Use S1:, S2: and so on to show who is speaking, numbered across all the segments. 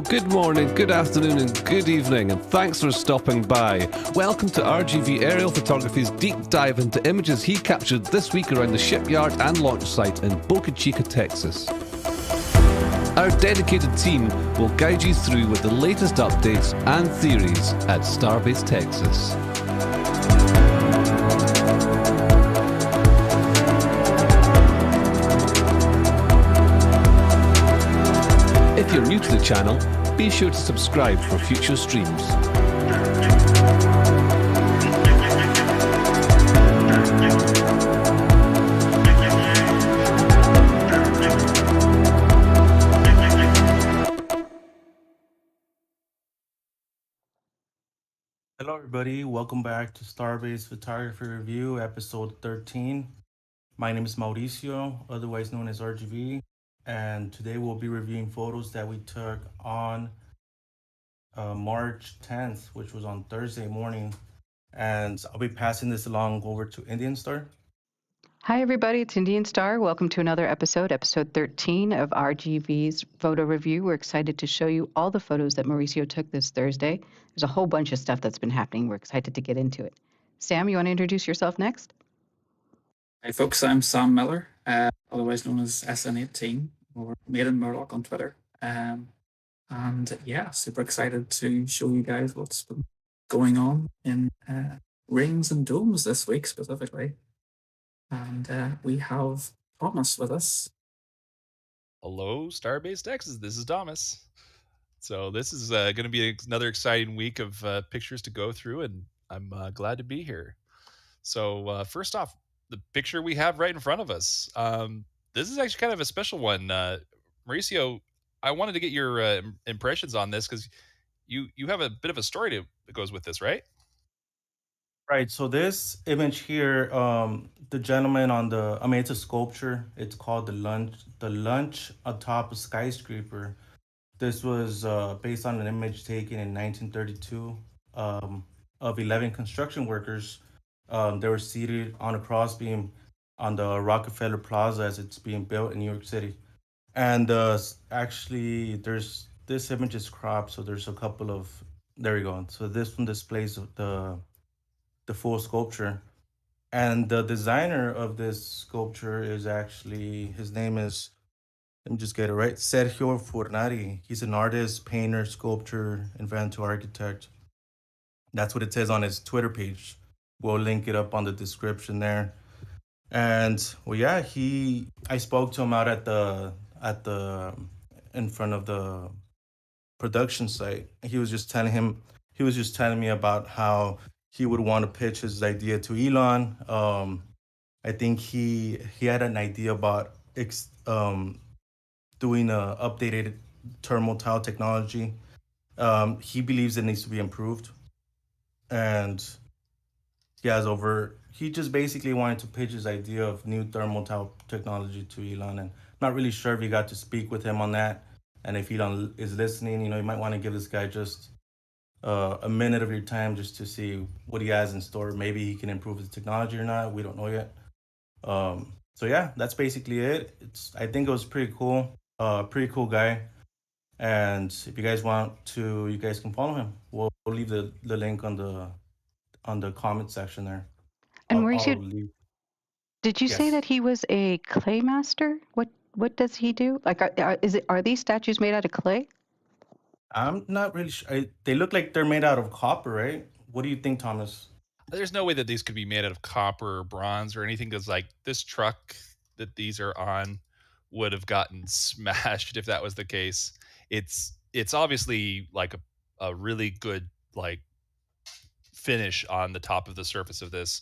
S1: Good morning, good afternoon, and good evening, and thanks for stopping by. Welcome to RGV Aerial Photography's deep dive into images he captured this week around the shipyard and launch site in Boca Chica, Texas. Our dedicated team will guide you through with the latest updates and theories at Starbase, Texas. If you're new to the channel, be sure to subscribe for future streams.
S2: Hello everybody, welcome back to Starbase Photography Review, episode 13. My name is Mauricio, otherwise known as RGV, and today we'll be reviewing photos that we took on March 10th, which was on Thursday morning. And I'll be passing this along over to Indian Star.
S3: Hi, everybody. It's Indian Star. Welcome to another episode 13 of RGV's photo review. We're excited to show you all the photos that Mauricio took this Thursday. There's a whole bunch of stuff that's been happening. We're excited to get into it. Sam, you want to introduce yourself next?
S4: Hi, folks. I'm Sam Miller, otherwise known as SN18 or Maiden Murloc on Twitter. And yeah, super excited to show you guys what's been going on in rings and domes this week specifically. And we have Thomas with us.
S5: Hello, Starbase, Texas. This is Thomas. So this is going to be another exciting week of pictures to go through, and I'm glad to be here. So first off, the picture we have right in front of us. This is actually kind of a special one. Mauricio, I wanted to get your impressions on this because you have a bit of a story that goes with this, right?
S2: Right, so this image here, the gentleman on the, it's a sculpture. It's called the lunch atop a skyscraper. This was based on an image taken in 1932 of 11 construction workers. They were seated on a crossbeam on the Rockefeller Plaza as it's being built in New York City. And actually, this image is cropped, so there's a couple of, there we go. So this one displays the full sculpture. And the designer of this sculpture is actually, his name is, let me just get it right, Sergio Fornari. He's an artist, painter, sculptor, inventor, architect. That's what it says on his Twitter page. We'll link it up on the description there. And well, yeah, I spoke to him out at the in front of the production site. He was just telling me about how he would want to pitch his idea to Elon. I think he had an idea about doing a updated thermal tile technology. He believes it needs to be improved, and He just basically wanted to pitch his idea of new thermal technology to Elon, and not really sure if you got to speak with him on that. And if Elon is listening, you might want to give this guy just a minute of your time just to see what he has in store. Maybe he can improve his technology or not. We don't know yet. So yeah, that's basically it. I think it was pretty cool. Pretty cool guy. And if you guys want to, you guys can follow him. We'll leave the link on the comment section there.
S3: And
S2: I'll
S3: Mauricio,
S2: leave.
S3: did you say
S2: Yes.
S3: that he was a clay master? What does he do? Like, are these statues made out of clay?
S2: I'm not really sure. They look like they're made out of copper, right? What do you think, Thomas?
S5: There's no way that these could be made out of copper or bronze or anything, because like this truck that these are on would have gotten smashed if that was the case. It's obviously like a really good like finish on the top of the surface of this.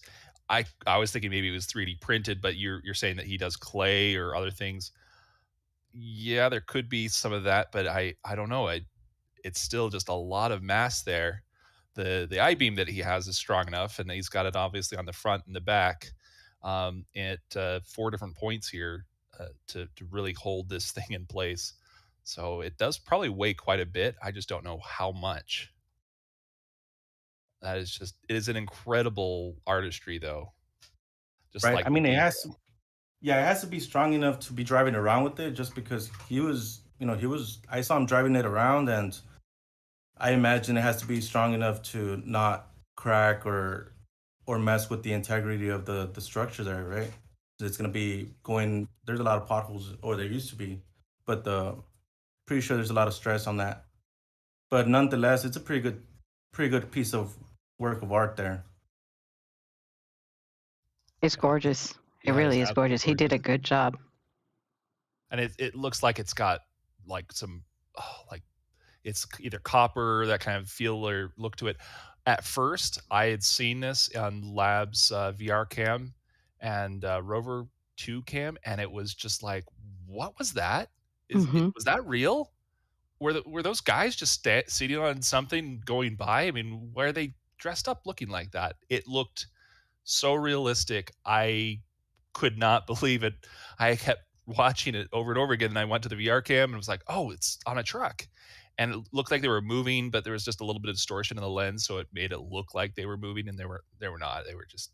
S5: I was thinking maybe it was 3D printed, but you're saying that he does clay or other things. Yeah, there could be some of that, but I don't know. It's still just a lot of mass there. The I-beam that he has is strong enough, and he's got it obviously on the front and the back, at 4 different points here, to really hold this thing in place. So it does probably weigh quite a bit. I just don't know how much. It is an incredible artistry, though. Just
S2: Right.
S5: like
S2: I
S5: the
S2: mean,
S5: detail.
S2: yeah, it has to be strong enough to be driving around with it. Just because I saw him driving it around, and I imagine it has to be strong enough to not crack or mess with the integrity of the structure there, right? It's gonna be going. There's a lot of potholes, or there used to be, but pretty sure there's a lot of stress on that. But nonetheless, it's a pretty good piece of work of art there.
S3: It's
S5: Yeah.
S3: gorgeous. It
S5: Yeah, it's
S3: really is
S5: absolutely
S3: gorgeous. He did
S5: gorgeous.
S3: a good job.
S5: And it looks like it's got like some, like it's either copper, that kind of feel or look to it. At first, I had seen this on Labs VR cam and Rover 2 cam, and it was just like, what was that?
S3: Hmm.
S5: Was that real? Were those guys just sitting on something going by? I mean, why are they dressed up looking like that? It looked so realistic. I could not believe it. I kept watching it over and over again, and I went to the VR cam and was like, "Oh, it's on a truck." And it looked like they were moving, but there was just a little bit of distortion in the lens, so it made it look like they were moving, and they were not. They were just,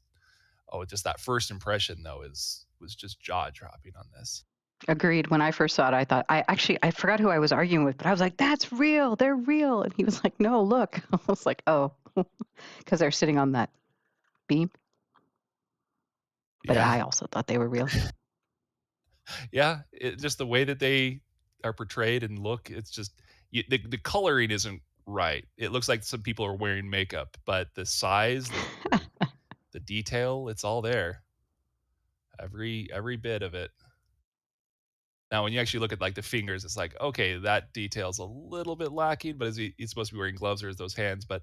S5: oh, just that first impression though is was just jaw dropping on this.
S3: Agreed. When I first saw it, I thought I forgot who I was arguing with, but I was like, "That's real. They're real." And he was like, "No, look." I was like, "Oh," because they're sitting on that beam. But
S5: Yeah,
S3: I also thought they were real.
S5: yeah. Just the way that they are portrayed and look, it's just the coloring isn't right. It looks like some people are wearing makeup, but the size, the detail, it's all there. Every bit of it. Now, when you actually look at like the fingers, it's like, okay, that detail's a little bit lacking, but he's supposed to be wearing gloves or is those hands? But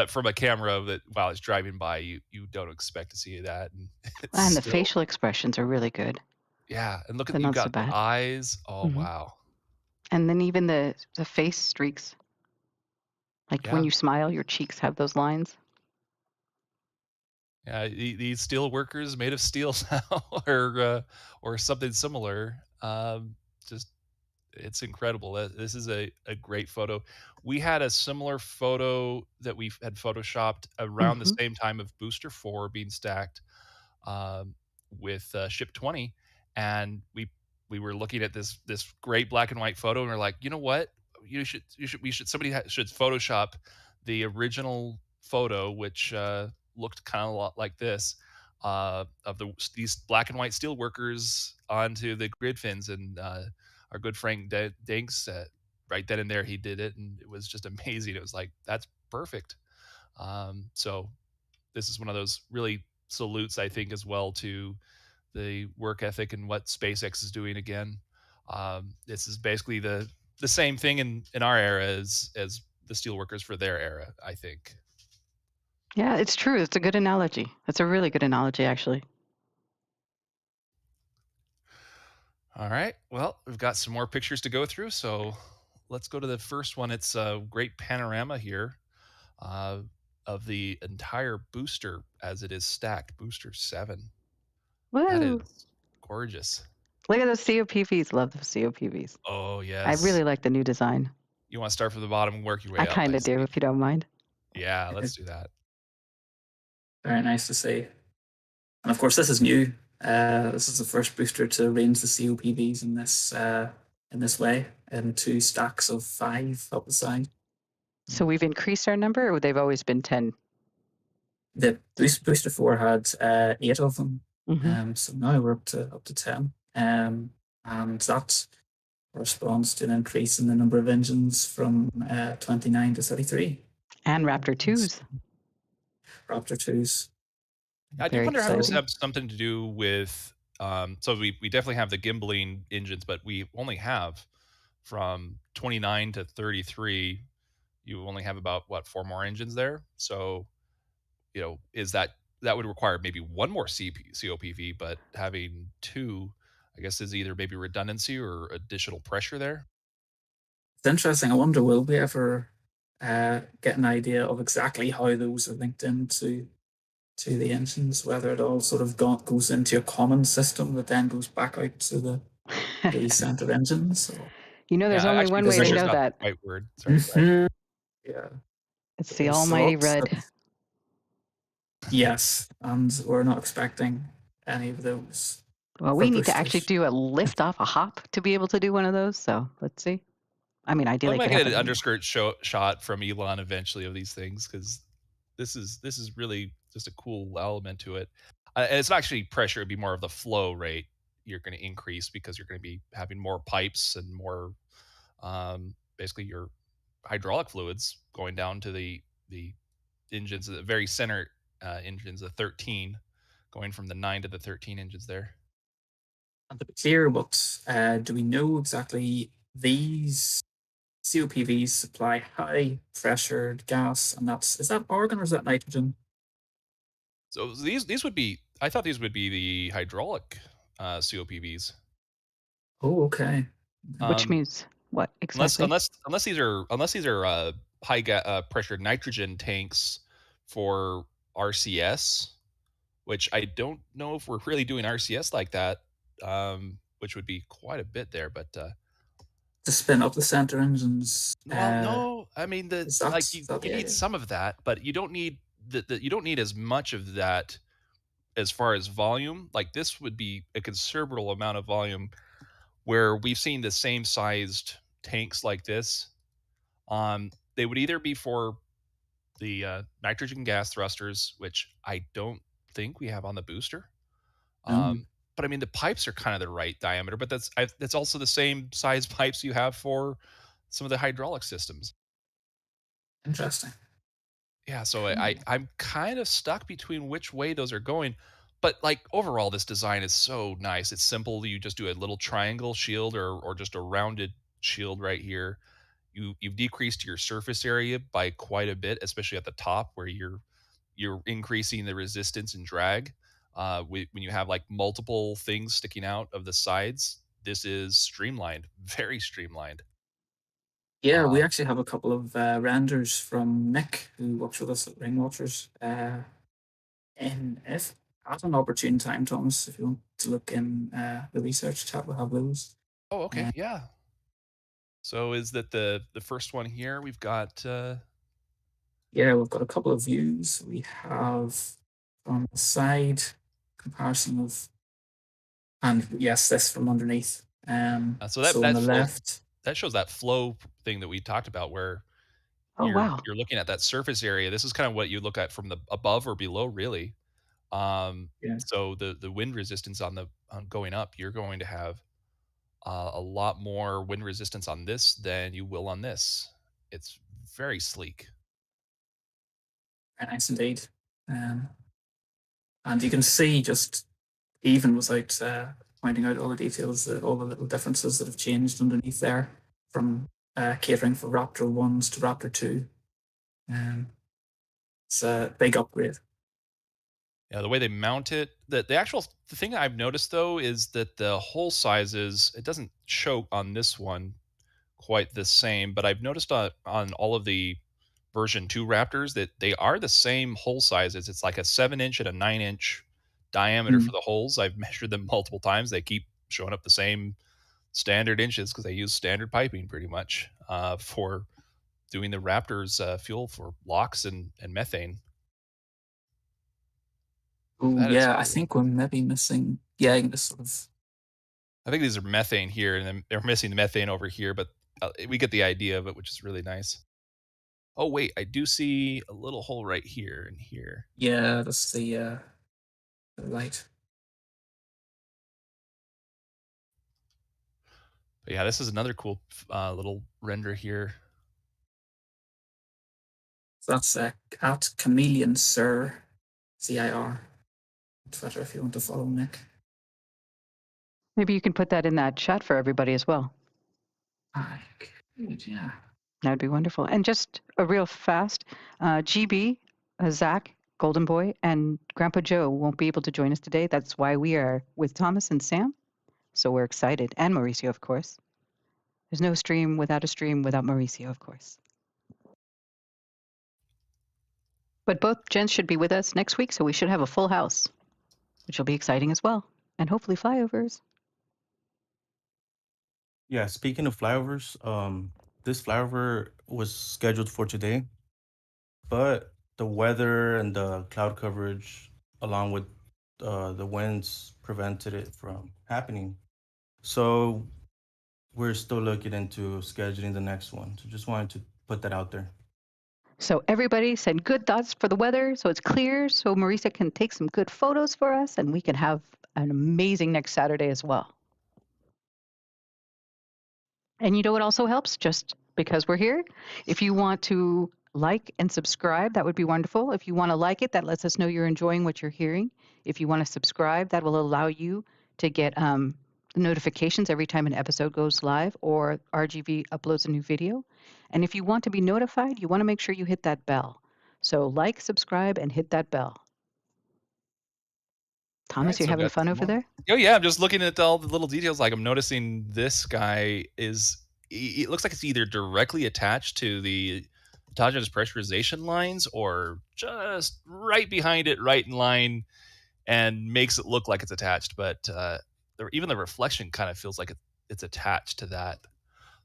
S5: from a camera that while it's driving by, you don't expect to see that, and it's
S3: And the
S5: still,
S3: facial expressions are really good.
S5: yeah. And look
S3: They're
S5: at, you've
S3: not so
S5: got the
S3: bad.
S5: eyes. Oh
S3: Hmm.
S5: wow,
S3: And then even the face streaks, like when
S5: yeah,
S3: you smile, your cheeks have those lines.
S5: yeah. These steel workers made of steel now, or something similar. Just it's incredible. This is a great photo. We had a similar photo that we had photoshopped around the
S3: Hmm.
S5: same time of Booster 4 being stacked, um, with Ship 20, and we were looking at this great black and white photo, and we're like, you know what, somebody should Photoshop the original photo, which looked kind of a lot like this, of these black and white steel workers onto the grid fins, and our good Frank Dinks, right then and there he did it, and it was just amazing. It was like, that's perfect. So this is one of those really salutes, I think, as well, to the work ethic and what SpaceX is doing again. This is basically the same thing in our era as the steelworkers for their era, I think.
S3: Yeah, it's true. It's a good analogy. That's a really good analogy, actually.
S5: All right. Well, we've got some more pictures to go through, so let's go to the first one. It's a great panorama here, uh, of the entire booster as it is stacked. Booster 7. That is
S3: Woo!
S5: gorgeous.
S3: Look at those COPVs. Love the COPVs.
S5: Oh,
S3: I really
S5: yes.
S3: like the new design.
S5: You want to start from the bottom and work your
S3: I
S5: way up,
S3: kind
S5: I
S3: of do,
S5: see.
S3: if you don't mind.
S5: Yeah, let's do that.
S4: Very nice to see. And of course, this is new. This is the first booster to arrange the COPVs in this way, in 2 stacks of 5 up the side.
S3: So we've increased our number, or they've always been 10?
S4: The booster 4 had 8 of them,
S3: Mm-hmm.
S4: so now we're up to 10, and that corresponds to an increase in the number of engines from 29 to 33.
S3: And Raptor 2s.
S4: Raptor 2s.
S5: I do
S3: Very
S5: wonder how this
S3: exciting.
S5: has something to do with. So we definitely have the gimbaling engines, but we only have from 29 to 33. You only have about what 4 more engines there. So is that would require maybe one more COPV, but having 2, I guess, is either maybe redundancy or additional pressure there.
S4: It's interesting. I wonder, will we ever get an idea of exactly how those are linked into the engines, whether it all sort of goes into a common system that then goes back out to the center engines?
S3: There's
S5: Yeah,
S3: only
S5: actually,
S3: one way to
S5: pressure is
S3: know
S5: not
S3: that.
S5: the right word. Sorry. Right.
S4: Yeah.
S3: It's the
S4: So
S3: almighty red.
S4: yes, and we're not expecting any of those.
S3: Well, we need to actually do a lift off a hop to be able to do one of those. So let's see. I mean,
S5: I
S3: ideally,
S5: might
S3: could
S5: get
S3: have
S5: an
S3: it.
S5: underskirt shot from Elon eventually of these things, because this is really just a cool element to it. And it's not actually pressure; it'd be more of the flow rate you're going to increase, because you're going to be having more pipes and more, basically your hydraulic fluids going down to the engines, the very center engines, the 13, going from the 9 to the 13 engines there.
S4: And to be clear, what do we know exactly? These COPVs supply high pressured gas, and is that argon or is that nitrogen?
S5: So these would be. I thought these would be the hydraulic COPVs.
S4: Oh, okay.
S3: Which means what exactly?
S5: Unless these are high pressured nitrogen tanks for RCS, which I don't know if we're really doing RCS like that, which would be quite a bit there. But
S4: to spin up the center engines.
S5: well, no, I mean
S4: is that
S5: you
S4: the
S5: need
S4: idea?
S5: some of that, but you don't need you don't need as much of that as far as volume. Like, this would be a considerable amount of volume, where we've seen the same sized tanks like this. They would either be for the nitrogen gas thrusters, which I don't think we have on the booster.
S4: No.
S5: But I mean, the pipes are kind of the right diameter, but that's also the same size pipes you have for some of the hydraulic systems.
S4: Interesting.
S5: Yeah, so I'm kind of stuck between which way those are going. But like, overall, this design is so nice. It's simple. You just do a little triangle shield, or just a rounded shield right here. You've decreased your surface area by quite a bit, especially at the top, where you're increasing the resistance and drag. When you have like multiple things sticking out of the sides, this is streamlined, very streamlined.
S4: Yeah, we actually have a couple of renders from Nick, who works with us at Ring Watchers. And if at an opportune time, Thomas, if you want to look in the research tab, we'll have those.
S5: Oh, okay, yeah. So is that the first one here? We've got.
S4: Yeah, we've got a couple of views. We have from the side comparison of, and yes, this from underneath.
S5: So
S4: so on the
S5: flow,
S4: left,
S5: that shows that flow thing that we talked about, where
S3: Oh, wow.
S5: you're looking at that surface area. This is kind of what you look at from the above or below, really.
S4: yeah,
S5: So the wind resistance on going up, you're going to have a lot more wind resistance on this than you will on this. It's very sleek.
S4: very nice indeed. And you can see, just even without pointing out all the details, all the little differences that have changed underneath there, from catering for Raptor 1s to Raptor 2. It's a big upgrade.
S5: Yeah, the way they mount it, the thing that I've noticed, though, is that the hole sizes, it doesn't show on this one quite the same, but I've noticed on all of the version 2 Raptors that they are the same hole sizes. It's like a 7-inch and a 9-inch diameter for the holes. I've measured them multiple times. They keep showing up the same standard inches because they use standard piping pretty much for doing the Raptors fuel for LOX and methane.
S4: Oh,
S5: That is
S4: yeah, I
S5: cool.
S4: think we're maybe missing, yeah, this sort of.
S5: I think these are methane here, and then they're missing the methane over here, but we get the idea of it, which is really nice. Oh, wait, I do see a little hole right here and here.
S4: Yeah, that's the light.
S5: But yeah, this is another cool little render here.
S4: So that's at Chameleon Sir, CIR. Twitter if you want to follow Nick.
S3: Maybe you can put that in that chat for everybody as well.
S4: I could, yeah.
S3: That would be wonderful. And just a real fast, GB, Zach, Golden Boy, and Grandpa Joe won't be able to join us today. That's why we are with Thomas and Sam. So we're excited. And Mauricio, of course. There's no stream without Mauricio, of course. But both gents should be with us next week, so we should have a full house, which will be exciting as well. And hopefully flyovers.
S2: Yeah, speaking of flyovers, this flyover was scheduled for today, but the weather and the cloud coverage, along with the winds, prevented it from happening. So we're still looking into scheduling the next one. So just wanted to put that out there.
S3: So everybody send good thoughts for the weather so it's clear, so Marisa can take some good photos for us, and we can have an amazing next Saturday as well. And you know what also helps? Just because we're here, if you want to like and subscribe, that would be wonderful. If you want to like it, that lets us know you're enjoying what you're hearing. If you want to subscribe, that will allow you to get notifications every time an episode goes live or RGV uploads a new video. And if you want to be notified, you want to make sure you hit that bell. So like, subscribe, and hit that bell. Thomas,
S5: Right,
S3: you're
S5: so
S3: having fun over there?
S5: Oh yeah, I'm just looking at all the little details. Like I'm noticing this guy is. It looks like it's either directly attached to the autogenous pressurization lines or just right behind it, right in line, and makes it look like it's attached. But even the reflection kind of feels like it's attached to that.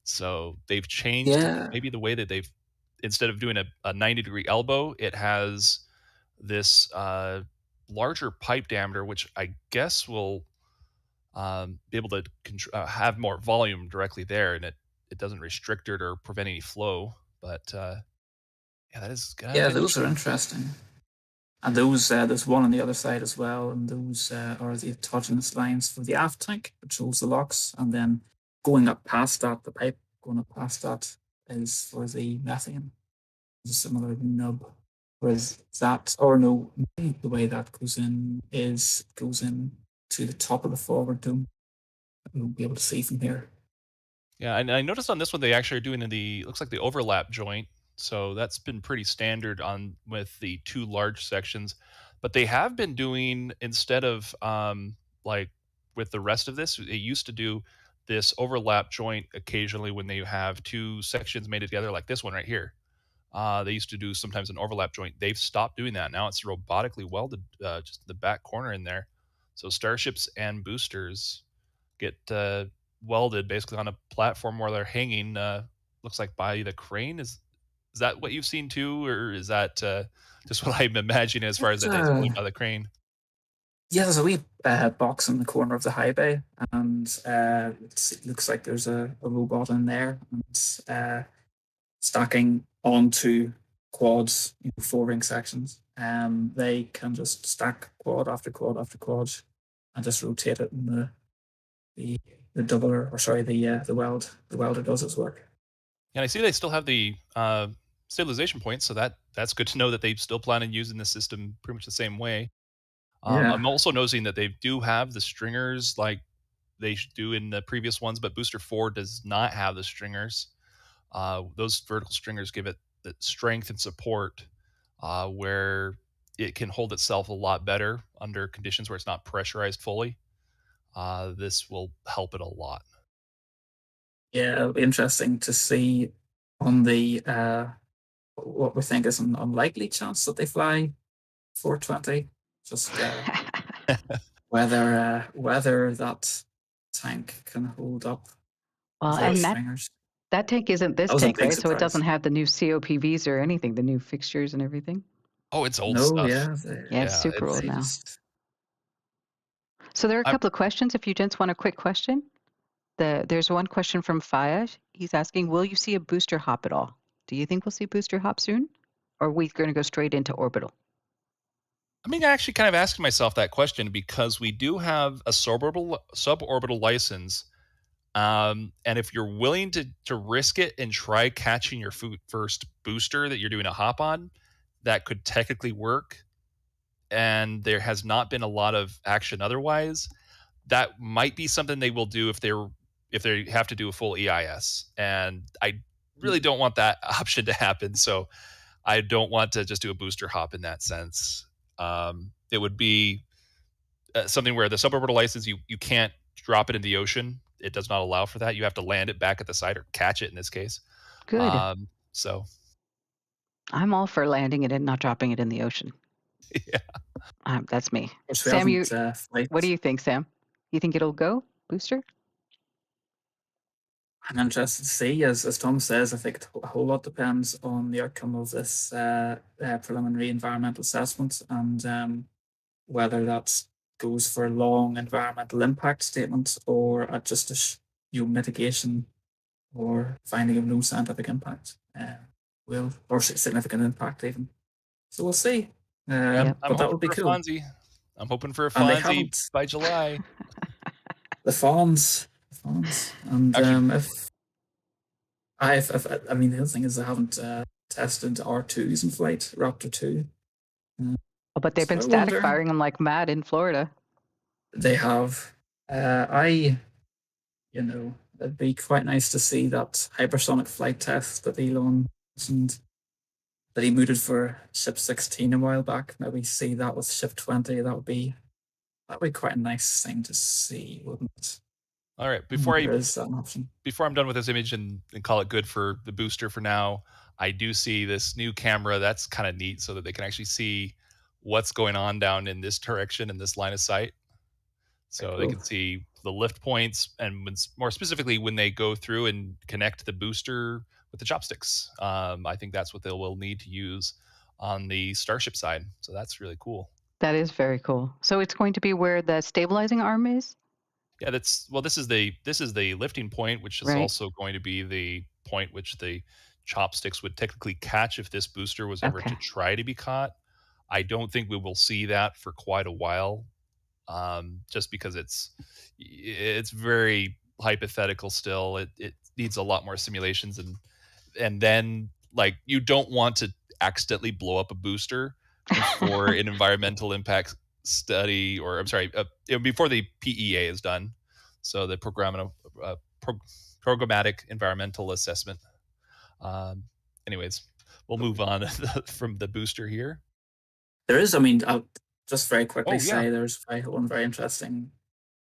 S5: So they've changed maybe the way that they've, instead of doing a 90-degree elbow, it has this larger pipe diameter, which I guess will be able to have more volume directly there, and it doesn't restrict it or prevent any flow. But yeah, that is kind of
S4: those are interesting. And those there's one on the other side as well, and those are the autogenous lines for the aft tank, which holds the locks, and then going up past that, the pipe going up past that is for the methane. It's a similar nub. Whereas that, or no, the way that goes in is goes in to the top of the forward dome. You'll be able to see from here.
S5: Yeah, and I noticed on this one they actually are doing looks like the overlap joint. So that's been pretty standard on with the two large sections. But they have been doing, instead of like with the rest of this, they used to do this overlap joint occasionally when they have two sections made together, like this one right here. They used to do sometimes an overlap joint. They've stopped doing that. Now it's robotically welded just in the back corner in there. So starships and boosters get welded basically on a platform where they're hanging. Looks like by the crane. Is that what you've seen too, or is that just what I'm imagining as far as that it's going by the crane?
S4: Yeah, there's a wee box in the corner of the high bay, and it looks like there's a robot in there, and stacking onto quads, 4-ring sections. They can just stack quad after quad after quad, and just rotate it, and the doubler, or sorry, the welder does its work.
S5: And I see they still have the stabilization points, so that's good to know that they still plan on using the system pretty much the same way. I'm also noticing that they do have the stringers like they do in the previous ones, but Booster 4 does not have the stringers. Those vertical stringers give it the strength and support where it can hold itself a lot better under conditions where it's not pressurized fully. This will help it a lot.
S4: Yeah, it'll be interesting to see on the what we think is an unlikely chance that they fly 420. Just whether that tank can hold up
S3: Well,
S4: without
S3: and
S4: stringers.
S3: that tank isn't this
S4: That was a
S3: tank,
S4: big
S3: right? So it doesn't
S4: surprise.
S3: have the new COPVs or anything, the new fixtures and everything.
S5: Oh, it's old
S4: No,
S5: stuff.
S4: yeah,
S3: Yeah, it's
S5: Yeah,
S3: super
S5: it's
S3: old
S4: they
S3: now.
S4: just
S3: So there are a
S5: I,
S3: couple of questions if you gents want a quick question. There's one question from Fayaj. He's asking, will you see a booster hop at all? Do you think we'll see booster hop soon? Or are we going to go straight into orbital?
S5: I mean, I actually kind of asked myself that question because we do have a suborbital license. And if you're willing to risk it and try catching your first booster that you're doing a hop on, that could technically work. And there has not been a lot of action otherwise. That might be something they will do if they have to do a full EIS. And I really don't want that option to happen. So I don't want to just do a booster hop in that sense. It would be something where the suborbital license, you can't drop it in the ocean. It does not allow for that. You have to land it back at the site or catch it in this case.
S3: Good.
S5: So
S3: I'm all for landing it and not dropping it in the ocean.
S5: yeah.
S3: That's me.
S4: which we
S3: Sam,
S4: haven't
S3: what do you think, Sam? You think it'll go booster?
S4: I'm interested to see, as Tom says, I think a whole lot depends on the outcome of this preliminary environmental assessment and whether that goes for a long environmental impact statement or just a mitigation or finding of no scientific impact, or significant impact even. So we'll see.
S5: I'm
S4: But that
S5: hoping
S4: would be
S5: for a
S4: cool.
S5: Fonzie. I'm hoping for a
S4: And they
S5: Fonzie
S4: haven't
S5: by July.
S4: the fawns, and
S5: Actually,
S4: if I mean, the other thing is I haven't tested R2s in flight, Raptor 2.
S3: Oh, but they've
S4: So
S3: been
S4: I
S3: static
S4: wonder,
S3: firing them like mad in Florida.
S4: they have, it'd be quite nice to see that hypersonic flight test that Elon mentioned, that he mooted for Ship 16 a while back. Maybe see that with Ship 20. That'd be quite a nice thing to see, wouldn't it?
S5: all right.
S4: There is an option.
S5: Before I'm done with this image and call it good for the booster for now, I do see this new camera. That's kind of neat so that they can actually see what's going on down in this direction in this line of sight. So they
S4: Cool.
S5: can see the lift points and more specifically when they go through and connect the booster with the chopsticks. I think that's what they will need to use on the Starship side. So that's really cool.
S3: That is very cool. So it's going to be where the stabilizing arm is?
S5: Yeah, this is the lifting point, which is
S3: Right.
S5: also going to be the point which the chopsticks would technically catch if this booster was ever to try to be caught. I don't think we will see that for quite a while, just because it's very hypothetical still. It needs a lot more simulations and then like you don't want to accidentally blow up a booster before an environmental impact study, or I'm sorry, before the PEA is done. So the programmatic environmental assessment. Anyways, we'll move on from the booster here.
S4: There is, I mean, I'll just very quickly say
S5: yeah.
S4: there's one very interesting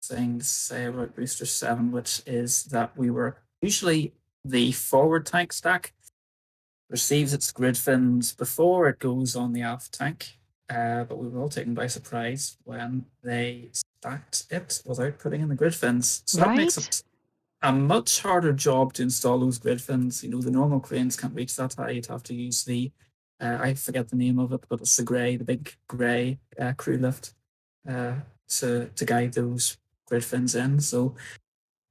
S4: thing to say about Booster 7, which is that we were usually the forward tank stack receives its grid fins before it goes on the aft tank. But we were all taken by surprise when they stacked it without putting in the grid fins. So that makes it a much harder job to install those grid fins. You know, the normal cranes can't reach that high. You'd have to use the, I forget the name of it, but it's the big grey crew lift to guide those grid fins in. So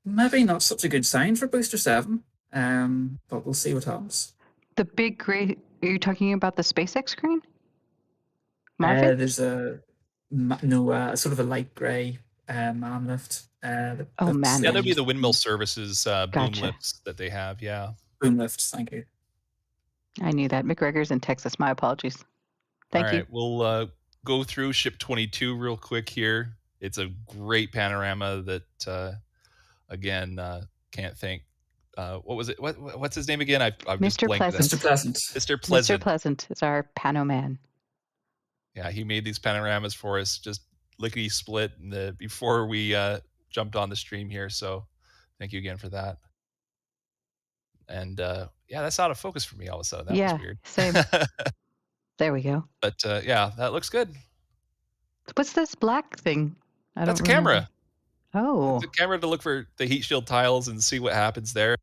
S4: maybe not such a good sign for Booster 7, but we'll see what happens.
S3: The big gray, are you talking about the SpaceX crane?
S4: There's sort of a light grey man lift.
S3: Man.
S5: Yeah, that'd be the windmill services boom
S3: Gotcha.
S5: lifts that they have. Yeah.
S4: Boom lifts, thank you.
S3: I knew that. McGregor's in Texas. My apologies. Thank you.
S5: All right, we'll go through Ship 22 real quick here. It's a great panorama that, again, can't thank. What was it? What's his name again? I've just
S3: Mr.
S5: blanked.
S3: Pleasant.
S4: Mr. Pleasant.
S5: Mr. Pleasant.
S3: Mr. Pleasant is our pano man.
S5: Yeah, he made these panoramas for us just lickety split before we jumped on the stream here. So thank you again for that. And yeah, that's out of focus for me all of a sudden. That was
S3: Yeah,
S5: weird.
S3: same. There we go.
S5: But yeah, that looks good.
S3: What's this black thing? I
S5: That's
S3: don't
S5: a
S3: remember.
S5: camera. It's a
S3: Oh,
S5: camera to look for the heat shield tiles and see what happens there.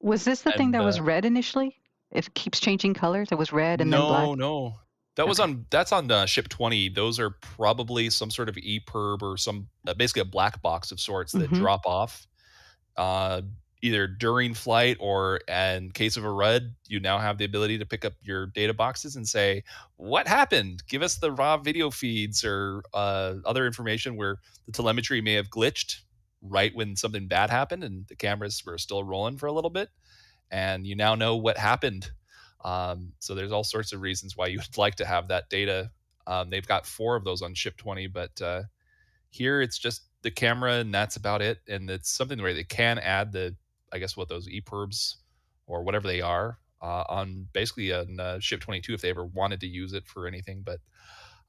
S3: was this the thing
S5: And
S3: that was red initially? It keeps changing colors. It was red and then black.
S5: no. That's on ship 20. Those are probably some sort of EPIRB or some basically a black box of sorts that drop off either during flight, or in case of a RUD, you now have the ability to pick up your data boxes and say, what happened? Give us the raw video feeds or other information where the telemetry may have glitched right when something bad happened and the cameras were still rolling for a little bit. And you now know what happened. So there's all sorts of reasons why you would like to have that data. They've got 4 of those on ship 20, but here it's just the camera and that's about it. And it's something where they can add those EPIRBs or whatever they are on basically on ship 22 if they ever wanted to use it for anything. But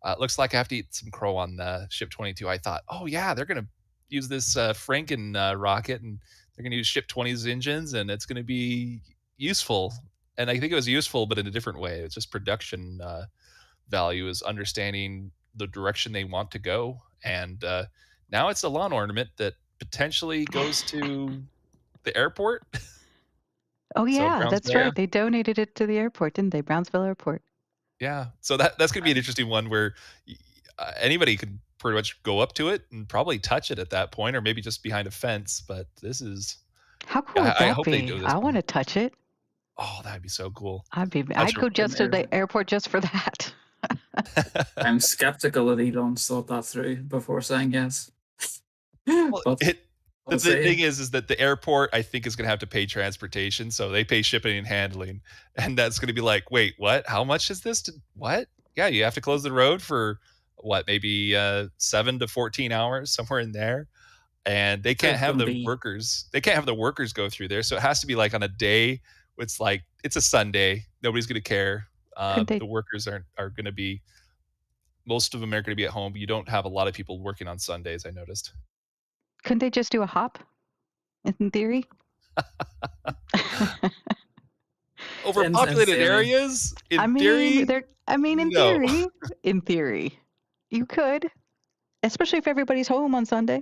S5: it looks like I have to eat some crow on ship 22. I thought, oh yeah, they're going to use this Franken rocket and they're going to use ship 20's engines and it's going to be useful. And I think it was useful, but in a different way. It's just production value is understanding the direction they want to go. And now it's a lawn ornament that potentially goes to the airport.
S3: Oh yeah, that's
S5: Brownsville.
S3: right. They donated it to the airport, didn't they? Brownsville Airport.
S5: Yeah. So that's going to be an interesting one where anybody could pretty much go up to it and probably touch it at that point, or maybe just behind a fence. But this is,
S3: How cool would
S5: I
S3: that
S5: hope they
S3: be?
S5: do this
S3: I
S5: one.
S3: want to touch it.
S5: Oh, that'd be so cool.
S3: I'd
S5: Touch
S3: go
S5: it.
S3: just to the airport just for that.
S4: I'm skeptical that Elon thought that through before saying yes.
S5: Well,
S4: But
S5: the thing is that the airport, I think, is going to have to pay transportation. So they pay shipping and handling. And that's going to be like, wait, what? How much is this? What? Yeah, you have to close the road for what, maybe 7 to 14 hours, somewhere in there. And they can't have the workers. They can't have the workers go through there. So it has to be like on a day. It's like, it's a Sunday. Nobody's going to care. The workers are going to be, most of them are going to be at home. But you don't have a lot of people working on Sundays, I noticed.
S3: Couldn't they just do a hop, in theory?
S5: Overpopulated areas? In theory,
S3: you could. Especially if everybody's home on Sunday.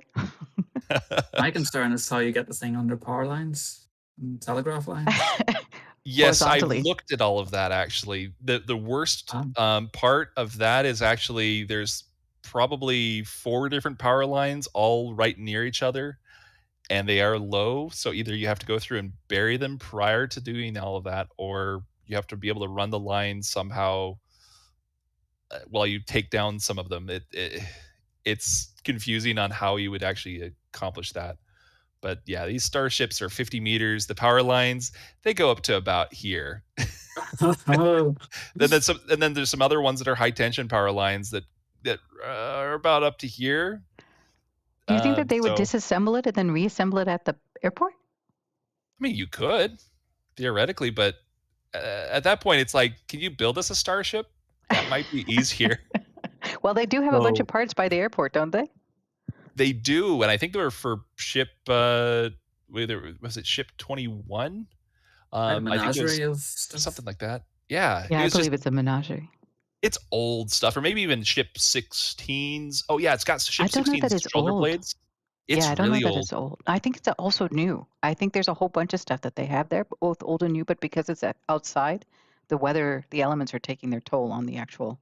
S4: My concern is how you get the thing under power lines and telegraph lines.
S5: Yes, I looked at all of that, actually. The worst part of that is actually there's probably 4 different power lines all right near each other, and they are low. So either you have to go through and bury them prior to doing all of that, or you have to be able to run the line somehow while you take down some of them. It's confusing on how you would actually accomplish that. But yeah, these starships are 50 meters. The power lines, they go up to about here. Then there's some other ones that are high tension power lines that are about up to here.
S3: Do you think that they would disassemble it and then reassemble it at the airport?
S5: I mean, you could, theoretically, but at that point, it's like, can you build us a starship? That might be easier.
S3: Well, they do have a bunch of parts by the airport, don't they?
S5: They do, and I think they were for ship. Was it ship 21?
S4: A menagerie
S5: of
S4: stuff,
S5: something like that. Yeah,
S3: I believe it's a menagerie.
S5: It's old stuff, or maybe even ship 16s. Oh yeah, it's got ship 16s shoulder blades.
S3: I don't know that it's old. I think it's also new. I think there's a whole bunch of stuff that they have there, both old and new. But because it's outside, the weather, the elements are taking their toll on the actual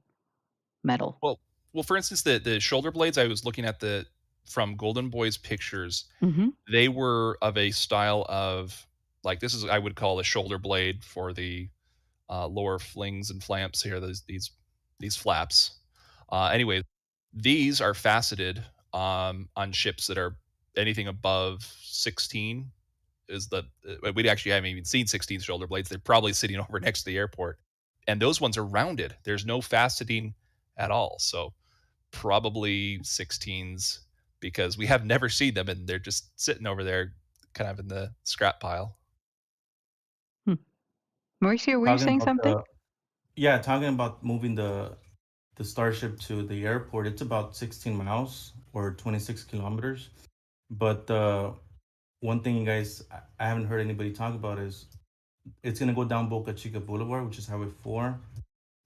S3: metal.
S5: Well, for instance, the shoulder blades I was looking at from Golden Boy's pictures, they were of a style of, like, this is, I would call a shoulder blade for the lower flings and flamps here, these flaps. Anyway, these are faceted on ships that are anything above 16. We actually haven't even seen 16 shoulder blades. They're probably sitting over next to the airport. And those ones are rounded. There's no faceting at all. So probably 16s, because we have never seen them and they're just sitting over there kind of in the scrap pile.
S3: Mauricio, were you saying something?
S2: Talking about moving the Starship to the airport, it's about 16 miles or 26 kilometers. But one thing, you guys, I haven't heard anybody talk about is it's gonna go down Boca Chica Boulevard, which is Highway 4.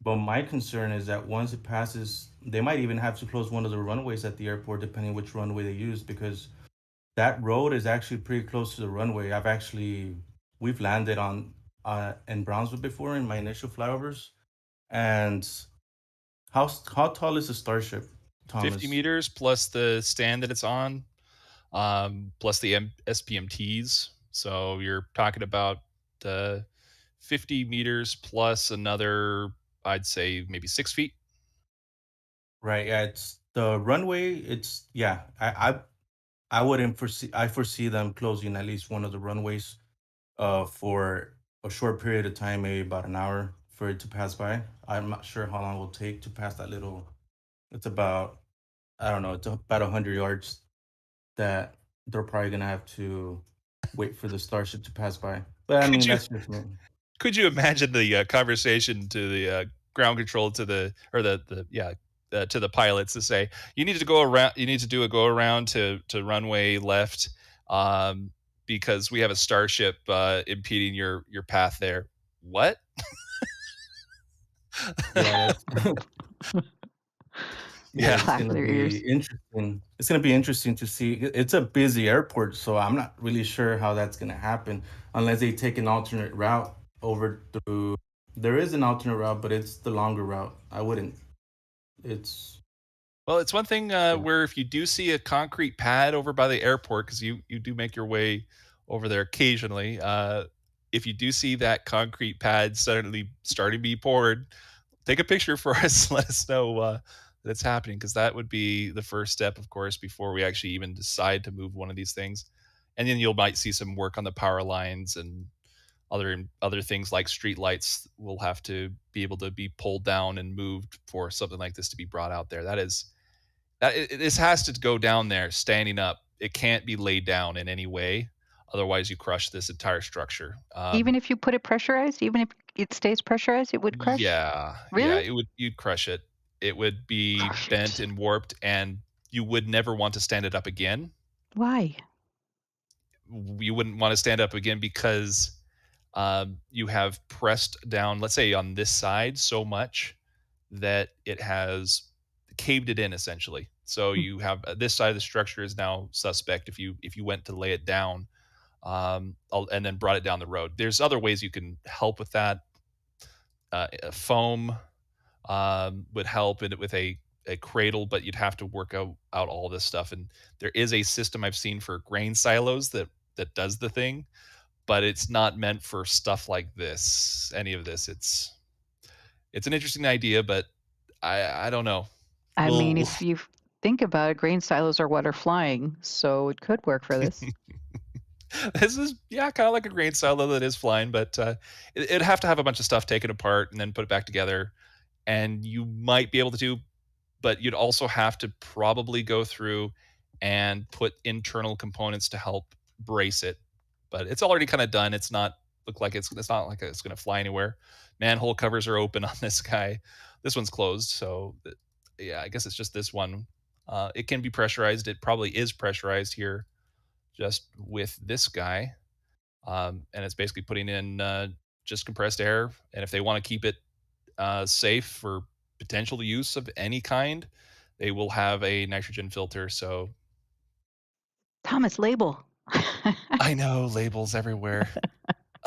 S2: But my concern is that once it passes, they might even have to close one of the runways at the airport, depending which runway they use, because that road is actually pretty close to the runway. We've landed on in Brownsville before in my initial flyovers. And how tall is the Starship,
S5: 50
S2: Thomas?
S5: meters plus the stand that it's on, plus the SPMTs. So you're talking about 50 meters plus another, I'd say maybe 6 feet.
S2: Right. Yeah, it's the runway. It's yeah. I wouldn't foresee. I foresee them closing at least one of the runways, for a short period of time, maybe about an hour for it to pass by. I'm not sure how long it will take to pass that little. It's about, I don't know. It's about 100 yards that they're probably gonna have to wait for the Starship to pass by. But I
S5: Could
S2: mean,
S5: you
S2: that's just me.
S5: could you imagine the conversation to the ground control to the or to the pilots to say you need to go around, you need to do a go around to runway left, um, because we have a Starship impeding your path there. What?
S2: Yeah, that's yeah.
S5: Yeah.
S2: It's
S3: Clap
S2: gonna
S3: their
S2: be
S3: ears.
S2: interesting. It's gonna be interesting to see. It's a busy airport, so I'm not really sure how that's gonna happen unless they take an alternate route over through. There is an alternate route, but it's the longer route. I wouldn't. It's
S5: Well, it's one thing
S2: yeah.
S5: where if you do see a concrete pad over by the airport, because you do make your way over there occasionally, if you do see that concrete pad suddenly starting to be poured, take a picture for us. Let us know that it's happening, because that would be the first step, of course, before we actually even decide to move one of these things. And then you'll might see some work on the power lines and other things like street lights will have to be able to be pulled down and moved for something like this to be brought out there. This has to go down there standing up. It can't be laid down in any way. Otherwise, you crush this entire structure.
S3: Even if you put it pressurized, even if it stays pressurized, it would crush?
S5: Yeah,
S3: Really?
S5: you'd crush it. It would be
S3: Oh,
S5: bent
S3: shoot.
S5: and warped, and you would never want to stand it up again.
S3: Why?
S5: You wouldn't want to stand up again because you have pressed down, let's say on this side, so much that it has caved it in essentially. So
S3: Hmm.
S5: you have this side of the structure is now suspect if you went to lay it down, and then brought it down the road. There's other ways you can help with that. Foam would help with a cradle, but you'd have to work out all this stuff. And there is a system I've seen for grain silos that does the thing, but it's not meant for stuff like this. Any of this, it's an interesting idea, but I don't know.
S3: I mean,
S5: We'll
S3: if you think about it, grain silos are what are flying, so it could work for this.
S5: this is kind of like a grain silo that is flying, but it'd have to have a bunch of stuff taken apart and then put it back together, and you might be able to do, but you'd also have to probably go through and put internal components to help brace it. But it's already kind of done. It's not look like it's not like it's going to fly anywhere. Manhole covers are open on this guy. This one's closed, so yeah, I guess it's just this one. It can be pressurized. It probably is pressurized here, just with this guy, and it's basically putting in just compressed air. And if they want to keep it safe for potential use of any kind, they will have a nitrogen filter. So
S3: Thomas, label.
S5: I know labels everywhere.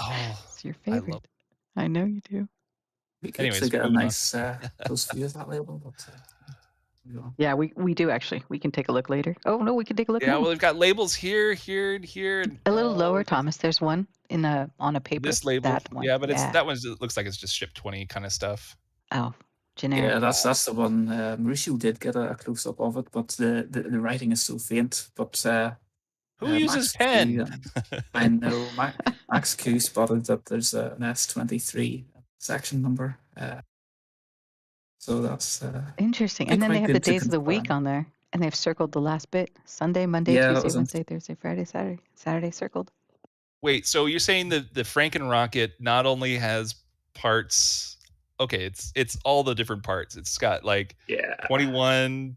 S5: Oh,
S3: It's your
S5: I love.
S3: favorite. I know you do.
S4: We could actually
S5: Anyways,
S4: get a
S5: moving on.
S4: nice close view of that label, but move on.
S3: Yeah, we do actually. We can take a look later. Oh, no, we can take a look
S5: Yeah,
S3: now.
S5: well, they've got labels here, here, and here, and
S3: A little lower, Thomas. There's one on a paper.
S5: this label.
S3: That one.
S5: Yeah, but
S3: Yeah.
S5: that one looks like it's just ship 20 kind of stuff.
S3: Oh, generic.
S4: Yeah, that's the one. Mauricio did get a close up of it, but the writing is so faint. But
S5: Who uses
S4: Max
S5: pen?
S4: Q, I know Max Q spotted that there's an S23 section number. So that's
S3: Interesting. And then they
S4: quite
S3: have the
S4: good to
S3: days of the week
S4: confirm.
S3: on there, and they've circled the last bit: Sunday, Monday,
S4: Yeah, that
S3: Tuesday,
S4: was
S3: Wednesday, Thursday, Friday, Saturday. Saturday circled.
S5: Wait, so you're saying that the Franken rocket not only has parts? Okay, it's all the different parts. It's got like
S4: Yeah.
S5: 21,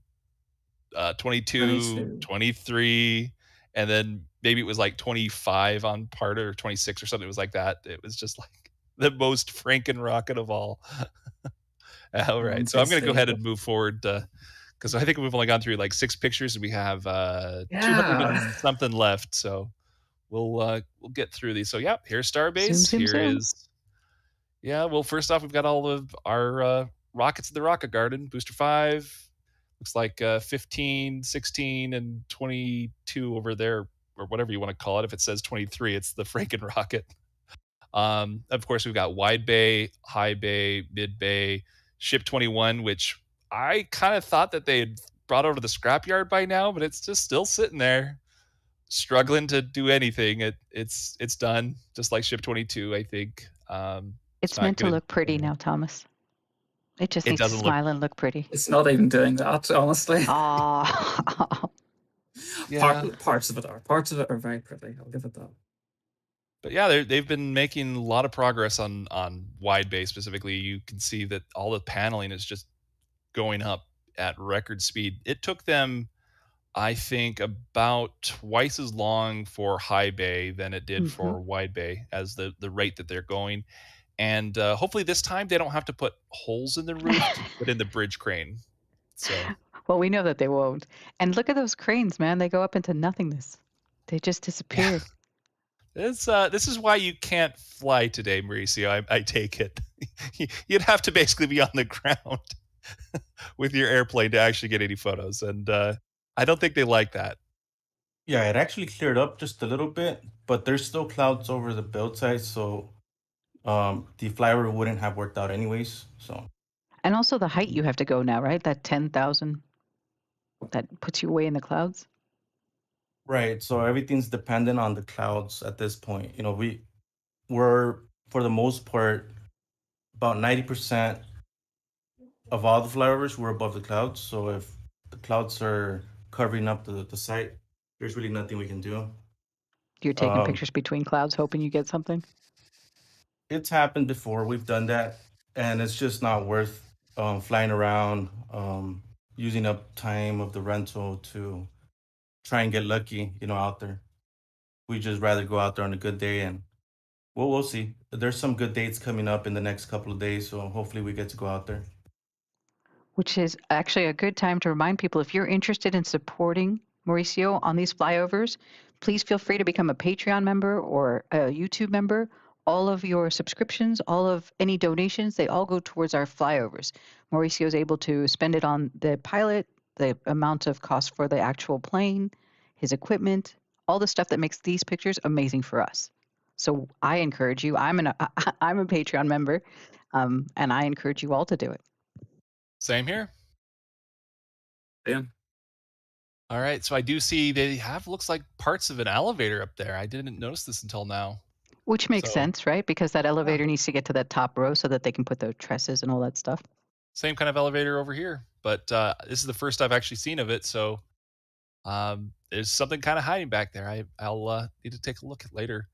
S5: 22,
S4: 22.
S5: 23, and then maybe it was like 25 on part or 26 or something. It was like that. It was just like the most Franken rocket of all. All right, so I'm going to go ahead and move forward because I think we've only gone through like 6 pictures and we have 200 and something left. So we'll get through these. So yeah, here's Starbase. Here is well, first off, we've got all of our rockets in the rocket garden. Booster 5 looks like 15, 16, and 22 over there, or whatever you want to call it. If it says 23, it's the Franken rocket. Of course, we've got Widebay, High Bay, Mid Bay, Ship 21, which I kind of thought that they had brought over to the scrapyard by now, but it's just still sitting there, struggling to do anything. It's done, just like Ship 22, I think.
S3: It's meant to look pretty now, Thomas. It just needs to smile and look pretty.
S4: It's not even doing that, honestly.
S3: Oh.
S4: Yeah. Parts of it are very pretty. I'll give it that.
S5: But yeah, they've been making a lot of progress on Widebay specifically. You can see that all the paneling is just going up at record speed. It took them, I think, about twice as long for High Bay than it did for Widebay as the rate that they're going. And hopefully this time they don't have to put holes in the roof, but in the bridge crane. So.
S3: Well, we know that they won't. And look at those cranes, man. They go up into nothingness. They just disappear.
S5: Yeah. This is why you can't fly today, Mauricio. I take it. You'd have to basically be on the ground with your airplane to actually get any photos. And I don't think they like that.
S2: Yeah, it actually cleared up just a little bit, but there's still clouds over the build site, so the flyover wouldn't have worked out anyways. So.
S3: And also the height you have to go now, right? That 10,000, that puts you way in the clouds.
S2: Right. So everything's dependent on the clouds at this point. You know, we're for the most part about 90% of all the flyovers we're above the clouds. So if the clouds are covering up the site, there's really nothing we can do.
S3: You're taking pictures between clouds, hoping you get something?
S2: It's happened before. We've done that, and it's just not worth flying around, using up time of the rental to try and get lucky, out there. We just rather go out there on a good day, and we'll see. There's some good dates coming up in the next couple of days, so hopefully we get to go out there.
S3: Which is actually a good time to remind people, if you're interested in supporting Mauricio on these flyovers, please feel free to become a Patreon member or a YouTube member. All of your subscriptions, all of any donations, they all go towards our flyovers. Mauricio is able to spend it on the pilot, the amount of cost for the actual plane, his equipment, all the stuff that makes these pictures amazing for us. So I encourage you, I'm a Patreon member, and I encourage you all to do it.
S5: Same here.
S4: Yeah.
S5: All right, so I do see they have, looks like, parts of an elevator up there. I didn't notice this until now.
S3: Which makes sense, right? Because that elevator needs to get to that top row so that they can put the trusses and all that stuff.
S5: Same kind of elevator over here, but this is the first I've actually seen of it, so there's something kind of hiding back there. I'll need to take a look at later.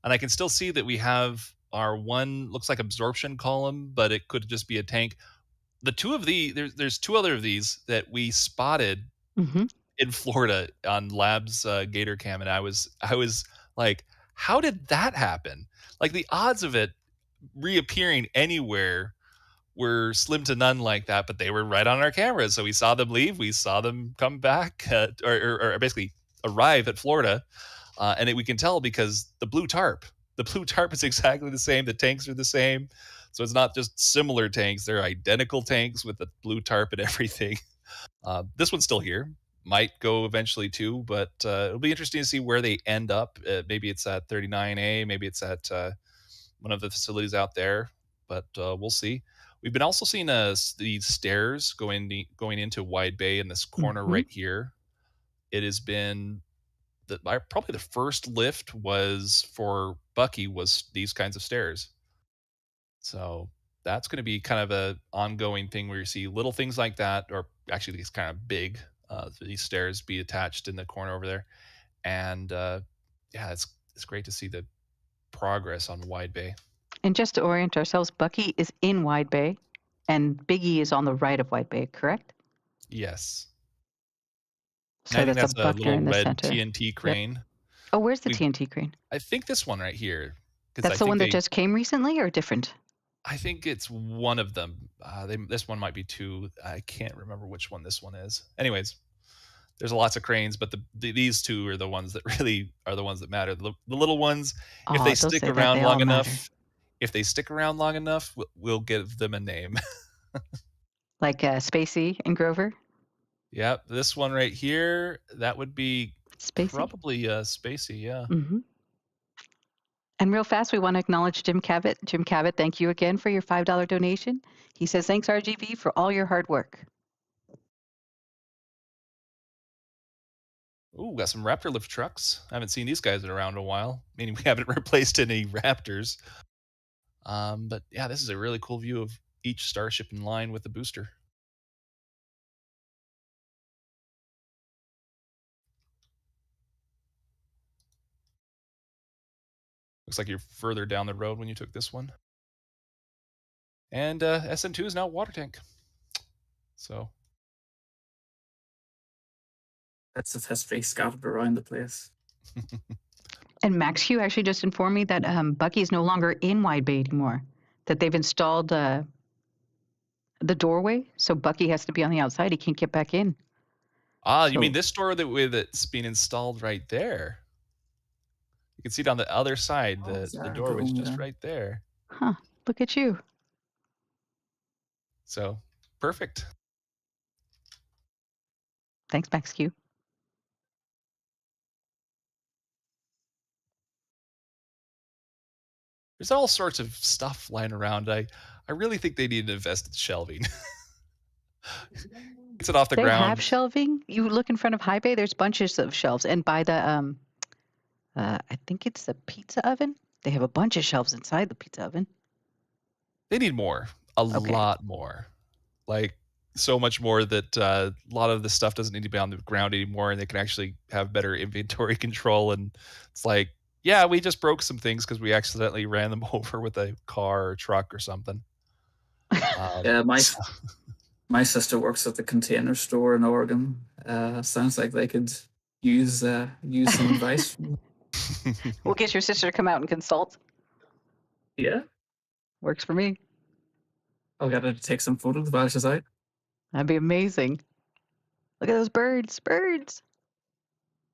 S5: And I can still see that we have our one, looks like absorption column, but it could just be a tank. The two of there's 2 other of these that we spotted in Florida on Labs Gator Cam, and I was like, how did that happen? Like, the odds of it reappearing anywhere were slim to none like that, but they were right on our cameras. So we saw them leave, we saw them come back, or basically arrive at Florida, and we can tell because the blue tarp is exactly the same. The tanks are the same. So it's not just similar tanks. They're identical tanks with the blue tarp and everything. This one's still here. Might go eventually too, but it'll be interesting to see where they end up. Maybe it's at 39A. Maybe it's at one of the facilities out there, but we'll see. We've been also seeing these stairs going into Widebay in this corner right here. It has been probably the first lift was for Bucky was these kinds of stairs. So that's going to be kind of a ongoing thing where you see little things like that, or actually these kind of big these stairs be attached in the corner over there. And it's great to see the progress on Widebay.
S3: And just to orient ourselves, Bucky is in Widebay, and Biggie is on the right of Widebay, correct?
S5: Yes.
S3: So
S5: I think
S3: that's a
S5: that's a
S3: Buckner
S5: little
S3: in the
S5: red
S3: center.
S5: TNT crane.
S3: Oh, where's the
S5: We
S3: TNT crane?
S5: I think this one right here, because
S3: That's
S5: I
S3: the one
S5: think
S3: that just came recently or different?
S5: I think it's one of them. This one might be two. I can't remember which one this one is. Anyways, there's lots of cranes, but these two are the ones that really are the ones that matter. The little ones, if
S3: Oh,
S5: they
S3: don't
S5: stick
S3: say that.
S5: around
S3: They
S5: long
S3: all matter.
S5: enough, we'll give them a name.
S3: Like Spacey and Grover?
S5: Yeah, this one right here, that would be
S3: Spacey?
S5: probably Spacey, yeah.
S3: Mm-hmm. And real fast, we want to acknowledge Jim Cabot. Jim Cabot, thank you again for your $5 donation. He says, thanks, RGV, for all your hard work.
S5: Ooh, got some Raptor lift trucks. I haven't seen these guys around in a while, meaning we haven't replaced any Raptors. But yeah, this is a really cool view of each Starship in line with the booster. Looks like you're further down the road when you took this one. And SN2 is now water tank. So
S4: That's the history scattered around the place.
S3: And Max Hugh actually just informed me that Bucky is no longer in Widebay anymore, that they've installed the doorway, so Bucky has to be on the outside. He can't get back in.
S5: you mean this door that's being installed right there? You can see it on the other side. The doorway's just right there.
S3: Huh, look at you.
S5: So, perfect.
S3: Thanks, Max Q.
S5: There's all sorts of stuff lying around. I really think they need to invest in shelving. Gets it off the
S3: They
S5: ground.
S3: have shelving. You look in front of High Bay, there's bunches of shelves. And by the, I think it's the pizza oven. They have a bunch of shelves inside the pizza oven.
S5: They need more. A lot more. Like, so much more that a lot of the stuff doesn't need to be on the ground anymore, and they can actually have better inventory control. And it's like, yeah, we just broke some things because we accidentally ran them over with a car or truck or something.
S4: Yeah, my sister works at the Container Store in Oregon. Sounds like they could use some advice.
S3: We'll get your sister to come out and consult.
S4: Yeah,
S3: Works for me.
S4: I'll get her to take some photos while she's out.
S3: That'd be amazing. Look at those birds. Birds.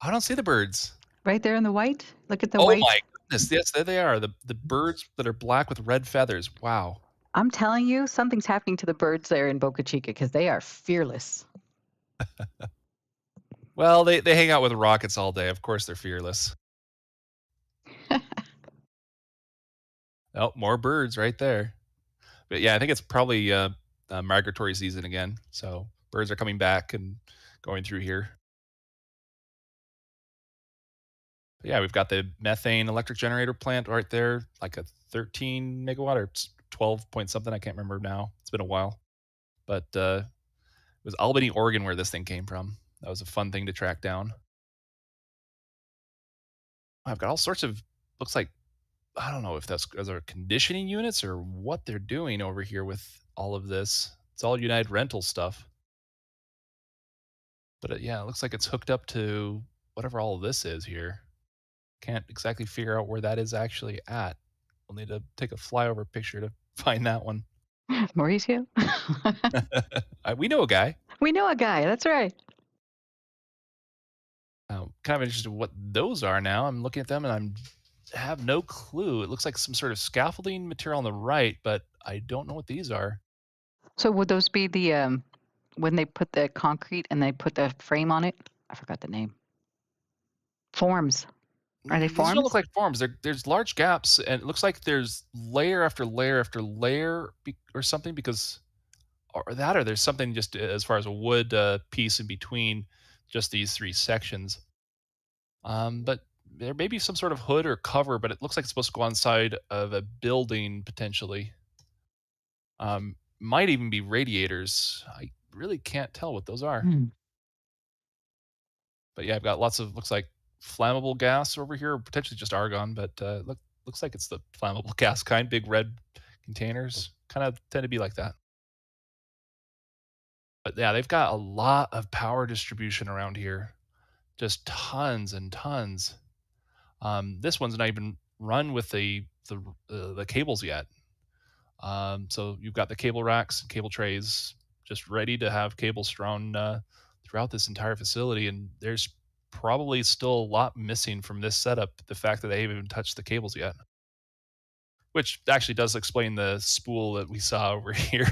S5: I don't see the birds.
S3: Right there in the white. Look at the white.
S5: Oh my goodness. Yes, there they are. The birds that are black with red feathers. Wow.
S3: I'm telling you, something's happening to the birds there in Boca Chica because they are fearless.
S5: Well, they hang out with rockets all day. Of course they're fearless. Oh, more birds right there. But yeah, I think it's probably migratory season again. So birds are coming back and going through here. But yeah, we've got the methane electric generator plant right there, like a 13 megawatt or 12 point something. I can't remember now. It's been a while. But it was Albany, Oregon, where this thing came from. That was a fun thing to track down. I've got all sorts of, looks like, I don't know if those are conditioning units or what they're doing over here with all of this. It's all United Rental stuff. But yeah, it looks like it's hooked up to whatever all of this is here. Can't exactly figure out where that is actually at. We'll need to take a flyover picture to find that one.
S3: Mauricio?
S5: We know a guy.
S3: We know a guy. That's right.
S5: Kind of interested in what those are now. I'm looking at them and I have no clue. It looks like some sort of scaffolding material on the right, but I don't know what these are.
S3: So would those be the when they put the concrete and they put the frame on it? I forgot the name. Forms. Are they
S5: These
S3: forms?
S5: don't look like forms. There's large gaps, and it looks like there's layer after layer after layer or something, because or there's something just as far as a wood piece in between just these three sections. But there may be some sort of hood or cover, but it looks like it's supposed to go inside of a building potentially. Might even be radiators. I really can't tell what those are. But yeah, I've got lots of, looks like flammable gas over here, potentially just argon, but looks like it's the flammable gas kind. Big red containers kind of tend to be like that. But yeah, they've got a lot of power distribution around here. just tons and tons. This one's not even run with the cables yet. So you've got the cable racks and cable trays just ready to have cables strewn throughout this entire facility, and there's probably still a lot missing from this setup. The fact that they haven't even touched the cables yet, which actually does explain the spool that we saw over here.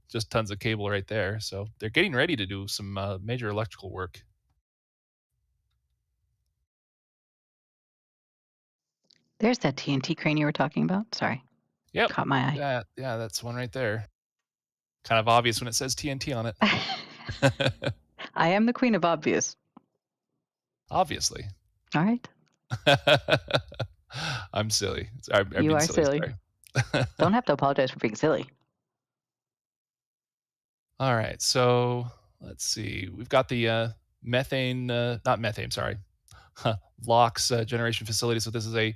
S5: Just tons of cable right there. So they're getting ready to do some major electrical work.
S3: There's that TNT crane you were talking about. Sorry.
S5: Yep.
S3: Caught my eye.
S5: Yeah, that's one right there. Kind of obvious when it says TNT on it.
S3: I am the queen of obvious.
S5: Obviously.
S3: All right.
S5: I'm silly.
S3: You are silly. Don't have to apologize for being silly.
S5: All right, so let's see. We've got the methane, not methane, sorry, LOX generation facility. So this is a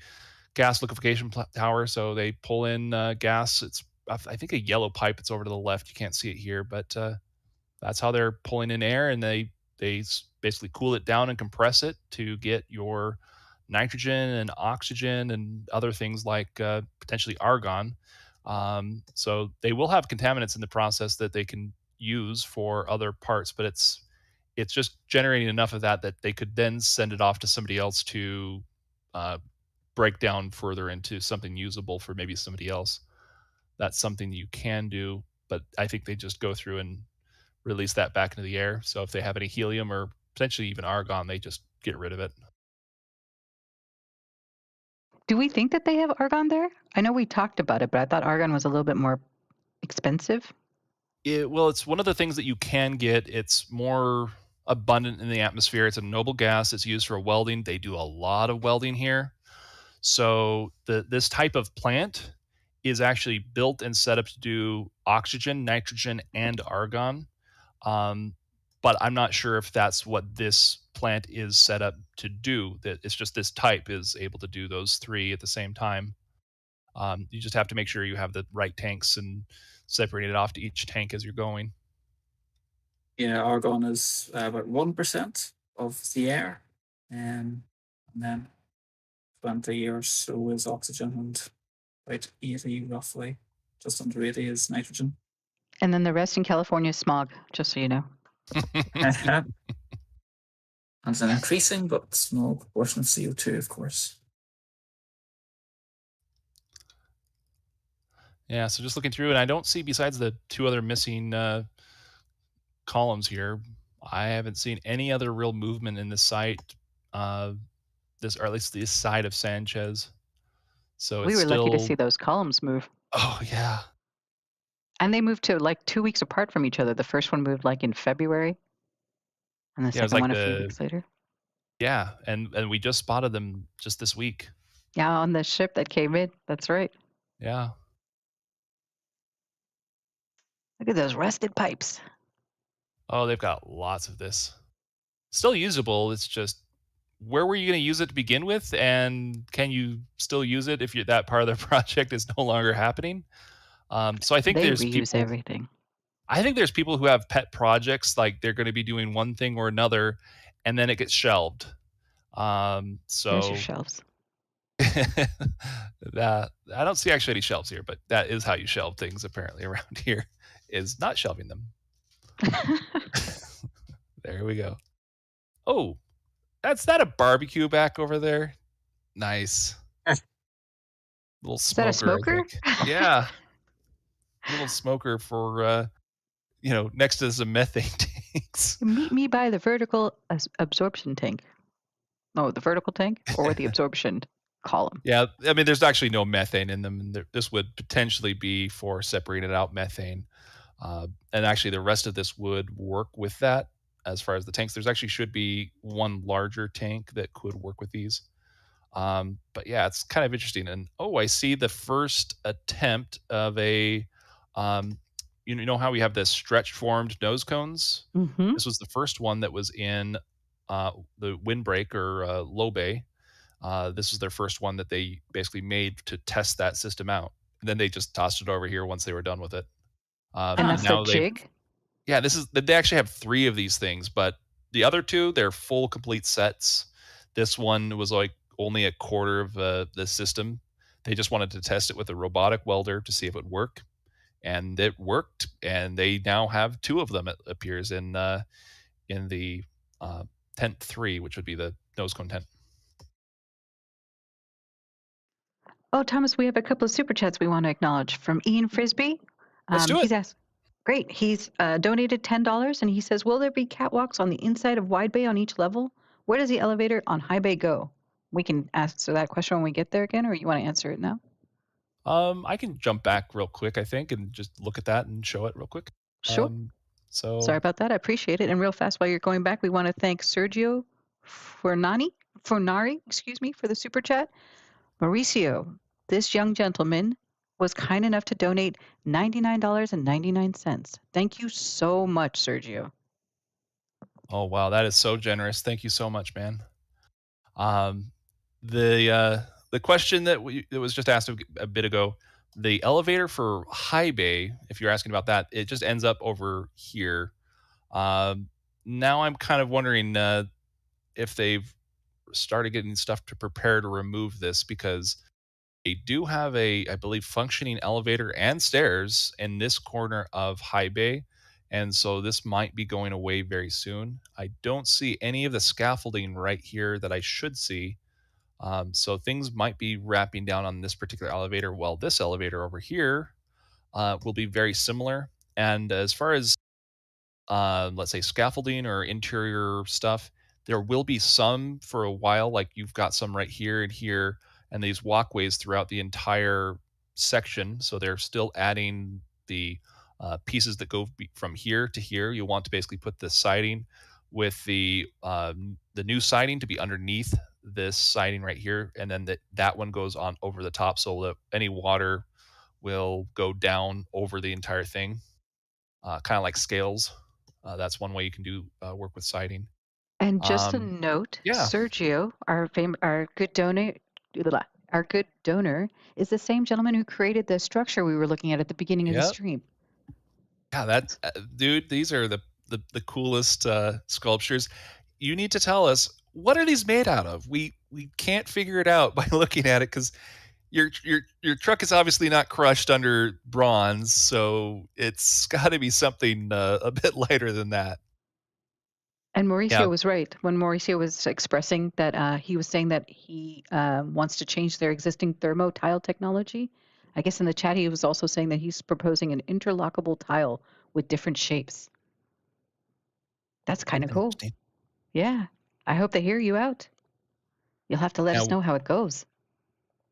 S5: gas liquefaction tower. So they pull in gas. It's, I think, a yellow pipe. It's over to the left. You can't see it here, but that's how they're pulling in air, and they basically cool it down and compress it to get your nitrogen and oxygen and other things like potentially argon. So they will have contaminants in the process that they can use for other parts, but it's just generating enough of that they could then send it off to somebody else to break down further into something usable for maybe somebody else. That's something you can do, but I think they just go through and release that back into the air. So if they have any helium or potentially even argon, they just get rid of it.
S3: Do we think that they have argon there? I know we talked about it, but I thought argon was a little bit more expensive.
S5: Well, it's one of the things that you can get. It's more abundant in the atmosphere. It's a noble gas. It's used for welding. They do a lot of welding here. So this type of plant is actually built and set up to do oxygen, nitrogen, and argon. But I'm not sure if that's what this plant is set up to do. That it's just this type is able to do those three at the same time. You just have to make sure you have the right tanks and separate it off to each tank as you're going.
S4: Yeah, argon is about 1% of the air, and then 20 or so is oxygen, and about 80 roughly, just under 80 is nitrogen.
S3: And then the rest in California is smog, just so you know.
S4: And it's an increasing but small proportion of CO2, of course.
S5: Yeah, so just looking through, and I don't see, besides the two other missing columns here, I haven't seen any other real movement in this site, or at least this side of Sanchez. So
S3: we were lucky to see those columns move.
S5: Oh, yeah.
S3: And they moved to like 2 weeks apart from each other. The first one moved like in February, and the second one a few weeks later.
S5: Yeah, and we just spotted them just this week.
S3: Yeah, on the ship that came in. That's right.
S5: Yeah.
S3: Look at those rusted pipes.
S5: Oh, they've got lots of this. Still usable. It's just, where were you going to use it to begin with? And can you still use it if that part of the project is no longer happening? So I think there's
S3: reuse everything.
S5: I think there's people who have pet projects, like they're going to be doing one thing or another, and then it gets shelved. So
S3: there's your shelves.
S5: That I don't see actually any shelves here, but that is how you shelve things apparently around here, is not shelving them. There we go. Oh, that's a barbecue back over there. Nice. Little smoker.
S3: Is that a smoker?
S5: Yeah. Little smoker for next to some methane tanks.
S3: Meet me by the vertical absorption tank. Oh, the vertical tank or the absorption column.
S5: Yeah, I mean, there's actually no methane in them. This would potentially be for separating out methane. And actually, the rest of this would work with that as far as the tanks. There's actually should be one larger tank that could work with these. But yeah, it's kind of interesting. And I see the first attempt of a, you know how we have the stretch formed nose cones?
S3: Mm-hmm.
S5: This was the first one that was in the windbreak or low bay. This was their first one that they basically made to test that system out. And then they just tossed it over here once they were done with it.
S3: And that's the jig?
S5: Yeah, they actually have 3 of these things, but the other two, they're full complete sets. This one was like only a quarter of the system. They just wanted to test it with a robotic welder to see if it would work, and it worked. And they now have two of them. It appears in the tent 3, which would be the nose cone tent.
S3: Oh, Thomas, we have a couple of super chats we want to acknowledge from Ian Frisbee.
S5: Let's do it.
S3: He's asked, great. He's donated $10 and he says, will there be catwalks on the inside of Widebay on each level? Where does the elevator on High Bay go? We can answer that question when we get there again, or you want to answer it now?
S5: I can jump back real quick, I think, and just look at that and show it real quick.
S3: Sure.
S5: So
S3: sorry about that. I appreciate it. And real fast, while you're going back, we want to thank Sergio Fornari, for the super chat. Mauricio, this young gentleman was kind enough to donate $99.99. Thank you so much, Sergio.
S5: Oh wow, that is so generous. Thank you so much, man. The question that was just asked a bit ago, the elevator for High Bay, if you're asking about that, it just ends up over here. Now I'm kind of wondering if they've started getting stuff to prepare to remove this, because they do have I believe, functioning elevator and stairs in this corner of High Bay. And so this might be going away very soon. I don't see any of the scaffolding right here that I should see. So things might be wrapping down on this particular elevator. Well, this elevator over here will be very similar. And as far as, let's say, scaffolding or interior stuff, there will be some for a while, like you've got some right here and here, and these walkways throughout the entire section. So they're still adding the pieces that go from here to here. You'll want to basically put the siding with the new siding to be underneath this siding right here, and then that one goes on over the top, so that any water will go down over the entire thing, kind of like scales. That's one way you can do work with siding.
S3: And just a note,
S5: yeah.
S3: Sergio, our good donor, is the same gentleman who created the structure we were looking at the beginning of the stream.
S5: Yeah, that's dude. These are the coolest sculptures. You need to tell us, what are these made out of? We can't figure it out by looking at it, because your truck is obviously not crushed under bronze, so it's got to be something a bit lighter than that.
S3: And Mauricio was right when Mauricio was expressing that he was saying that he wants to change their existing thermo tile technology. I guess in the chat he was also saying that he's proposing an interlockable tile with different shapes. That's kind of cool. Yeah. I hope they hear you out. You'll have to let us know how it goes.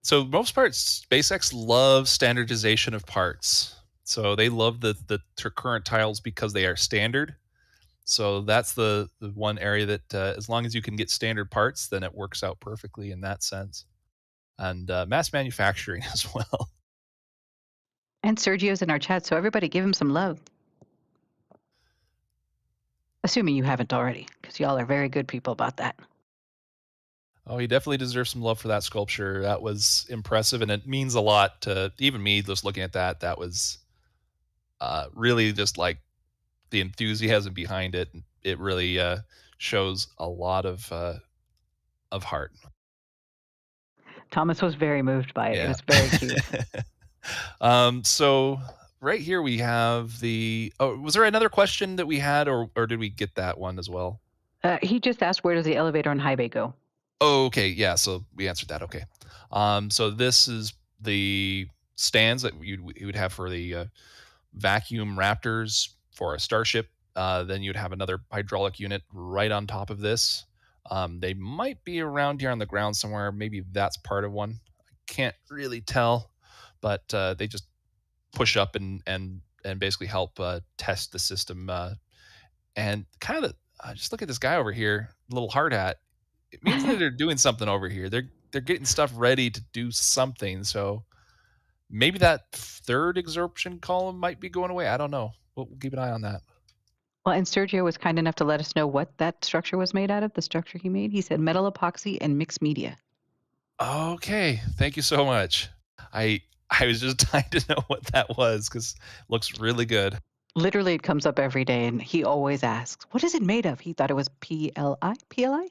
S5: So most parts, SpaceX loves standardization of parts. So they love the current tiles because they are standard. So that's the one area that as long as you can get standard parts, then it works out perfectly in that sense. And mass manufacturing as well.
S3: And Sergio's in our chat, so everybody give him some love. Assuming you haven't already, because y'all are very good people about that.
S5: Oh, he definitely deserves some love for that sculpture. That was impressive, and it means a lot to even me just looking at that. That was really just like the enthusiasm behind it. It really shows a lot of heart.
S3: Thomas was very moved by it. Yeah. It was very cute.
S5: So right here we have the. Oh, was there another question that we had, or did we get that one as well?
S3: He just asked, where does the elevator on High Bay go?
S5: Oh, okay. Yeah. So we answered that. Okay. So this is the stands that you would have for the vacuum Raptors for a Starship. Then you'd have another hydraulic unit right on top of this. They might be around here on the ground somewhere. Maybe that's part of one. I can't really tell, but they just push up and basically help test the system. And kind of just look at this guy over here, little hard hat. It means that they're doing something over here. They're getting stuff ready to do something. So maybe that third absorption column might be going away. I don't know. We'll keep an eye on that.
S3: Well, and Sergio was kind enough to let us know what that structure was made out of, the structure he made. He said metal epoxy and mixed media.
S5: Okay. Thank you so much. I was just dying to know what that was, because it looks really good.
S3: Literally, it comes up every day, and he always asks, "What is it made of?" He thought it was PLI, PLI,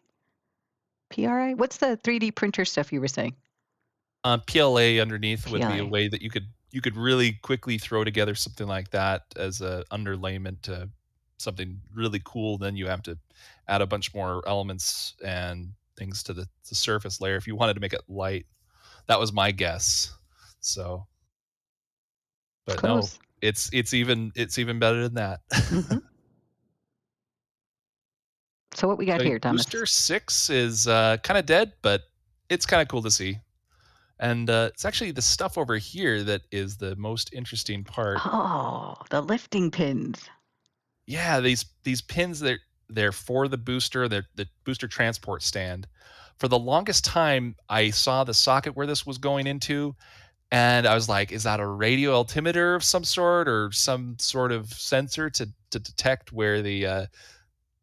S3: PRI. What's the 3D printer stuff you were saying?
S5: PLA underneath would be a
S3: PLA.
S5: way that you could really quickly throw together something like that as a underlayment to something really cool. Then you have to add a bunch more elements and things to the surface layer if you wanted to make it light. That was my guess. So, but no,
S3: Close.
S5: it's even better than that.
S3: hmm So what we got
S5: So
S3: here, Thomas?
S5: Booster 6 is kind of dead, but it's kind of cool to see. And it's actually the stuff over here that is the most interesting part.
S3: Oh, the lifting pins.
S5: Yeah, these pins, they're for the booster, they're the booster transport stand. For the longest time, I saw the socket where this was going into, and I was like, is that a radio altimeter of some sort or some sort of sensor to detect where the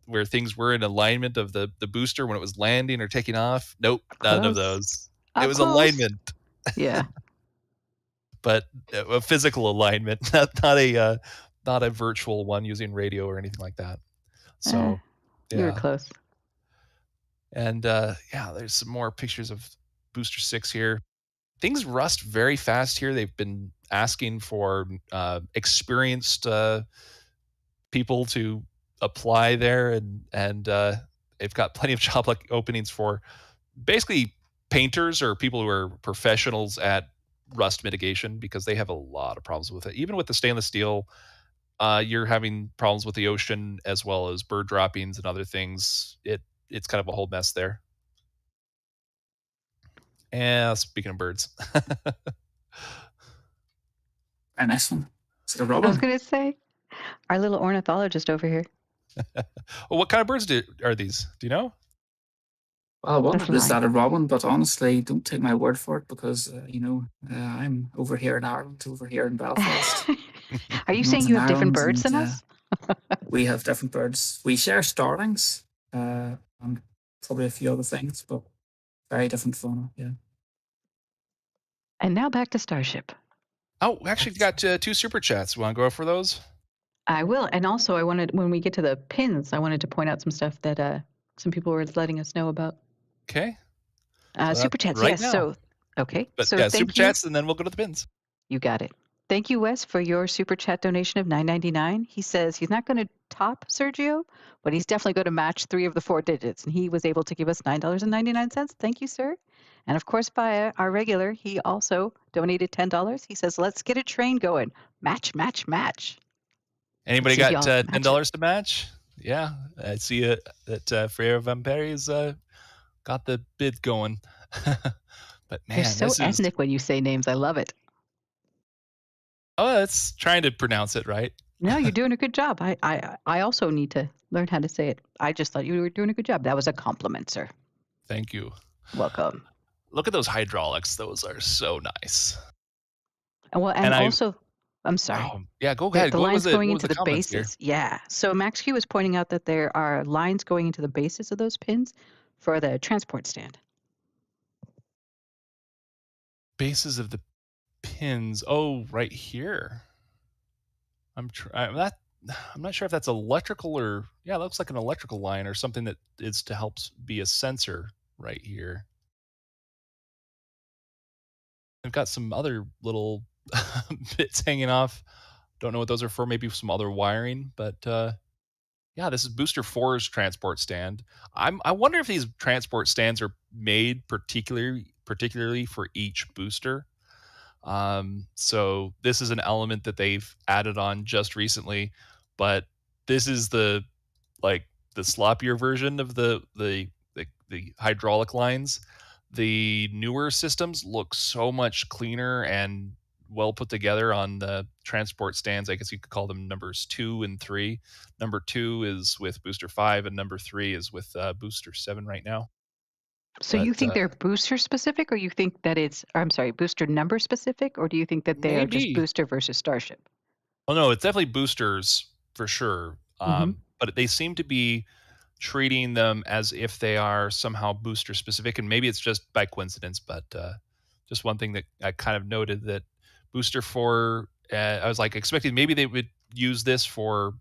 S5: where things were in alignment of the booster when it was landing or taking off? Nope, none of
S3: Close.
S5: those. It
S3: Up
S5: was
S3: close.
S5: alignment,
S3: Yeah.
S5: but a physical alignment, not a virtual one using radio or anything like that. So,
S3: You were
S5: yeah.
S3: close.
S5: And yeah, there's some more pictures of Booster 6 here. Things rust very fast here. They've been asking for experienced people to apply there, and they've got plenty of job openings for basically painters or people who are professionals at rust mitigation, because they have a lot of problems with it. Even with the stainless steel, you're having problems with the ocean as well as bird droppings and other things. It's kind of a whole mess there. And speaking of birds,
S4: A nice one. Is it a
S3: I was
S4: robin?
S3: going to say, our little ornithologist over here.
S5: well, what kind of birds are these? Do you know?
S4: Well, I wondered,
S3: That's
S4: is that a robin? But honestly, don't take my word for it, because I'm over here in Ireland, over here in Belfast.
S3: Are you saying
S4: Northern
S3: you have different
S4: Ireland,
S3: birds than
S4: and,
S3: us?
S4: We have different birds. We share starlings, and probably a few other things, but very different fauna. Yeah.
S3: And now back to Starship.
S5: Oh, we actually got 2 super chats. Want to go for those?
S3: I will. And also, I wanted, when we get to the pins, I wanted to point out some stuff that some people were letting us know about.
S5: Okay.
S3: Super chats,
S5: right
S3: yes.
S5: now.
S3: So, okay.
S5: But
S3: so
S5: yeah,
S3: thank
S5: super
S3: you.
S5: chats, and then we'll go to the pins.
S3: You got it. Thank you, Wes, for your super chat donation of $9.99. He says he's not going to top Sergio, but he's definitely going to match 3 of the 4 digits. And he was able to give us $9.99. Thank you, sir. And of course, by our regular, he also donated $10. He says, let's get a train going. Match, match, match.
S5: Anybody
S3: See if
S5: got
S3: y'all match
S5: $10 to match? Yeah, I see that Freya Vamperi's got the bid going. But man,
S3: You're so
S5: this
S3: ethnic when you say names. I love it.
S5: Oh, it's trying to pronounce it right.
S3: No, you're doing a good job. I also need to learn how to say it. I just thought you were doing a good job. That was a compliment, sir.
S5: Thank you.
S3: Welcome.
S5: Look at those hydraulics. Those are so nice.
S3: Well, and also, I'm sorry.
S5: Oh, yeah, go ahead.
S3: The
S5: What
S3: lines
S5: was
S3: going
S5: what was
S3: into the
S5: comments here?
S3: bases. Yeah. So Max Q was pointing out that there are lines going into the bases of those pins for the transport stand.
S5: Bases of the pins. Oh, right here. I'm not sure if that's electrical or yeah, it looks like an electrical line or something that is to help be a sensor right here. I've got some other little bits hanging off. Don't know what those are for. Maybe some other wiring, but yeah, this is Booster 4's transport stand. I wonder if these transport stands are made particularly for each booster. So this is an element that they've added on just recently, but this is the sloppier version of the hydraulic lines. The newer systems look so much cleaner and well put together on the transport stands. I guess you could call them numbers 2 and 3. Number 2 is with Booster 5, and number 3 is with Booster 7 right now.
S3: So you think they're booster specific, or you think that booster number specific, or do you think that they are just booster versus Starship?
S5: Oh no, it's definitely boosters for sure. But they seem to be treating them as if they are somehow booster specific, and maybe it's just by coincidence, but just one thing that I kind of noted that Booster 4, I was like expecting maybe they would use this for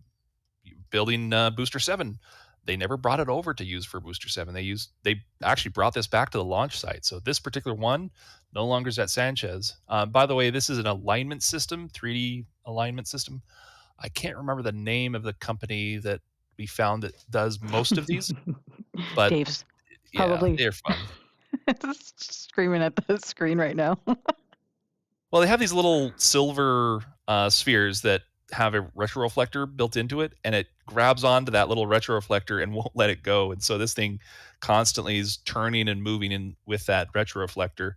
S5: building Booster 7. They never brought it over to use for Booster 7. They actually brought this back to the launch site. So this particular one no longer is at Sanchez. By the way, this is an alignment system, 3D alignment system. I can't remember the name of the company that we found that does most of these, but
S3: Dave's
S5: yeah,
S3: probably
S5: they're fun.
S3: screaming at the screen right now.
S5: Well, they have these little silver spheres that have a retroreflector built into it, and it grabs onto that little retroreflector and won't let it go. And so this thing constantly is turning and moving in with that retroreflector,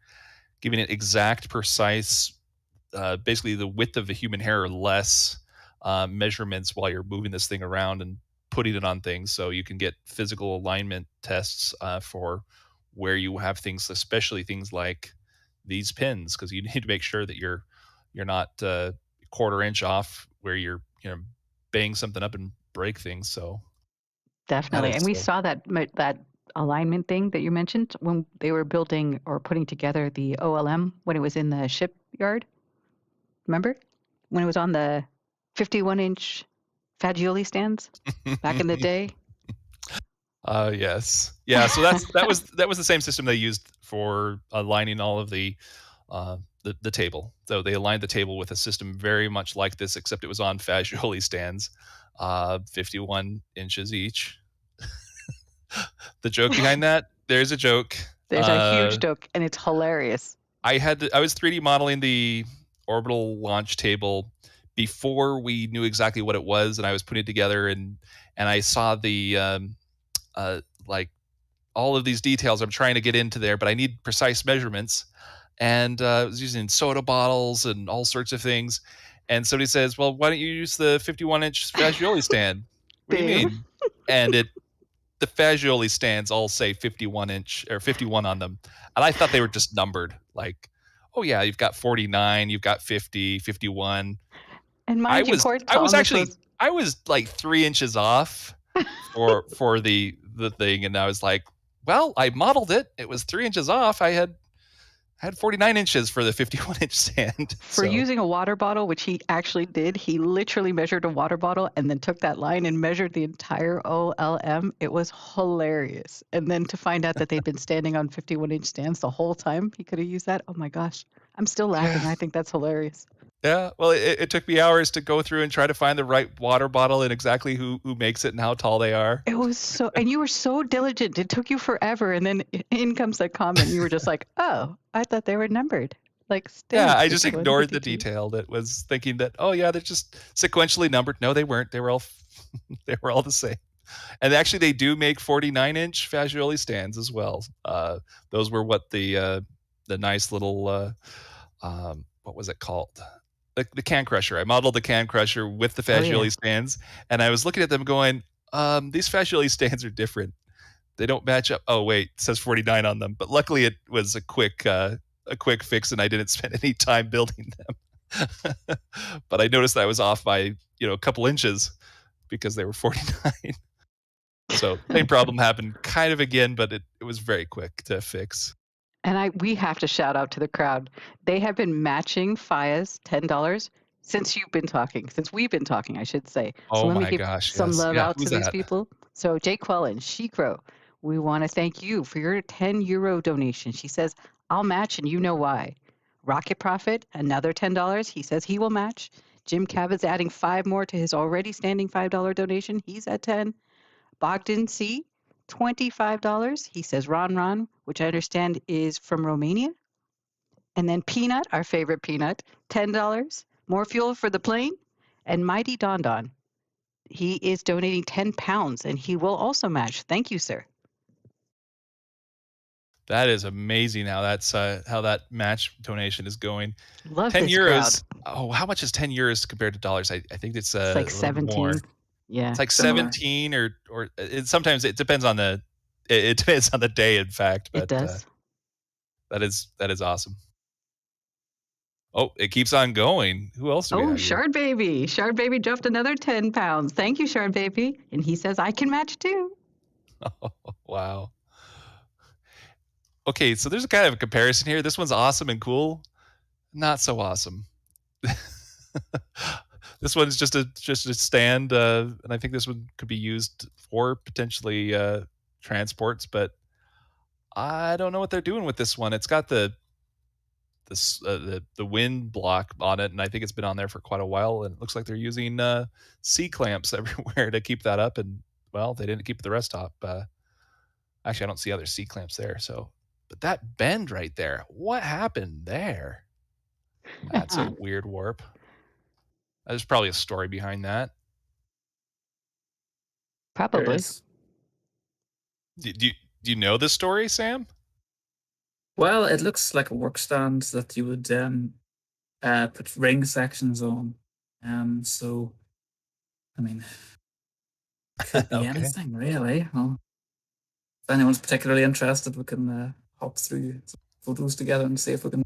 S5: giving it exact, precise, basically the width of a human hair or less measurements while you're moving this thing around and putting it on things. So you can get physical alignment tests for where you have things, especially things like these pins, because you need to make sure that you're not quarter inch off where you're bang something up and break things. So
S3: Definitely. And we
S5: so
S3: saw that alignment thing that you mentioned when they were building or putting together the OLM when it was in the shipyard. Remember? When it was on the 51-inch Fagioli stands back in the day?
S5: Yes. Yeah, so that was the same system they used for aligning all of the table. So they aligned the table with a system very much like this, except it was on Fagioli stands, 51 inches each. The joke behind that, there's a joke.
S3: There's a huge joke, and it's hilarious.
S5: I was 3D modeling the Orbital launch table before we knew exactly what it was, and I was putting it together, and I saw the like all of these details I'm trying to get into there, but I need precise measurements. And I was using soda bottles and all sorts of things. And somebody says, well, why don't you use the 51-inch Fagioli stand? What do you mean? And the Fagioli stands all say 51-inch or 51 on them. And I thought they were just numbered. Like, oh yeah, you've got 49, you've got 50, 51.
S3: And mind you, poor Thomas
S5: I was like 3 inches off for the thing, and I was like, well, I modeled it. It was 3 inches off. I had 49 inches for the 51-inch stand.
S3: For using a water bottle, which he actually did, he literally measured a water bottle and then took that line and measured the entire OLM. It was hilarious. And then to find out that they'd been standing on 51-inch stands the whole time, he could have used that. Oh my gosh. I'm still laughing. Yeah. I think that's hilarious.
S5: Yeah, well, it took me hours to go through and try to find the right water bottle and exactly who makes it and how tall they are.
S3: It was so, and you were so diligent. It took you forever, and then in comes that comment. You were just like, "Oh, I thought they were numbered." Like,
S5: yeah, I just ignored the detail that was thinking that, oh yeah, they're just sequentially numbered. No, they weren't. They were all the same. And actually, they do make 49-inch Fagioli stands as well. Those were what the nice little what was it called? The can crusher. I modeled the can crusher with the Fagioli stands, and I was looking at them going, these Fagioli stands are different. They don't match up. Oh wait, it says 49 on them. But luckily it was a quick fix, and I didn't spend any time building them. But I noticed that I was off by a couple inches because they were 49. So same problem happened kind of again, but it was very quick to fix.
S3: And we have to shout out to the crowd. They have been matching FIA's $10 since we've been talking, I should say.
S5: Oh
S3: so let
S5: my
S3: me give
S5: gosh,
S3: some
S5: yes.
S3: love out to these people. So Jake Quellen, Shikro, we want to thank you for your €10 donation. She says, I'll match and you know why. Rocket Profit, another $10. He says he will match. Jim Cabot's adding 5 more to his already standing $5 donation. He's at 10. Bogdan C., $25. He says Ron, which I understand is from Romania. And then Peanut, our favorite Peanut, $10. More fuel for the plane. And Mighty Don. He is donating 10 pounds, and he will also match. Thank you, sir.
S5: That is amazing how that match donation is going.
S3: Love
S5: 10
S3: this
S5: euros.
S3: crowd.
S5: Oh, how much is 10 euros compared to dollars? I think it's
S3: like 17.
S5: More.
S3: Yeah,
S5: it's like 17 or sometimes it depends on the day. In fact, but
S3: it does.
S5: That is awesome. Oh, it keeps on going. Who else do we have?
S3: Shard Baby. Shard Baby dropped another 10 pounds. Thank you, Shard Baby. And he says I can match too.
S5: Oh, wow. Okay, so there's a kind of a comparison here. This one's awesome and cool. Not so awesome. This one's just a stand, and I think this one could be used for potentially transports, but I don't know what they're doing with this one. It's got the wind block on it, and I think it's been on there for quite a while. And it looks like they're using C clamps everywhere to keep that up. And well, they didn't keep the rest up. Actually, I don't see other C clamps there. So, but that bend right there, what happened there? That's a weird warp. There's probably a story behind that.
S3: Probably.
S5: Do you know this story, Sam?
S4: Well, it looks like a work stand that you would put ring sections on. So, I mean, could be
S5: Okay.
S4: anything really. Well, if anyone's particularly interested, we can hop through some photos together and see if we can.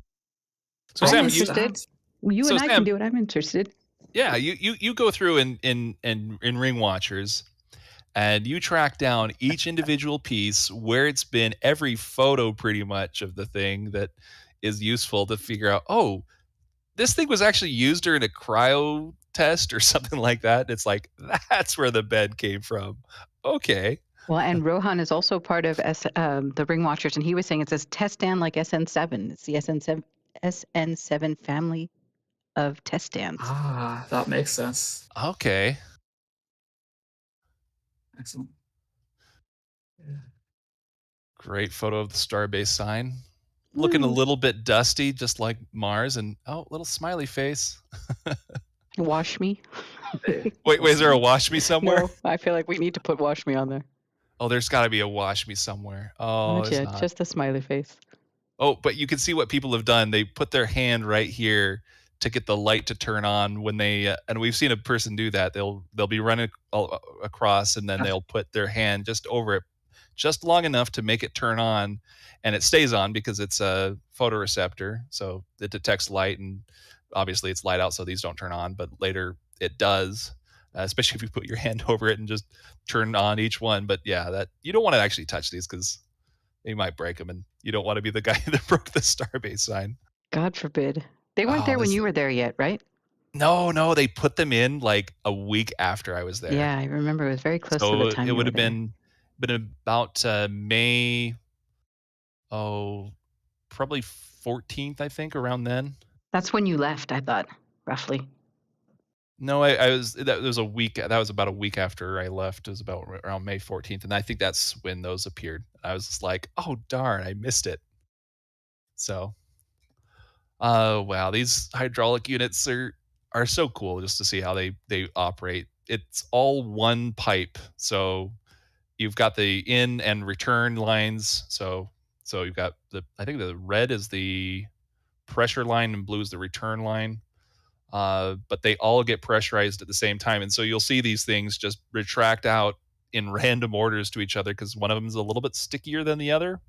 S5: So
S3: I'm
S5: Sam,
S3: interested. You
S5: So
S3: and I
S5: Sam-
S3: can do it. I'm interested.
S5: yeah, you go through in Ring Watchers, and you track down each individual piece, where it's been, every photo pretty much of the thing that is useful to figure out, oh, this thing was actually used during a cryo test or something like that. It's like, that's where the bed came from. Okay.
S3: Well, and Rohan is also part of the Ring Watchers, and he was saying it says test stand like SN7. It's the SN7 family of test stands.
S4: Ah, that makes sense.
S5: Okay.
S4: Excellent. Yeah.
S5: Great photo of the Starbase sign. Looking a little bit dusty, just like Mars, and little smiley face.
S3: Wash me.
S5: Wait, is there a wash me somewhere?
S3: No, I feel like we need to put wash me on there.
S5: Oh, there's got to be a wash me somewhere. Oh,
S3: Not
S5: there's
S3: yet,
S5: not.
S3: just a smiley face.
S5: Oh, but you can see what people have done. They put their hand right here to get the light to turn on when they, and we've seen a person do that. They'll be running across, and then they'll put their hand just over it, just long enough to make it turn on, and it stays on because it's a photoreceptor, so it detects light, and obviously it's light out, so these don't turn on, but later it does, especially if you put your hand over it and just turn on each one. But yeah, that you don't want to actually touch these because you might break them, and you don't want to be the guy that broke the Starbase sign.
S3: God forbid. They weren't there when you were there yet, right?
S5: No, they put them in like a week after I was there.
S3: Yeah, I remember it was very close to
S5: So
S3: the time
S5: it
S3: you
S5: would
S3: were
S5: have
S3: there.
S5: been about May, probably 14th, I think, around then.
S3: That's when you left, I thought, roughly.
S5: No, I was, that was a week. That was about a week after I left. It was about around May 14th, and I think that's when those appeared. I was just like, oh darn, I missed it. So, wow, these hydraulic units are so cool just to see how they operate. It's all one pipe, so you've got the in and return lines. So you've got I think the red is the pressure line and blue is the return line. But they all get pressurized at the same time. And so you'll see these things just retract out in random orders to each other because one of them is a little bit stickier than the other.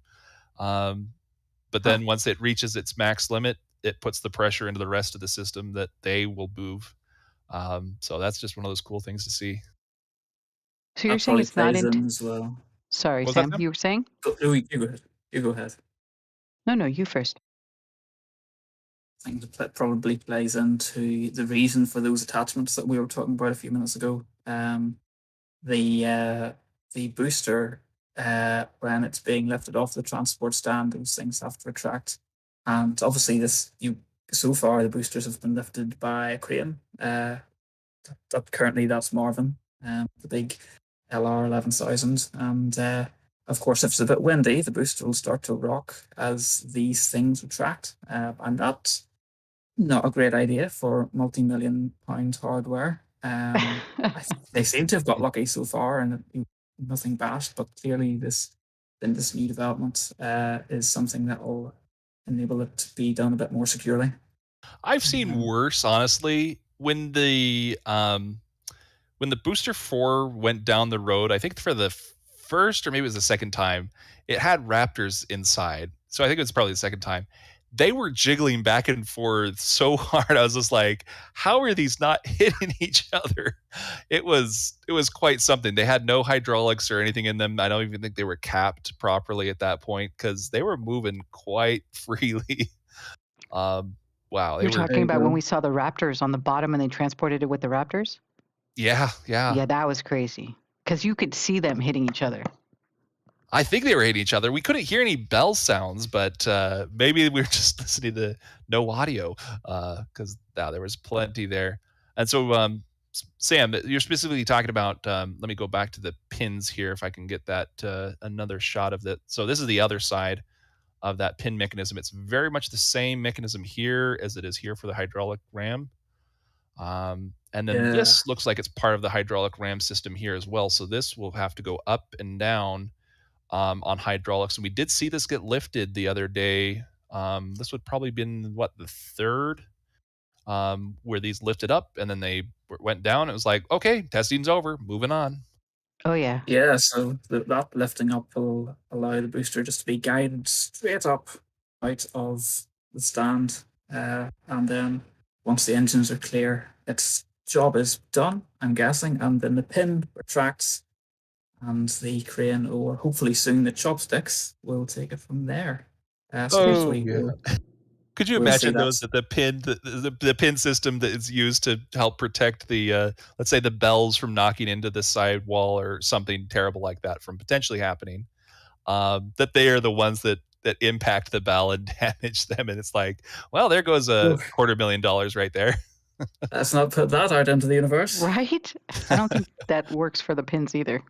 S5: But then once it reaches its max limit, it puts the pressure into the rest of the system that they will move. So that's just one of those cool things to see.
S3: So you're saying it's not
S4: in as well.
S3: Sorry,
S5: What was that,
S3: Sam,
S5: Sam?
S3: you were saying?
S4: You go ahead. You go ahead.
S3: No, you first.
S4: I think that probably plays into the reason for those attachments that we were talking about a few minutes ago. The booster, when it's being lifted off the transport stand, those things have to retract. And obviously, so far the boosters have been lifted by a crane. Currently that's Marvin, the big LR 11,000, and of course, if it's a bit windy, the booster will start to rock as these things retract, and that's not a great idea for multi-million-pound hardware. They seem to have got lucky so far, and nothing bashed. But clearly, this new development is something that will enable it to be done a bit more securely.
S5: I've seen worse, honestly. When the Booster 4 went down the road, I think for the first or maybe it was the second time, it had Raptors inside. So I think it was probably the second time. They were jiggling back and forth so hard. I was just like, how are these not hitting each other? It was quite something. They had no hydraulics or anything in them. I don't even think they were capped properly at that point because they were moving quite freely. wow, they
S3: You're
S5: were.
S3: talking
S4: There you
S3: about when
S4: go.
S3: we saw the Raptors on the bottom and they transported it with the Raptors?
S5: Yeah.
S3: Yeah, that was crazy. Because you could see them hitting each other.
S5: I think they were hitting each other. We couldn't hear any bell sounds, but maybe we were just listening to no audio because there was plenty there. And so, Sam, you're specifically talking about. Let me go back to the pins here if I can get that another shot of that. So this is the other side of that pin mechanism. It's very much the same mechanism here as it is here for the hydraulic ram. And then
S4: Yeah.
S5: this looks like it's part of the hydraulic ram system here as well. So this will have to go up and down on hydraulics. And we did see this get lifted the other day. This would probably been the third where these lifted up and then they went down. It was like, okay, testing's over, moving on.
S3: Oh, yeah.
S4: Yeah, so that lifting up will allow the booster just to be guided straight up out of the stand. And then once the engines are clear, its job is done, I'm guessing, and then the pin retracts and the crane, or hopefully soon the chopsticks, will take it from there. So hopefully
S5: Could you
S4: we'll see
S5: imagine those
S4: that.
S5: the pin the pin system that is used to help protect the let's say the bells from knocking into the side wall or something terrible like that from potentially happening? That they are the ones that impact the bell and damage them, and it's like, well, there goes a $250,000 right there.
S4: Let's not put that out into the universe.
S3: Right? I don't think that works for the pins either.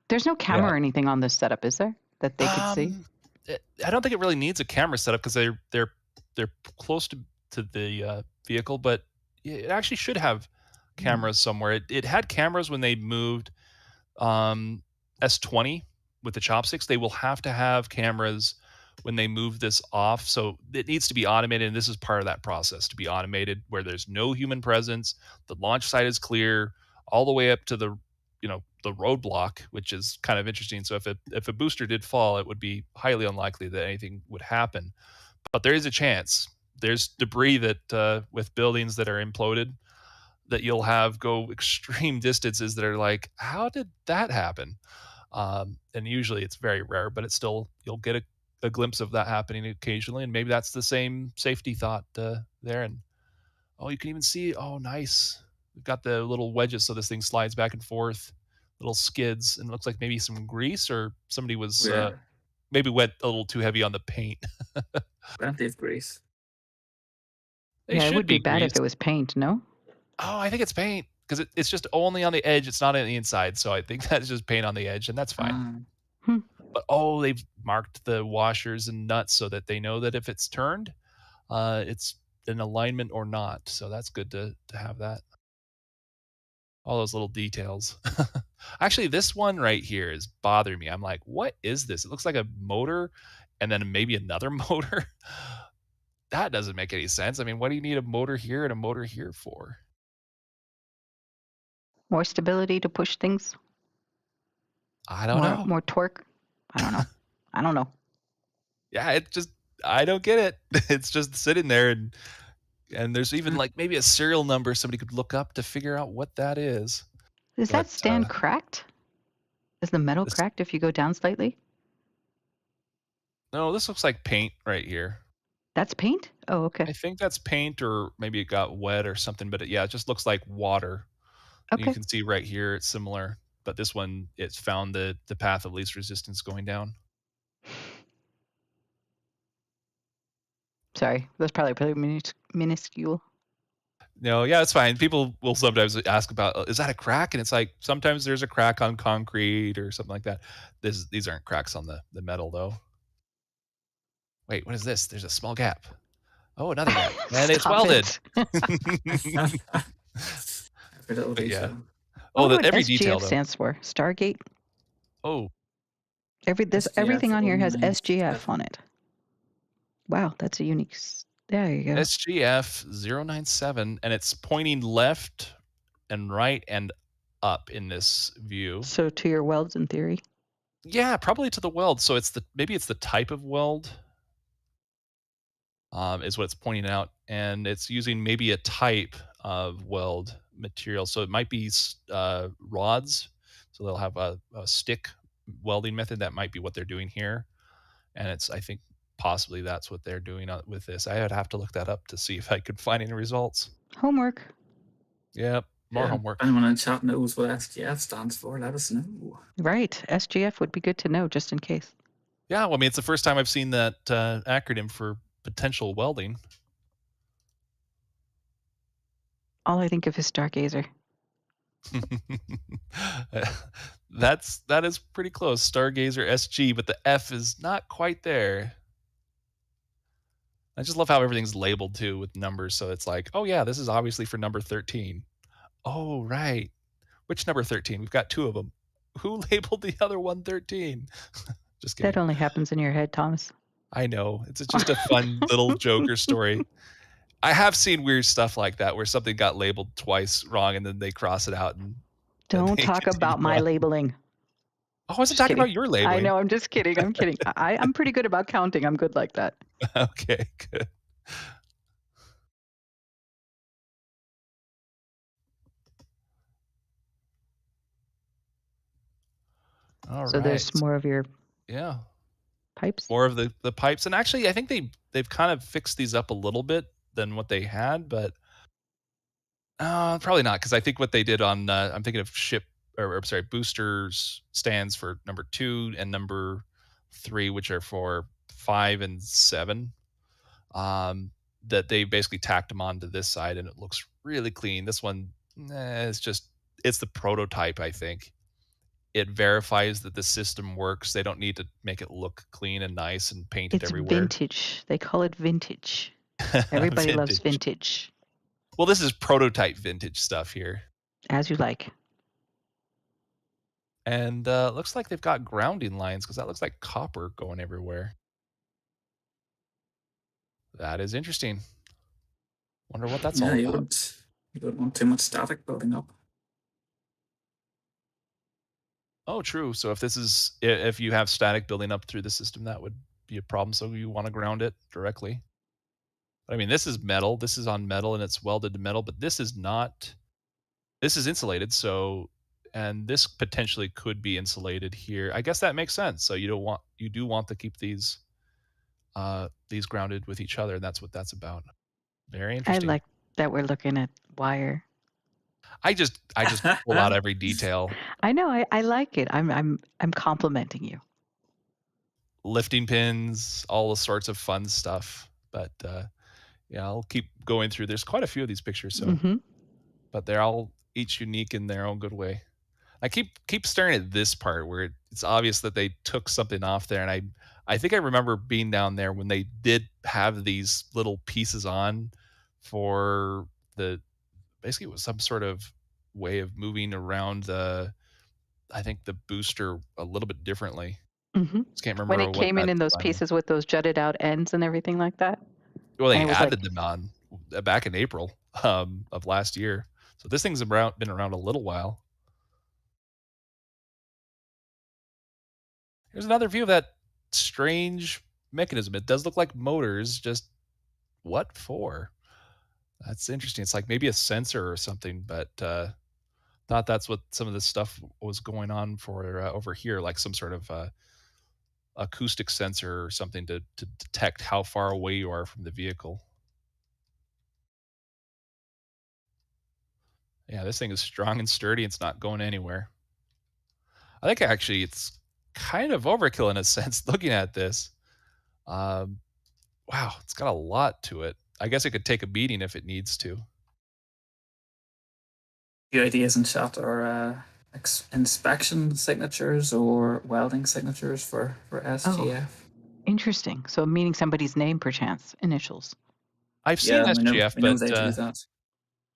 S3: There's no camera or anything on this setup, is there? That they could see?
S5: I don't think it really needs a camera setup because they're close to the vehicle, but it actually should have cameras somewhere. It had cameras when they moved S20 with the chopsticks. They will have to have cameras when they move this off. So it needs to be automated, and this is part of that process to be automated where there's no human presence. The launch site is clear all the way up to the roadblock, which is kind of interesting. So if a booster did fall, it would be highly unlikely that anything would happen. But there is a chance. There's debris that with buildings that are imploded that you'll have go extreme distances that are like, how did that happen? And usually it's very rare, but it's still, you'll get a glimpse of that happening occasionally. And maybe that's the same safety thought there. And you can even see, nice. We've got the little wedges so this thing slides back and forth, little skids, and it looks like maybe some grease or somebody was maybe went a little too heavy on the paint.
S4: Plenty of grease.
S3: It would be bad
S5: grease.
S3: if it was paint, no?
S5: Oh, I think it's paint because it's just only on the edge. It's not on the inside. So I think that's just paint on the edge, and that's fine. But they've marked the washers and nuts so that they know that if it's turned, it's in alignment or not. So that's good to have that. All those little details. Actually, this one right here is bothering me. I'm like, what is this? It looks like a motor and then maybe another motor. That doesn't make any sense. I mean, what do you need a motor here and a motor here for?
S3: More stability to push things?
S5: I don't know.
S3: More torque? I don't know. I don't know.
S5: Yeah, I don't get it. It's just sitting there and there's even like maybe a serial number somebody could look up to figure out what that is.
S3: Is that stand cracked? Is the metal cracked if you go down slightly?
S5: No, this looks like paint right here.
S3: That's paint? Oh, okay.
S5: I think that's paint or maybe it got wet or something, but it just looks like water.
S3: Okay.
S5: You can see right here it's similar, but this one, it's found the path of least resistance going down.
S3: Sorry, that's probably pretty minuscule.
S5: No, yeah, it's fine. People will sometimes ask about, is that a crack? And it's like, sometimes there's a crack on concrete or something like that. These aren't cracks on the metal, though. Wait, what is this? There's a small gap. Oh, another gap. And it's welded.
S4: Every little detail.
S5: Every
S3: SGF
S5: detail, though.
S3: stands for Stargate.
S5: Oh.
S3: Everything on here has SGF on it. Wow, that's a unique. There you go.
S5: SGF 097, and it's pointing left and right and up in this view.
S3: So to your welds in theory?
S5: Yeah, probably to the weld. So maybe it's the type of weld is what it's pointing out. And it's using maybe a type of weld material. So it might be rods. So they'll have a stick welding method. That might be what they're doing here. And it's, I think, possibly that's what they're doing with this. I would have to look that up to see if I could find any results.
S3: Homework.
S5: Yep, more homework.
S4: If anyone in chat knows what SGF stands for, let us know.
S3: Right. SGF would be good to know just in case.
S5: Yeah, well, I mean, it's the first time I've seen that acronym for potential welding.
S3: All I think of is Stargazer.
S5: That is pretty close. Stargazer SG, but the F is not quite there. I just love how everything's labeled too with numbers. So it's like, oh yeah, this is obviously for number 13. Oh, right. Which number 13? We've got 2 of them. Who labeled the other one 13? Just kidding.
S3: That only happens in your head, Thomas.
S5: I know. It's just a fun little Joker story. I have seen weird stuff like that where something got labeled twice wrong and then they cross it out. And
S3: don't talk about my labeling.
S5: Oh, I wasn't talking about your labeling.
S3: I know. I'm just kidding. I'm kidding. I'm pretty good about counting. I'm good like that.
S5: Okay, good. All
S3: so
S5: right.
S3: There's more of your pipes?
S5: More of the pipes. And actually, I think they've kind of fixed these up a little bit than what they had, but probably not, because I think what they did on, I'm thinking of boosters stands for number 2 and number 3, which are for 5 and 7. That they basically tacked them onto this side, and it looks really clean. This one, it's the prototype, I think. It verifies that the system works. They don't need to make it look clean and nice and paint it everywhere.
S3: It's vintage. They call it vintage. Everybody loves vintage.
S5: Well, this is prototype vintage stuff here.
S3: As you like.
S5: And looks like they've got grounding lines, because that looks like copper going everywhere. That is interesting. Wonder what that's all about.
S4: You don't want too much static building up.
S5: Oh, true. So if you have static building up through the system, that would be a problem. So you want to ground it directly. I mean, this is metal. This is on metal and it's welded to metal, but this is not. This is insulated. So, and this potentially could be insulated here. I guess that makes sense. So you do want to keep these grounded with each other. And that's what that's about. Very interesting.
S3: I like that we're looking at wire.
S5: I just pull out every detail.
S3: I know. I like it. I'm complimenting you.
S5: Lifting pins, all the sorts of fun stuff. But yeah, I'll keep going through. There's quite a few of these pictures, so but they're all each unique in their own good way. I keep staring at this part where it's obvious that they took something off there, and I think I remember being down there when they did have these little pieces on for basically it was some sort of way of moving around I think the booster a little bit differently. Just can't remember
S3: when it came in those pieces with those jutted out ends and everything like that.
S5: Well, they added them on back in April of last year. So this thing's been around a little while. Here's another view of that strange mechanism. It does look like motors, just what for? That's interesting. It's like maybe a sensor or something, but thought that's what some of this stuff was going on for over here, like some sort of acoustic sensor or something to detect how far away you are from the vehicle. Yeah, this thing is strong and sturdy. It's not going anywhere. I think actually it's kind of overkill in a sense looking at this. Wow, it's got a lot to it. I guess it could take a beating if it needs to.
S4: The ideas in chat are inspection signatures or welding signatures for SGF.
S3: Oh, interesting. So meaning somebody's name, perchance, initials.
S5: I've seen SGF,
S4: we know they do that.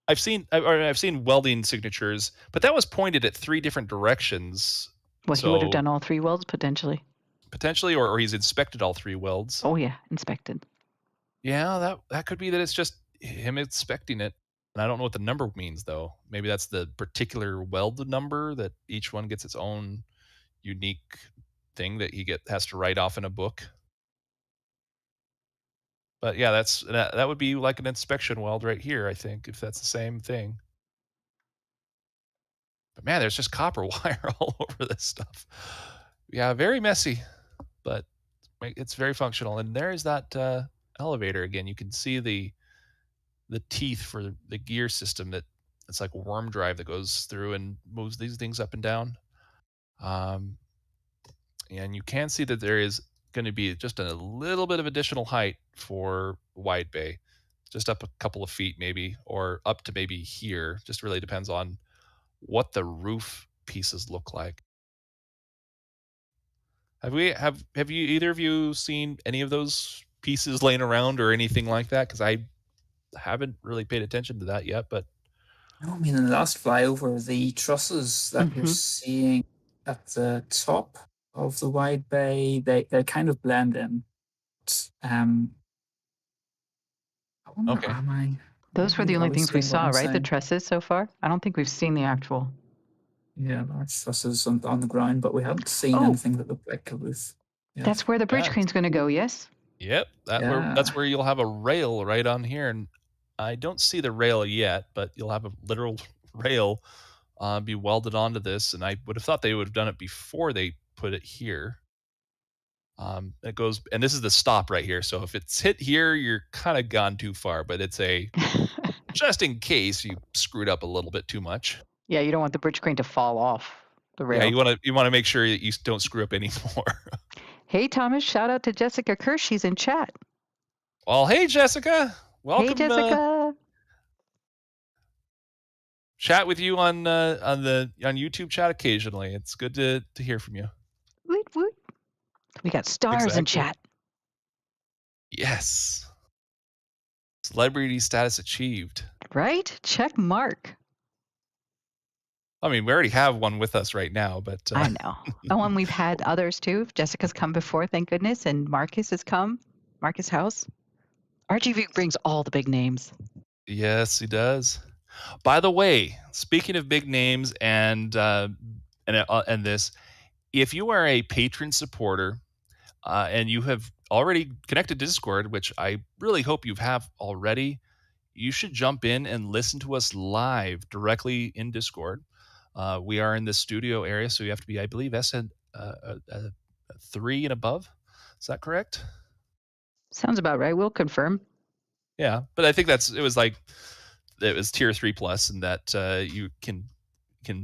S5: I've seen welding signatures, but that was pointed at 3 different directions.
S3: Well, he would have done all 3 welds potentially.
S5: Potentially, or he's inspected all 3 welds.
S3: Oh yeah, inspected.
S5: Yeah, that could be that it's just him inspecting it. And I don't know what the number means, though. Maybe that's the particular weld number, that each one gets its own unique thing that he has to write off in a book. But yeah, that would be like an inspection weld right here, I think, if that's the same thing. But man, there's just copper wire all over this stuff. Yeah, very messy. But It's very functional. And there's that elevator again. You can see the teeth for the gear system that it's like a worm drive that goes through and moves these things up and down. And you can see that there is going to be just a little bit of additional height for Widebay, just up a couple of feet maybe, or up to maybe here. Just really depends on what the roof pieces look like. Have you either of you seen any of those pieces laying around or anything like that? Because I haven't really paid attention to that yet, but
S4: No, I mean, in the last flyover, the trusses that you're seeing at the top of the Widebay, they kind of blend in. I wonder,
S5: okay.
S3: Those were
S4: maybe
S3: the only
S4: Ollie's
S3: things we
S4: seeing what
S3: saw,
S4: I'm
S3: right? The
S4: saying.
S3: trusses so far? I don't think we've seen the actual.
S4: Yeah, large trusses on the ground, but we haven't seen anything that looked like a roof. Yes.
S3: That's where the bridge
S5: Yes.
S3: crane's going to go, yes?
S5: Yep, that's where you'll have a rail right on here, and I don't see the rail yet, but you'll have a literal rail be welded onto this, and I would have thought they would have done it before they put it here. It goes, and this is the stop right here. So if it's hit here, you're kind of gone too far, but it's a just in case you screwed up a little bit too much.
S3: Yeah, you don't want the bridge crane to fall off the rail.
S5: Yeah, you want to make sure that you don't screw up anymore.
S3: Hey, Thomas, shout out to Jessica Kirsch. She's in chat.
S5: Well, hey, Jessica. Welcome.
S3: Hey, Jessica.
S5: Chat with you on YouTube chat occasionally. It's good to hear from you.
S3: Woot, woot. We got stars in chat.
S5: Yes. Celebrity status achieved.
S3: Right? Check mark.
S5: I mean, we already have one with us right now, but
S3: I know. Oh, and we've had others too. Jessica's come before, thank goodness, and Marcus has come. Marcus House. RGV brings all the big names.
S5: Yes, he does. By the way, speaking of big names and this, if you are a patron supporter and you have already connected to Discord, which I really hope you have already, you should jump in and listen to us live directly in Discord. We are in the studio area, so you have to be, I believe, SN 3 and above. Is that correct?
S3: Sounds about right. We'll confirm.
S5: Yeah, but I think it was tier 3 plus, and that you can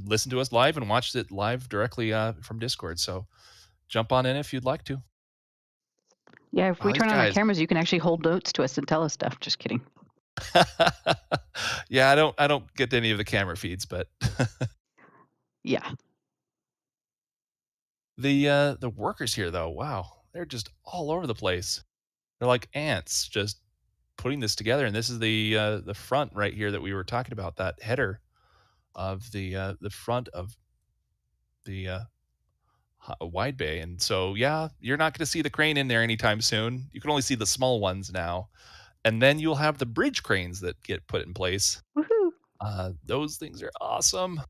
S5: listen to us live and watch it live directly from Discord. So jump on in if you'd like to.
S3: Yeah, if we turn on our cameras, you can actually hold notes to us and tell us stuff. Just kidding.
S5: Yeah, I don't get any of the camera feeds, but
S3: yeah.
S5: The workers here though, wow, they're just all over the place. They're like ants just putting this together, and this is the front right here that we were talking about, that header of the front of the Widebay. And so yeah, you're not going to see the crane in there anytime soon. You can only see the small ones now, and then you'll have the bridge cranes that get put in place.
S3: Woohoo!
S5: Those things are awesome.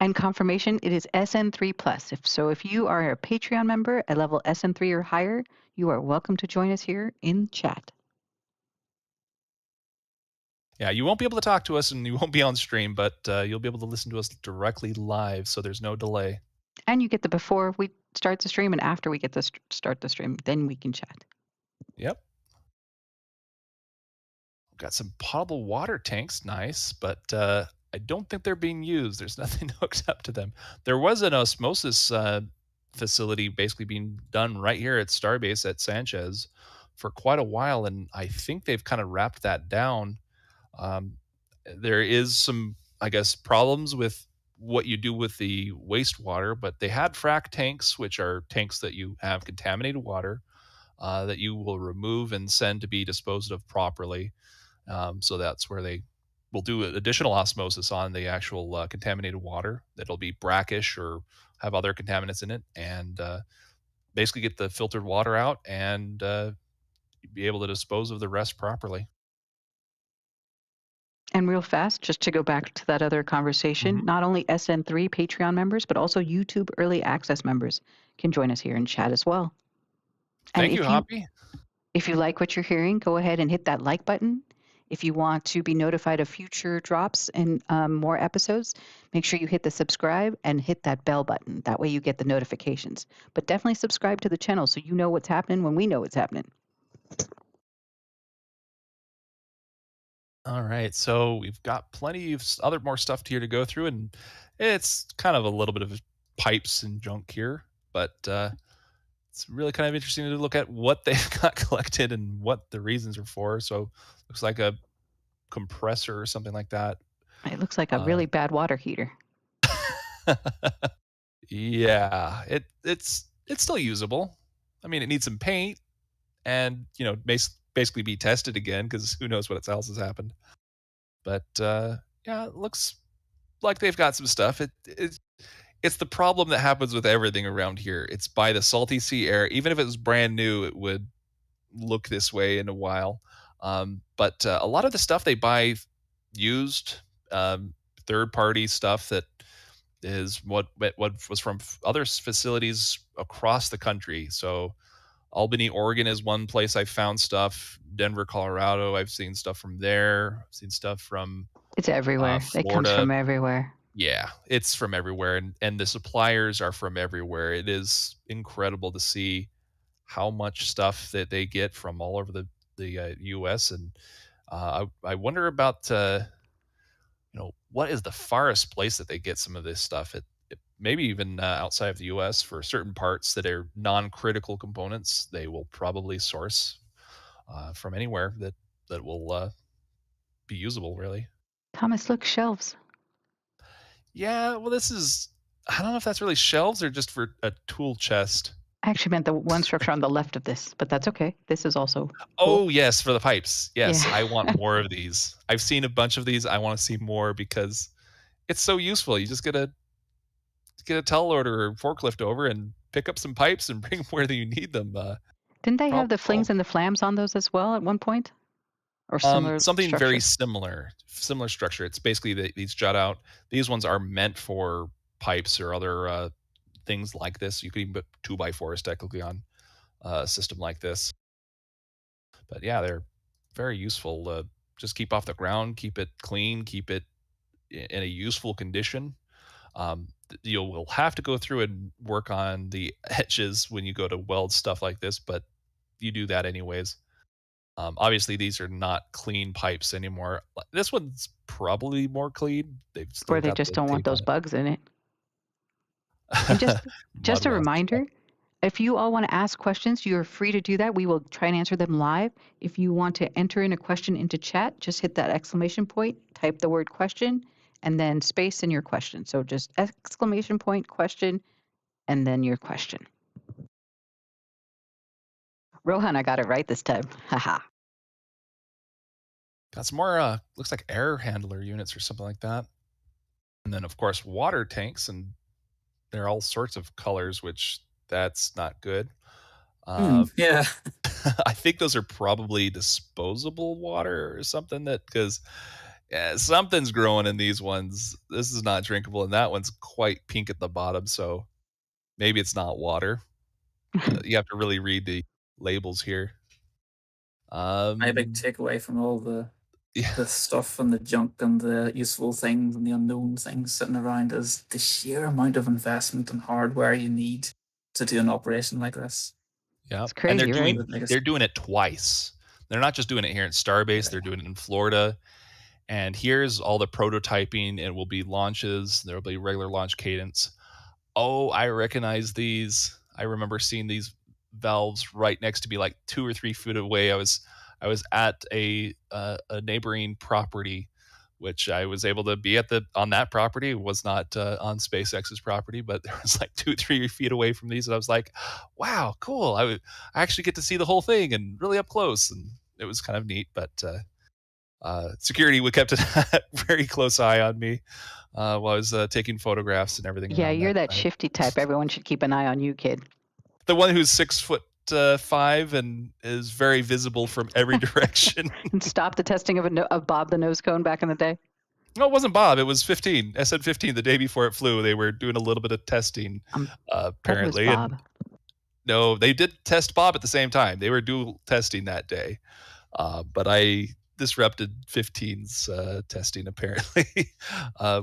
S3: And confirmation, it is SN3 plus. If you are a Patreon member at level SN3 or higher, you are welcome to join us here in chat.
S5: Yeah, you won't be able to talk to us and you won't be on stream, but you'll be able to listen to us directly live, so there's no delay.
S3: And you get the before we start the stream and after we get to start the stream, then we can chat.
S5: Yep. We've got some potable water tanks, nice, but I don't think they're being used. There's nothing hooked up to them. There was an osmosis facility basically being done right here at Starbase at Sanchez for quite a while, and I think they've kind of wrapped that down. There is some, I guess, problems with what you do with the wastewater, but they had frac tanks, which are tanks that you have contaminated water that you will remove and send to be disposed of properly. So that's where they will do additional osmosis on the actual contaminated water that'll be brackish or have other contaminants in it, and basically get the filtered water out and be able to dispose of the rest properly.
S3: And real fast, just to go back to that other conversation, not only SN3 Patreon members, but also YouTube Early Access members can join us here in chat as well.
S5: Thank you, Hoppy.
S3: If you like what you're hearing, go ahead and hit that like button. If you want to be notified of future drops and more episodes, make sure you hit the subscribe and hit that bell button. That way you get the notifications. But definitely subscribe to the channel so you know what's happening when we know what's happening.
S5: All right, so we've got plenty of more stuff here to go through, and it's kind of a little bit of pipes and junk here, but it's really kind of interesting to look at what they've got collected and what the reasons are for. So looks like a compressor or something like that.
S3: It looks like a really bad water heater.
S5: Yeah, it's still usable. I mean, it needs some paint, and basically be tested again, because who knows what else has happened. But yeah, it looks like they've got some stuff. It's the problem that happens with everything around here. It's by the salty sea air. Even if it was brand new, it would look this way in a while. But a lot of the stuff they buy used, third-party stuff that is what was from other facilities across the country. So Albany, Oregon is one place I've found stuff. Denver, Colorado, I've seen stuff from there. I've seen stuff from
S3: It's everywhere. It comes
S5: Florida.
S3: from everywhere.
S5: Yeah, it's from everywhere, and the suppliers are from everywhere. It is incredible to see how much stuff that they get from all over the U.S. And I wonder about what is the farthest place that they get some of this stuff. It maybe even outside of the U.S. for certain parts that are non-critical components, they will probably source from anywhere that will be usable, really.
S3: Thomas, look, shelves.
S5: Yeah, well, I don't know if that's really shelves or just for a tool chest.
S3: I actually meant the one structure on the left of this, but that's okay. This is also cool.
S5: Oh, yes, for the pipes. Yes,
S3: Yeah.
S5: I want more of these. I've seen a bunch of these. I want to see more because it's so useful. You just get a teleloader or forklift over and pick up some pipes and bring them where you need them.
S3: Didn't they have the
S5: problem
S3: flings and the flams on those as well at one point? Or similar
S5: something
S3: structure?
S5: very similar structure. It's basically these jut out. These ones are meant for pipes or other things like this. You could even put 2x4s technically on a system like this. But yeah, they're very useful. Just keep off the ground, keep it clean, keep it in a useful condition. You will have to go through and work on the edges when you go to weld stuff like this, but you do that anyways. Obviously, these are not clean pipes anymore. This one's probably more clean. They've still
S3: Or they
S5: got
S3: just
S5: the
S3: don't want
S5: tape on
S3: those
S5: it.
S3: bugs in it. And just
S5: Mud
S3: a
S5: rust.
S3: reminder, if you all want to ask questions, you're free to do that. We will try and answer them live. If you want to enter in a question into chat, just hit that exclamation point, type the word question, and then space in your question. So just exclamation point, question, and then your question. Rohan, I got it right this time. Haha.
S5: Got some more, looks like air handler units or something like that. And then, of course, water tanks, and they're all sorts of colors, which that's not good.
S4: Yeah.
S5: I think those are probably disposable water or something, because something's growing in these ones. This is not drinkable, and that one's quite pink at the bottom, so maybe it's not water. You have to really read the labels here.
S4: My big takeaway from all the
S5: Yeah.
S4: the stuff and the junk and the useful things and the unknown things sitting around is the sheer amount of investment and hardware you need to do an operation like this.
S5: Yeah,
S3: It's crazy, right?
S5: They're doing it twice. They're not just doing it here in Starbase. They're doing it in Florida. And here's all the prototyping. It will be launches. There will be regular launch cadence. Oh, I recognize these. I remember seeing these valves right next to me, like 2 or 3 feet away. I was at a neighboring property, which I was able to be on that property. It was not on SpaceX's property, but there was like 2 or 3 feet away from these, and I was like, "Wow, cool! I actually get to see the whole thing and really up close." And it was kind of neat. But security kept a very close eye on me while I was taking photographs and everything.
S3: Yeah, you're that
S5: site.
S3: shifty type. Everyone should keep an eye on you, kid.
S5: The one who's 6'5" and is very visible from every direction.
S3: And stop the testing of Bob the nose cone back in the day.
S5: No, it wasn't Bob. It was 15. SN15. The day before it flew, they were doing a little bit of testing, apparently.
S3: That was Bob.
S5: No, they did test Bob at the same time. They were dual testing that day. But I disrupted 15's testing apparently,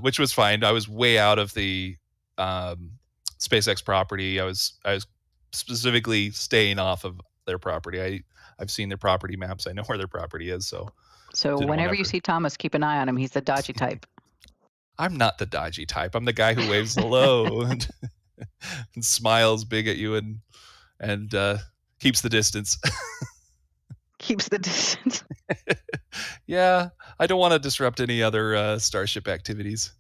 S5: which was fine. I was way out of the SpaceX property. I was specifically staying off of their property. I've seen their property maps. I know where their property is. So
S3: whenever you see Thomas, keep an eye on him. He's the dodgy type.
S5: I'm not the dodgy type. I'm the guy who waves hello and smiles big at you and keeps the distance.
S3: Keeps the distance.
S5: Yeah, I don't want to disrupt any other Starship activities.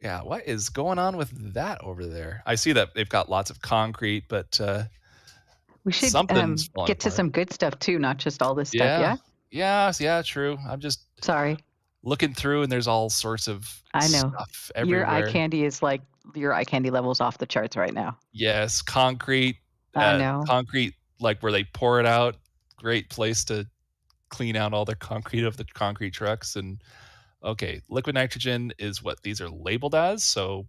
S5: Yeah, what is going on with that over there? I see that they've got lots of concrete, but
S3: we should
S5: something's
S3: get to some good stuff too, not just all this stuff.
S5: Yeah, true. I'm just looking through, and there's all sorts of stuff everywhere.
S3: Your eye candy is like your eye candy levels off the charts right now.
S5: Yes, concrete.
S3: I know.
S5: Concrete, like where they pour it out. Great place to clean out all the concrete of the concrete trucks. And okay, liquid nitrogen is what these are labeled as. So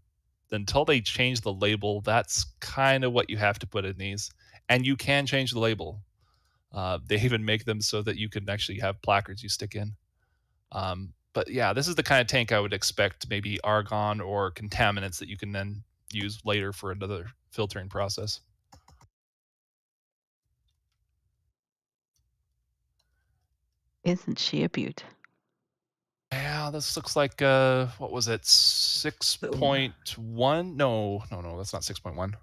S5: until they change the label, that's kind of what you have to put in these. And you can change the label. They even make them so that you can actually have placards you stick in. But yeah, this is the kind of tank I would expect, maybe argon or contaminants that you can then use later for another filtering process.
S3: Isn't she a beaut?
S5: Yeah, this looks like, what was it, 6.1? No, that's not 6.1.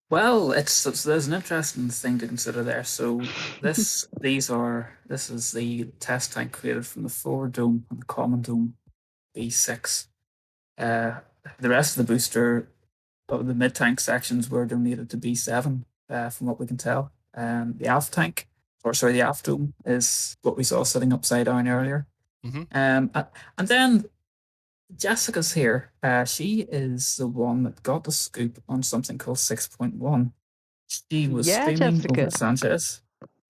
S4: Well, there's an interesting thing to consider there. So this is the test tank created from the forward dome and the common dome B6. The rest of the booster of the mid tank sections were donated to B7, from what we can tell. The aft tank, the aft dome is what we saw sitting upside down earlier.
S5: Mm-hmm.
S4: And then Jessica's here. She is the one that got the scoop on something called 6.1. She was streaming over at Sanchez,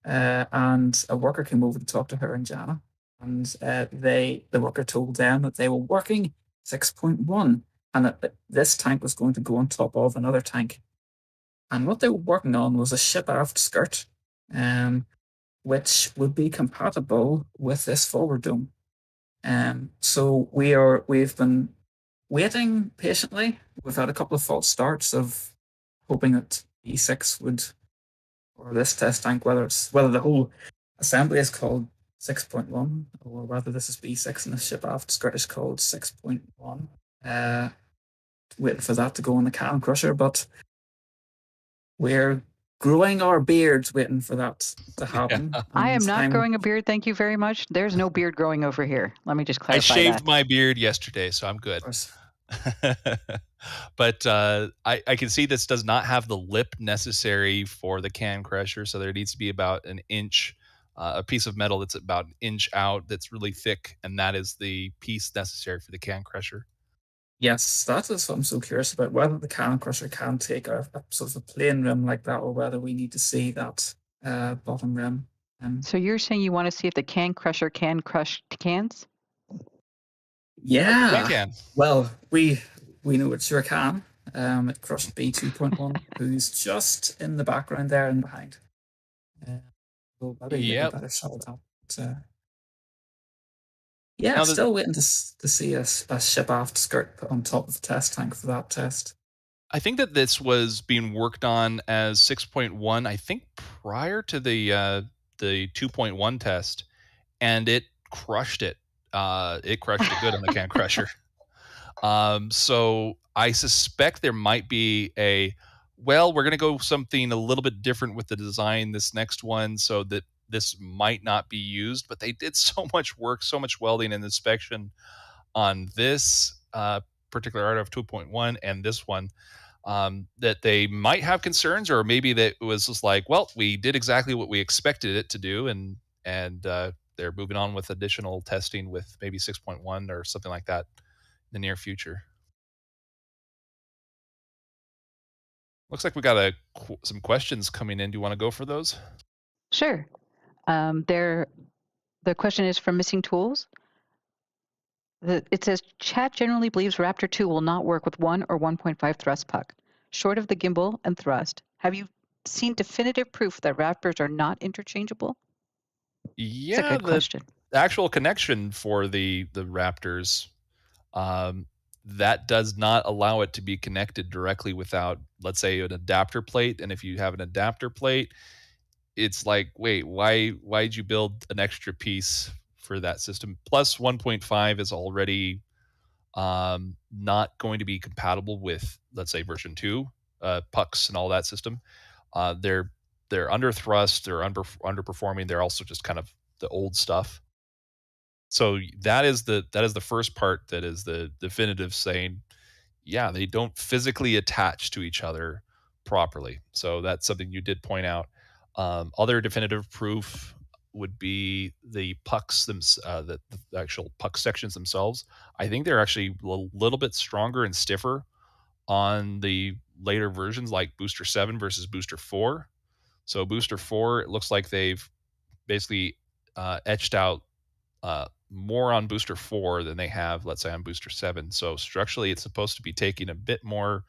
S4: and a worker came over to talk to her and Jana, and the worker told them that they were working 6.1, and that this tank was going to go on top of another tank. And what they were working on was a ship aft skirt, which would be compatible with this forward dome. So we've been waiting patiently. We've had a couple of false starts of hoping that E6 would, or this test tank, whether the whole assembly is called 6.1 or whether this is B6 and the ship aft skirt is called 6.1. Waiting for that to go on the can crusher, but we're growing our beards waiting for that to happen.
S3: Yeah. I am not growing a beard, thank you very much. There's no beard growing over here. Let me just clarify that.
S5: I shaved my beard yesterday, so I'm good. But I can see this does not have the lip necessary for the can crusher, so there needs to be about an inch, a piece of metal that's about an inch out that's really thick, and that is the piece necessary for the can crusher.
S4: Yes, that is what I'm so curious about, whether the can crusher can take a sort of a plain rim like that, or whether we need to see that bottom rim.
S3: So you're saying you want to see if the can crusher can crush cans?
S4: Yeah.
S5: It can.
S4: Well, we know it sure can. It crushed B2.1, who's just in the background there and behind. So maybe a better shot of that. Yeah, now still waiting to see a ship aft skirt put on top of the test tank for that test.
S5: I think that this was being worked on as 6.1, I think prior to the 2.1 test, and it crushed it. It crushed it good on the can crusher. So I suspect there might be we're going to go something a little bit different with the design this next one, so that this might not be used, but they did so much work, so much welding and inspection on this particular Atop 2.1 and this one, that they might have concerns, or maybe that it was just like, well, we did exactly what we expected it to do, and they're moving on with additional testing with maybe 6.1 or something like that in the near future. Looks like we got some questions coming in. Do you want to go for those?
S3: Sure. The question is from Missing Tools. It says, chat generally believes Raptor 2 will not work with 1 or 1.5 thrust puck. Short of the gimbal and thrust, have you seen definitive proof that Raptors are not interchangeable?
S5: Yeah,
S3: It's a good question.
S5: the actual connection for the Raptors, that does not allow it to be connected directly without, let's say, an adapter plate. And if you have an adapter plate, it's like, wait, why'd you build an extra piece for that system? Plus 1.5 is already not going to be compatible with, let's say, version 2 pucks and all that system. They're under thrust, they're underperforming. They're also just kind of the old stuff. So that is the first part that is the definitive saying, yeah, they don't physically attach to each other properly. So that's something you did point out. Other definitive proof would be the pucks, the actual puck sections themselves. I think they're actually a little bit stronger and stiffer on the later versions, like Booster 7 versus Booster 4. So Booster 4, it looks like they've basically etched out more on Booster 4 than they have, let's say, on Booster 7. So structurally, it's supposed to be taking a bit more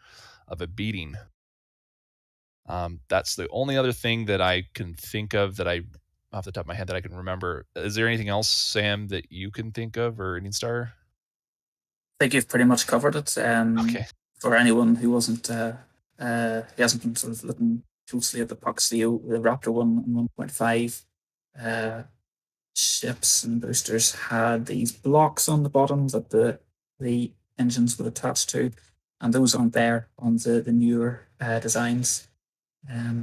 S5: of a beating. That's the only other thing that I can think of that off the top of my head, that I can remember. Is there anything else, Sam, that you can think of, or Indian Star?
S4: I think you've pretty much covered it.
S5: Okay.
S4: For anyone who wasn't, he hasn't been sort of looking closely at the pucks, the Raptor 1 and 1.5 ships and boosters had these blocks on the bottom that the engines would attach to, and those aren't there on the newer designs.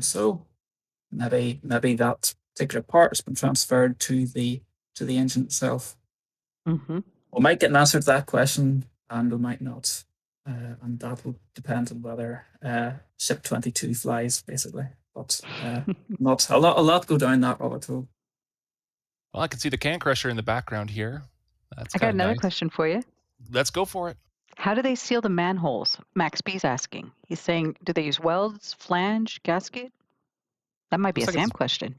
S4: So maybe that particular part has been transferred to the engine itself.
S3: Mm-hmm.
S4: We might get an answer to that question, and we might not. And that will depend on whether Ship 22 flies, basically. But not a lot go down that rabbit hole.
S5: Well, I can see the Can Crusher in the background here. That's
S3: I got another
S5: nice.
S3: question for you.
S5: Let's go for it.
S3: How do they seal the manholes? Max B's asking. He's saying, do they use welds, flange, gasket? That might be
S5: Looks
S3: a
S5: like
S3: Sam question.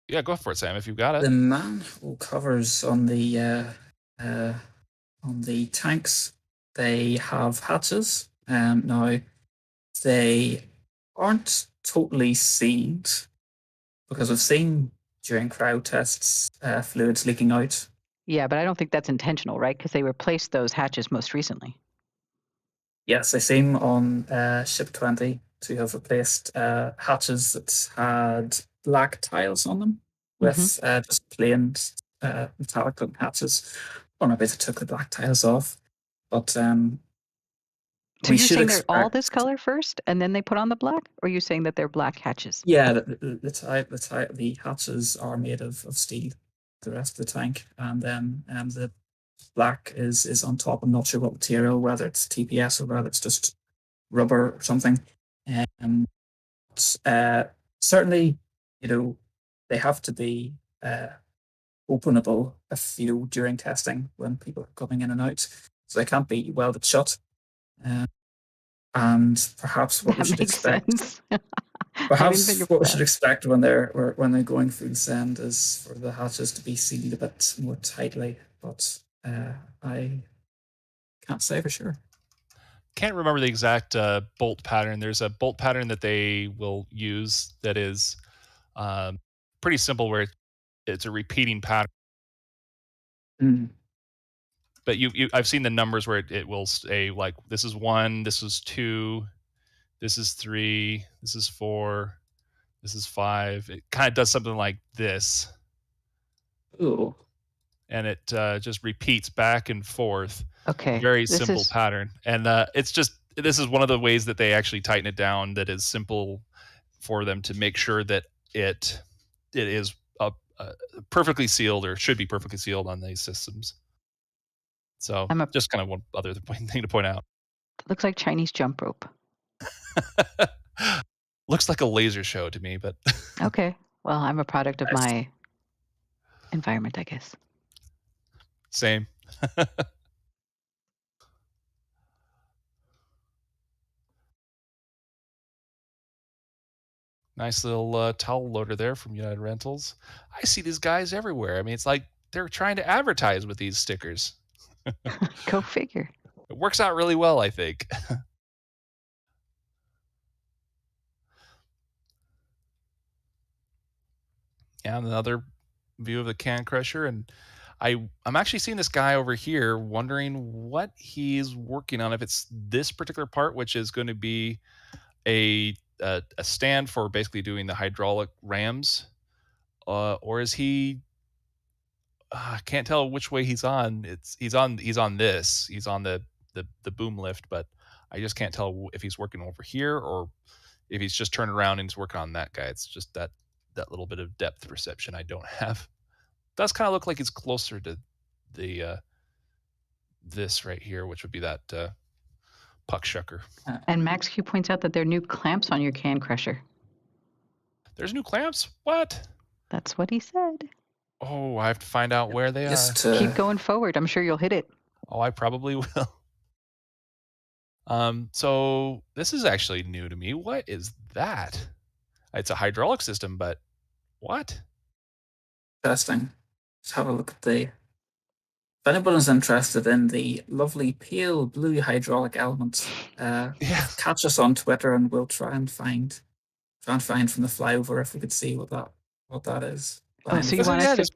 S5: Yeah, go for it, Sam, if you've got it.
S4: The manhole covers on the tanks, they have hatches. Now, they aren't totally sealed, because I've seen during cryo tests fluids leaking out.
S3: Yeah, but I don't think that's intentional, right? Because they replaced those hatches most recently.
S4: Yes, they seem on Ship 20 to have replaced hatches that had black tiles on them with just plain metallic looking hatches. Or maybe they took the black tiles off. But
S3: So you're saying they're all this color first, and then they put on the black? Or are you saying that they're black hatches?
S4: Yeah, the hatches are made of steel, the rest of the tank, and then the black is on top. I'm not sure what material, whether it's TPS or whether it's just rubber or something. Certainly, they have to be openable if during testing when people are coming in and out, so they can't be welded shut. And perhaps what we should expect. Perhaps what we should expect when they're going through the send is for the hatches to be sealed a bit more tightly, but I can't say for sure.
S5: Can't remember the exact bolt pattern. There's a bolt pattern that they will use that is pretty simple, where it's a repeating pattern. But I've seen the numbers where it will say, like, this is 1, this is 2, this is 3, this is 4, this is 5. It kind of does something like this.
S4: Ooh.
S5: And it just repeats back and forth.
S3: Okay.
S5: Very simple pattern. And it's just, this is one of the ways that they actually tighten it down, that is simple for them to make sure that it is perfectly sealed, or should be perfectly sealed on these systems. So just kind of one other thing to point out.
S3: Looks like Chinese jump rope.
S5: Looks like a laser show to me, but
S3: okay. Well, I'm a product of my environment, I guess.
S5: Same. Nice little towel loader there from United Rentals. I see these guys everywhere. I mean, it's like they're trying to advertise with these stickers.
S3: Go figure.
S5: It works out really well, I think. And another view of the can crusher. And I'm actually seeing this guy over here, wondering what he's working on. If it's this particular part, which is going to be a stand for basically doing the hydraulic rams, or is he? I can't tell which way he's on. He's on this. He's on the boom lift, but I just can't tell if he's working over here or if he's just turned around and he's working on that guy. It's just that little bit of depth perception I don't have. Does kind of look like he's closer to the this right here, which would be that puck shucker.
S3: And Max Q points out that there are new clamps on your can crusher.
S5: There's new clamps? What?
S3: That's what he said.
S5: Oh, I have to find out where they are.
S3: Keep going forward. I'm sure you'll hit it.
S5: Oh, I probably will. So this is actually new to me. What is that? It's a hydraulic system, but what?
S4: Interesting. Let's have a look at the. If anybody's interested in the lovely pale blue hydraulic elements, catch us on Twitter and we'll try and find from the flyover if we could see what that is.
S3: Oh, so you want us to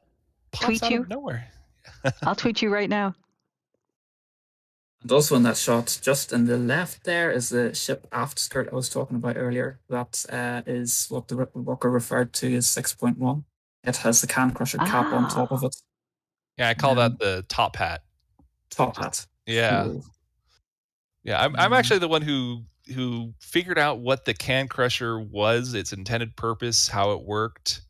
S3: tweet you?
S5: Nowhere.
S3: I'll tweet you right now.
S4: And also in that shot, just in the left there is the ship aft skirt I was talking about earlier. That is what the Walker referred to as 6.1. It has the can crusher cap on top of it.
S5: Yeah, I call that the top hat.
S4: Top hat.
S5: Yeah.
S4: Cool.
S5: Yeah, I'm actually the one who figured out what the can crusher was, its intended purpose, how it worked.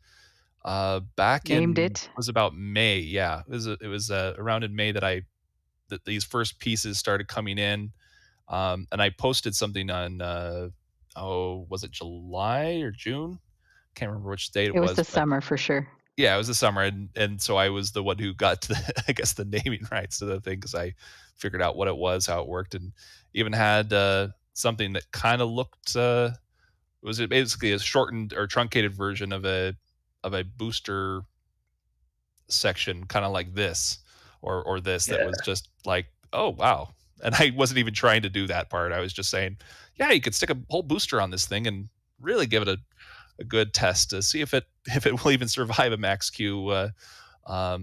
S5: It was about May. Yeah, it was around in May that these first pieces started coming in, and I posted something on was it July or June? Can't remember which date it was.
S3: It was the summer for sure.
S5: Yeah, it was the summer, and so I was the one who got I guess the naming rights to the thing because I figured out what it was, how it worked, and even had something that kind of looked. It was basically a shortened or truncated version of a booster section, kind of like this or this. That was just like, oh wow. And I wasn't even trying to do that part. I was just saying, yeah, you could stick a whole booster on this thing and really give it a good test to see if it will even survive a max Q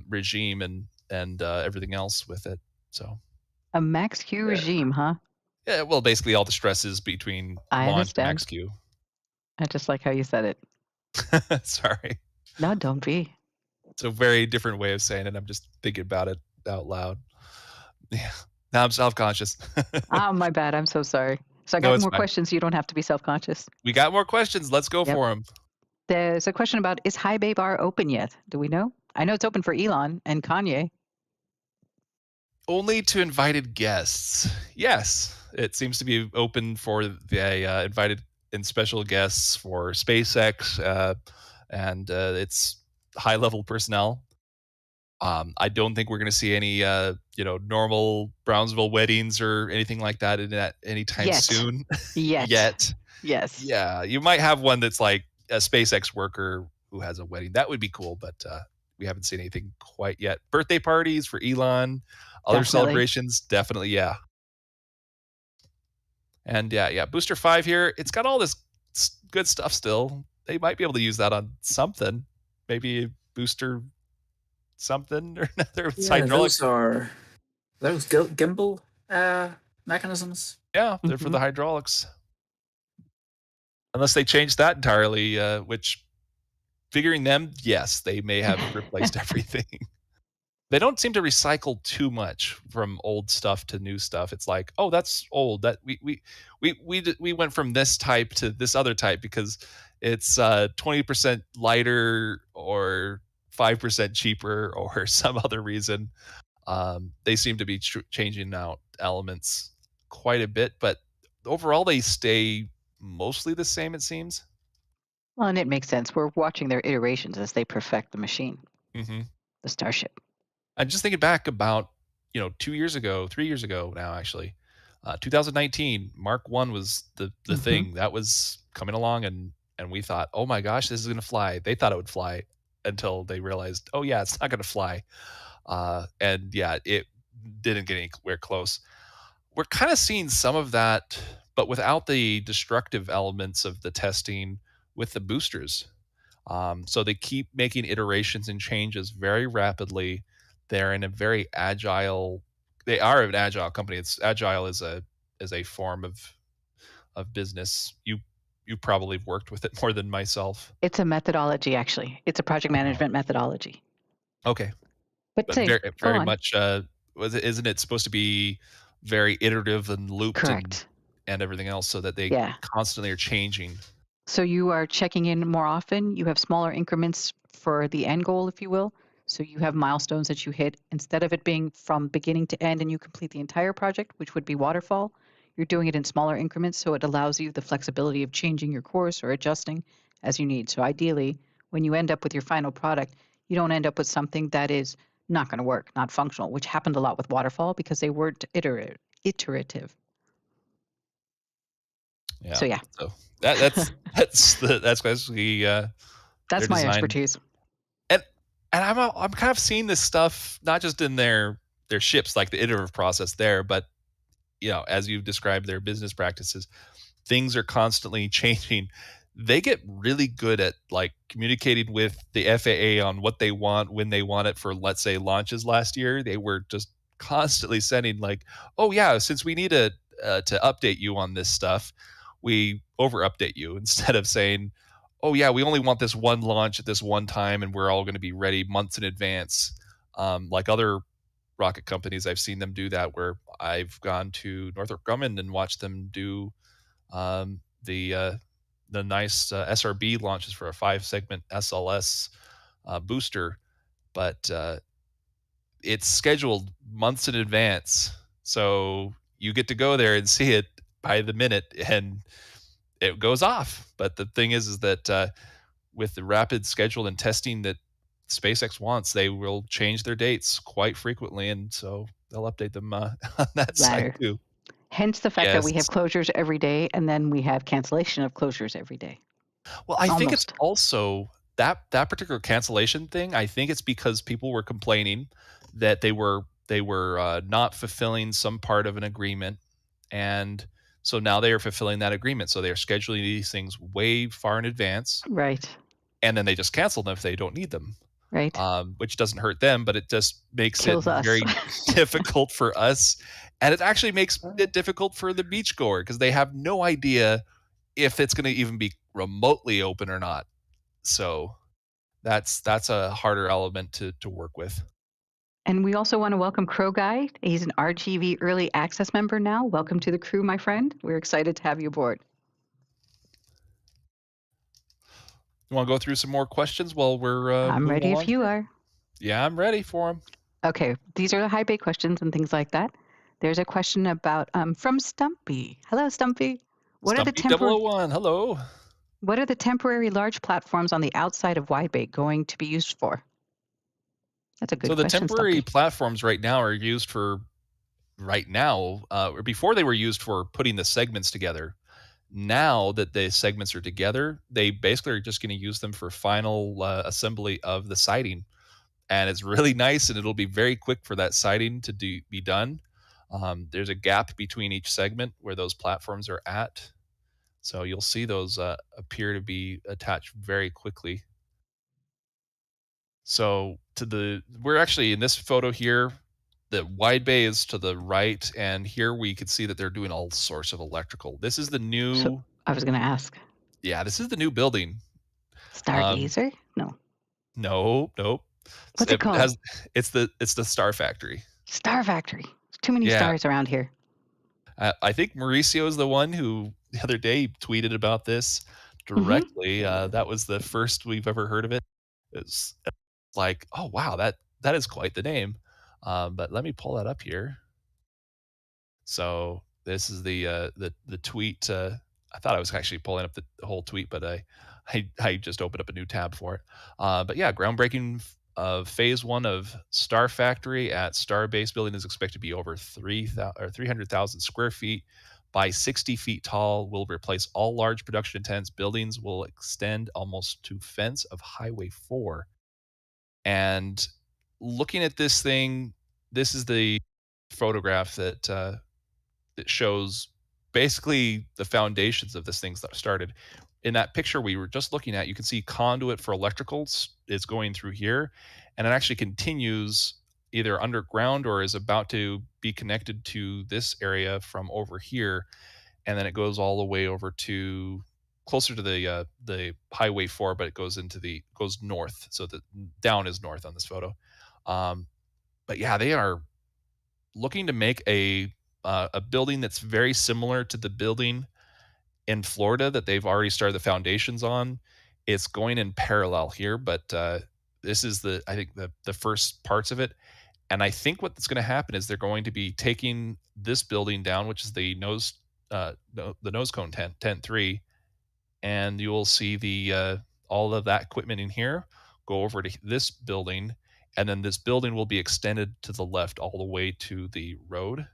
S5: regime and everything else with it. So
S3: a max Q regime, huh?
S5: Yeah, well, basically all the stresses between launch and max Q.
S3: I just like how you said
S5: it. Sorry.
S3: No, don't be.
S5: It's a very different way of saying it. I'm just thinking about it out loud. Yeah. Now I'm self-conscious.
S3: Oh, my bad. I'm so sorry. So I got more questions. You don't have to be self-conscious.
S5: We got more questions. Let's go for them.
S3: There's a question about, is High Bay Bar open yet? Do we know? I know it's open for Elon and Kanye.
S5: Only to invited guests. Yes. It seems to be open for the invited and special guests for SpaceX and its high-level personnel. I don't think we're going to see any, normal Brownsville weddings or anything like that anytime soon. Yet.
S3: Yes.
S5: Yeah, you might have one that's like a SpaceX worker who has a wedding. That would be cool, but we haven't seen anything quite yet. Birthday parties for Elon, other celebrations, definitely, yeah. And yeah, Booster 5 here, it's got all this good stuff still. They might be able to use that on something. Maybe booster something or another. Hydraulic.
S4: Those gimbal mechanisms.
S5: Yeah, they're for the hydraulics. Unless they change that entirely, which figuring them, yes, they may have replaced everything. They don't seem to recycle too much from old stuff to new stuff. It's like, oh, that's old. That we went from this type to this other type because it's 20% lighter or 5% cheaper or some other reason. They seem to be changing out elements quite a bit, but overall they stay mostly the same, it seems.
S3: Well, and it makes sense. We're watching their iterations as they perfect the machine, the Starship.
S5: I'm just thinking back about, 3 years ago now, actually. 2019, Mark 1 was the thing that was coming along, and we thought, oh my gosh, this is going to fly. They thought it would fly until they realized, oh yeah, it's not going to fly. And yeah, it didn't get anywhere close. We're kind of seeing some of that, but without the destructive elements of the testing with the boosters. So they keep making iterations and changes very rapidly. They're in a very agile. They are an agile company. It's agile as a form of business. You probably worked with it more than myself.
S3: It's a methodology, actually. It's a project management methodology.
S5: Okay,
S3: But
S5: but
S3: say,
S5: very
S3: go
S5: very
S3: on.
S5: much. Isn't it supposed to be very iterative and looped
S3: Correct.
S5: and everything else, so that they
S3: Yeah.
S5: constantly are changing?
S3: So you are checking in more often. You have smaller increments for the end goal, if you will. So you have milestones that you hit. Instead of it being from beginning to end and you complete the entire project, which would be waterfall, you're doing it in smaller increments. So it allows you the flexibility of changing your course or adjusting as you need. So ideally, when you end up with your final product, you don't end up with something that is not going to work, not functional, which happened a lot with waterfall because they weren't iterative.
S5: Yeah.
S3: So yeah,
S5: So that's basically their
S3: that's my
S5: design.
S3: expertise.
S5: And I'm kind of seeing this stuff not just in their ships, like the iterative process there, but as you've described their business practices, things are constantly changing. They get really good at like communicating with the FAA on what they want when they want it. For, let's say, launches last year, they were just constantly sending like, oh yeah, since we need to update you on this stuff, we over update you, instead of saying, oh yeah, we only want this one launch at this one time and we're all going to be ready months in advance. Like other rocket companies, I've seen them do that, where I've gone to Northrop Grumman and watched them do um, the nice SRB launches for a 5-segment SLS booster, but it's scheduled months in advance, so you get to go there and see it by the minute, and it goes off. But the thing is that with the rapid schedule and testing that SpaceX wants, they will change their dates quite frequently, and so they'll update them on that side
S3: Latter.
S5: too.
S3: Hence the fact that we have
S5: Yes.
S3: closures every day and then we have cancellation of closures every day.
S5: Well, I think it's
S3: Almost.
S5: also that particular cancellation thing. I think it's because people were complaining that they were not fulfilling some part of an agreement, and so now they are fulfilling that agreement. So they are scheduling these things way far in advance,
S3: Right.
S5: and then they just cancel them if they don't need them.
S3: Right.
S5: Which doesn't hurt them, but it just makes it
S3: Kills us.
S5: very difficult for us, and it actually makes it difficult for the beachgoer because they have no idea if it's going to even be remotely open or not. So that's a harder element to work with.
S3: And we also want to welcome Crow Guy. He's an RGV early access member now. Welcome to the crew, my friend. We're excited to have you aboard.
S5: You want to go through some more questions while we're
S3: I'm
S5: moving
S3: ready
S5: along?
S3: if you are.
S5: Yeah, I'm ready for them.
S3: Okay, these are the high bay questions and things like that. There's a question about from Stumpy. Hello, Stumpy. What are the
S5: Stumpy001, hello.
S3: What are the temporary large platforms on the outside of Widebay going to be used for? That's a good
S5: So the
S3: question,
S5: temporary
S3: Stumpy.
S5: platforms right now are used for or before they were used for putting the segments together. Now that the segments are together, they basically are just going to use them for final assembly of the siding, and it's really nice, and it'll be very quick for that siding to be done. There's a gap between each segment where those platforms are at, so you'll see those appear to be attached very quickly. So we're actually in this photo here, the wide bay is to the right, and here we could see that they're doing all sorts of electrical. This is the new,
S3: So I was going to ask.
S5: yeah, this is the new building.
S3: Stargazer? No.
S5: Nope.
S3: What's it called?
S5: It's the Starfactory.
S3: Starfactory. There's too many
S5: Yeah.
S3: stars around here.
S5: I think Mauricio is the one who the other day tweeted about this directly. That was the first we've ever heard of it. It's like, oh wow, that is quite the name. But let me pull that up here. So this is the tweet. I thought I was actually pulling up the whole tweet, but I just opened up a new tab for it. But yeah, groundbreaking of phase 1 of Starfactory at Starbase building is expected to be over 300,000 square feet by 60 feet tall. Will replace all large production intents. Buildings will extend almost to fence of Highway 4. And looking at this thing, this is the photograph that shows basically the foundations of this thing that started. in that picture we were just looking at, you can see conduit for electricals is going through here, and it actually continues either underground or is about to be connected to this area from over here, and then it goes all the way over to closer to the Highway 4, but it goes north, so the down is north on this photo. But yeah, they are looking to make a building that's very similar to the building in Florida that they've already started the foundations on. It's going in parallel here, but this is I think the first parts of it. And I think what's going to happen is they're going to be taking this building down, which is the nose cone tent 3, and you will see the all of that equipment in here go over to this building, and then this building will be extended to the left all the way to the road.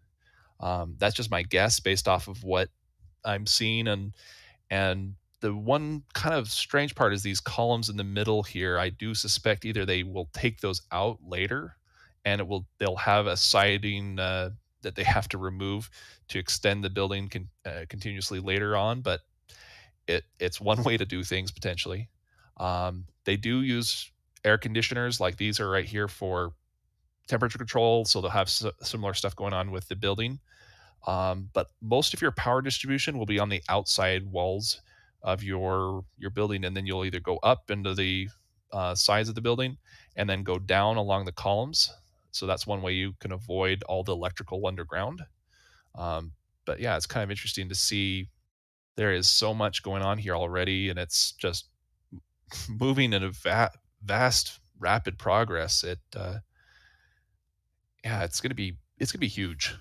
S5: That's just my guess based off of what I'm seeing, and the one kind of strange part is these columns in the middle here. I do suspect either they will take those out later, and they'll have a siding that they have to remove to extend the building continuously later on. But it's one way to do things potentially. They do use air conditioners, like these are right here for temperature control, so they'll have similar stuff going on with the building. But most of your power distribution will be on the outside walls of your building, and then you'll either go up into the sides of the building and then go down along the columns. So that's one way you can avoid all the electrical underground. But yeah, it's kind of interesting to see there is so much going on here already, and it's just moving in a vast, rapid progress. It's gonna be huge.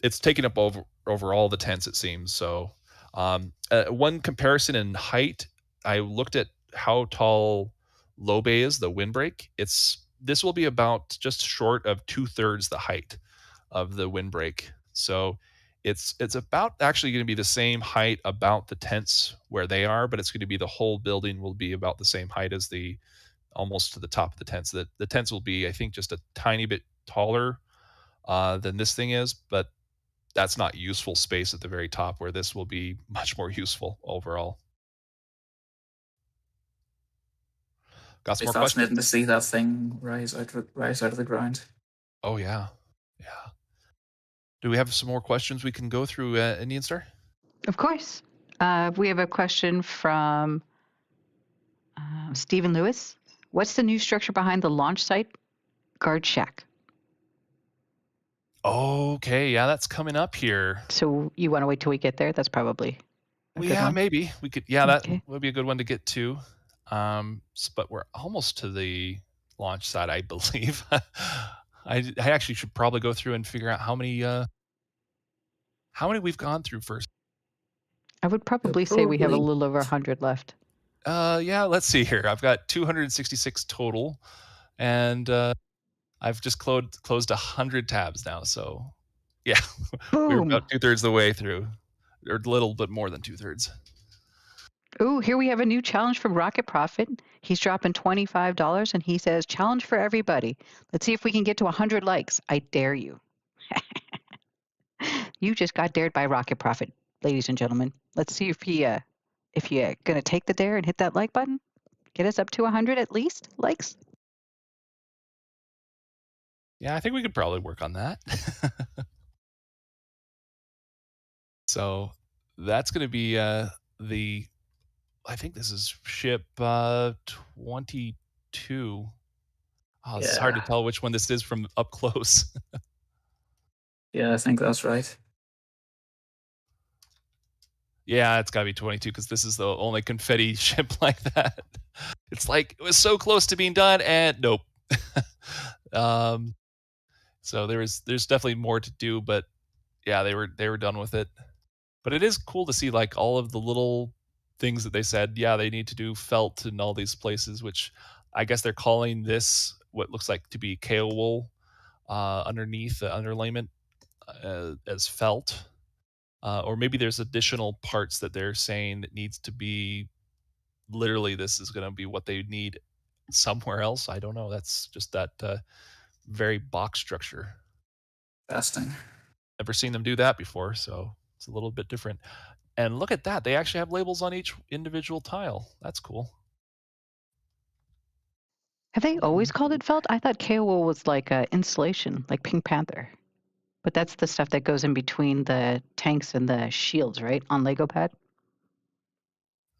S5: It's taking up over all the tents, it seems. So one comparison in height, I looked at how tall low bay is, the windbreak. This will be about just short of 2/3 the height of the windbreak. So it's about actually going to be the same height about the tents where they are, but it's going to be the whole building will be about the same height as almost to the top of the tents. The tents will be, I think, just a tiny bit taller than this thing is, but that's not useful space at the very top, where this will be much more useful overall. Got some
S4: It's
S5: more
S4: fascinating
S5: questions?
S4: to see that thing rise out of the ground.
S5: Oh yeah. Do we have some more questions we can go through, Indian Star?
S3: Of course. We have a question from Stephen Lewis. What's the new structure behind the launch site guard shack?
S5: Okay, yeah, that's coming up here.
S3: So you want to wait till we get there? That's probably a good one.
S5: Maybe we could. Yeah, that
S3: Okay.
S5: would be a good one to get to. But we're almost to the launch site, I believe. I actually should probably go through and figure out how many we've gone through first.
S3: I would probably say we have a
S4: Probably.
S3: little over 100 left.
S5: Yeah, let's see here. I've got 266 total, and I've just closed 100 tabs now. So, yeah, we're
S3: Boom.
S5: about 2/3 of the way through, or a little bit more than 2/3.
S3: Ooh, here we have a new challenge from Rocket Profit. He's dropping $25 and he says, challenge for everybody. Let's see if we can get to 100 likes. I dare you. You just got dared by Rocket Profit, ladies and gentlemen. Let's see if you're going to take the dare and hit that like button. Get us up to 100 at least likes.
S5: Yeah, I think we could probably work on that. So that's going to be I think this is ship 22. Oh, it's hard to tell which one this is from up close.
S4: Yeah, I think that's right.
S5: Yeah, it's got to be 22 because this is the only confetti ship like that. It's like it was so close to being done, and nope. So there's definitely more to do, but yeah, they were done with it. But it is cool to see like all of the little things that they said. Yeah, they need to do felt in all these places, which I guess they're calling this what looks like to be KO wool underneath the underlayment as felt. Or maybe there's additional parts that they're saying that needs to be literally this is going to be what they need somewhere else. I don't know. That's just that very box structure.
S4: Fascinating.
S5: Never seen them do that before, so it's a little bit different. And look at that. They actually have labels on each individual tile. That's cool.
S3: Have they always called it felt? I thought KOL was like insulation, like Pink Panther. But that's the stuff that goes in between the tanks and the shields, right? On Lego pad?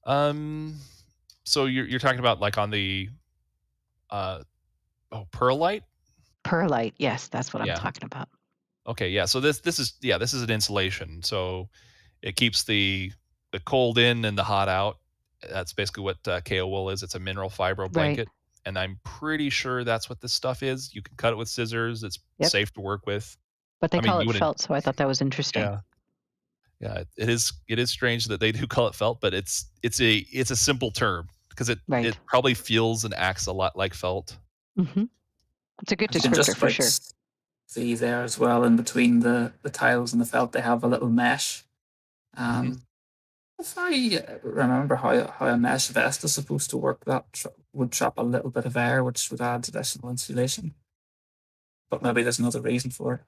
S5: So you're talking about like on the perlite?
S3: Perlite, yes, that's what I'm
S5: Yeah.
S3: talking about.
S5: Okay, yeah. So this is an insulation. So it keeps the cold in and the hot out. That's basically what KO is. It's a mineral fiber blanket.
S3: Right.
S5: And I'm pretty sure that's what this stuff is. You can cut it with scissors. It's
S3: Yep.
S5: safe to work with.
S3: But they
S5: I mean,
S3: call
S5: you
S3: it
S5: wouldn't.
S3: felt, so I thought that was interesting.
S5: Yeah. Yeah, it is strange that they do call it felt, but it's a simple term because it
S3: Right.
S5: probably feels and acts a lot like felt.
S3: Mm-hmm. It's a good
S4: You can
S3: descriptor
S4: just
S3: for
S4: about
S3: sure.
S4: see there as well, in between the tiles and the felt, they have a little mesh. If I remember how a mesh vest is supposed to work, that would trap a little bit of air, which would add additional insulation. But maybe there's another reason for it.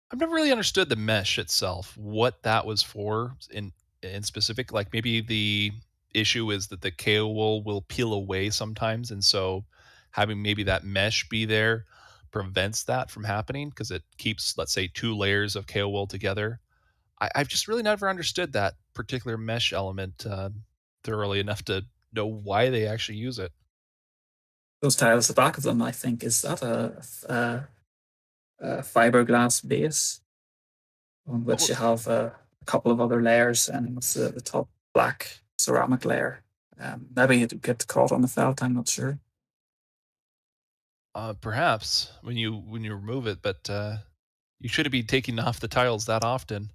S5: I've never really understood the mesh itself, what that was for in specific. Like maybe the issue is that the KO will peel away sometimes, and so having maybe that mesh be there prevents that from happening because it keeps, let's say, 2 layers of KO together. I've just really never understood that particular mesh element thoroughly enough to know why they actually use it.
S4: Those tiles, the back of them, I think, is that a fiberglass base on which you have a couple of other layers, and what's the top black ceramic layer. Maybe it gets caught on the felt, I'm not sure.
S5: Perhaps when you remove it, but you shouldn't be taking off the tiles that often.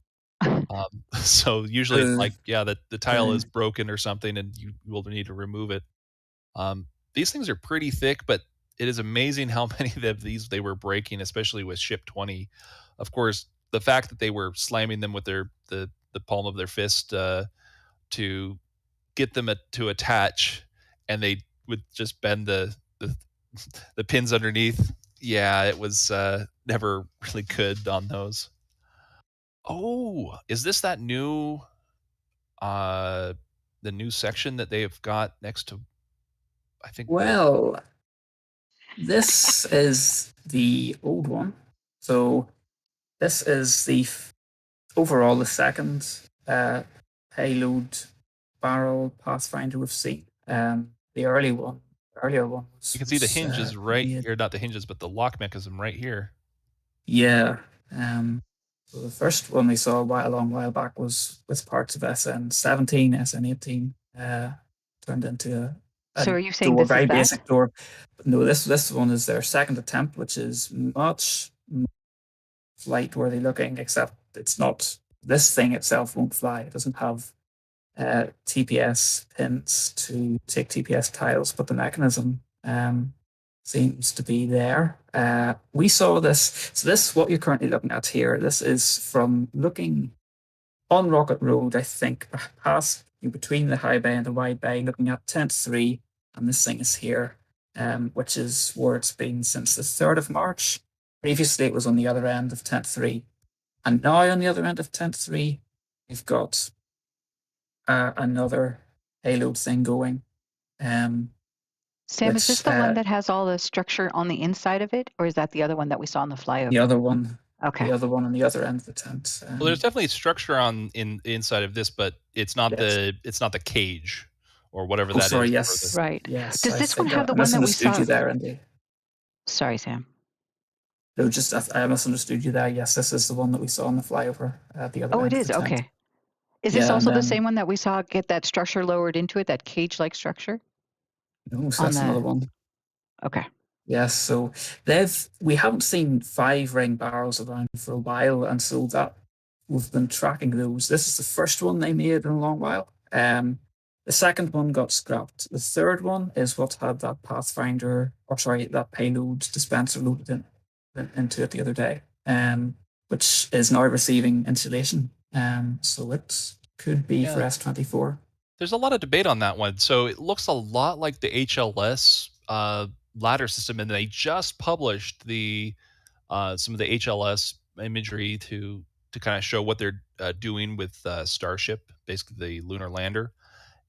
S5: So usually, like, yeah, the tile is broken or something, and you will need to remove it. These things are pretty thick, but it is amazing how many of these they were breaking, especially with Ship 20. Of course, the fact that they were slamming them with the palm of their fist to get them to attach, and they would just bend the pins underneath. Yeah, it was never really good on those. Oh, is this that new the new section that they have got next to, I think,
S4: well, this is the old one. So this is overall the second payload barrel Pathfinder we've seen. The earlier one was,
S5: you can see the hinges right
S4: made.
S5: here, not the hinges, but the lock mechanism right here.
S4: Yeah. So the first one we saw a long while back was with parts of SN17, SN18, turned into a
S3: So are you saying
S4: door,
S3: this
S4: very
S3: is that?
S4: basic door. But no, this one is their second attempt, which is much flight worthy looking, except it's not. This thing itself won't fly. It doesn't have TPS pins to take TPS tiles, but the mechanism seems to be there. We saw this. So this, what you're currently looking at here, this is from looking on Rocket Road, I think, past between the High Bay and the Widebay, looking at Tent 3, and this thing is here, which is where it's been since the 3rd of March. Previously, it was on the other end of Tent 3. And now on the other end of Tent 3, we've got another payload thing going.
S3: Sam, is this the one that has all the structure on the inside of it, or is that the other one that we saw in the flyover?
S4: The other one.
S3: Okay.
S4: The other one on the other end of the tent.
S5: Well, there's definitely structure in inside of this, but it's not the cage or whatever that is.
S4: Sorry, yes.
S3: Right.
S4: Yes.
S3: Does this one have the one that we saw?
S4: You there, Andy.
S3: Sorry, Sam.
S4: No, just I misunderstood you there. Yes, this is the one that we saw on the flyover at the other end.
S3: Oh, it is? Okay. Is this also the same one that we saw get that structure lowered into it, that cage-like structure?
S4: No, so that's another one.
S3: Okay.
S4: Yes, so we haven't seen 5-ring barrels around for a while, and so that we've been tracking those. This is the first one they made in a long while. The second one got scrapped. The third one is what had that that payload dispenser loaded into it the other day, which is now receiving insulation. So it could be for S24.
S5: There's a lot of debate on that one. So it looks a lot like the HLS ladder system, and they just published the some of the HLS imagery to to kind of show what they're doing with Starship, basically the lunar lander.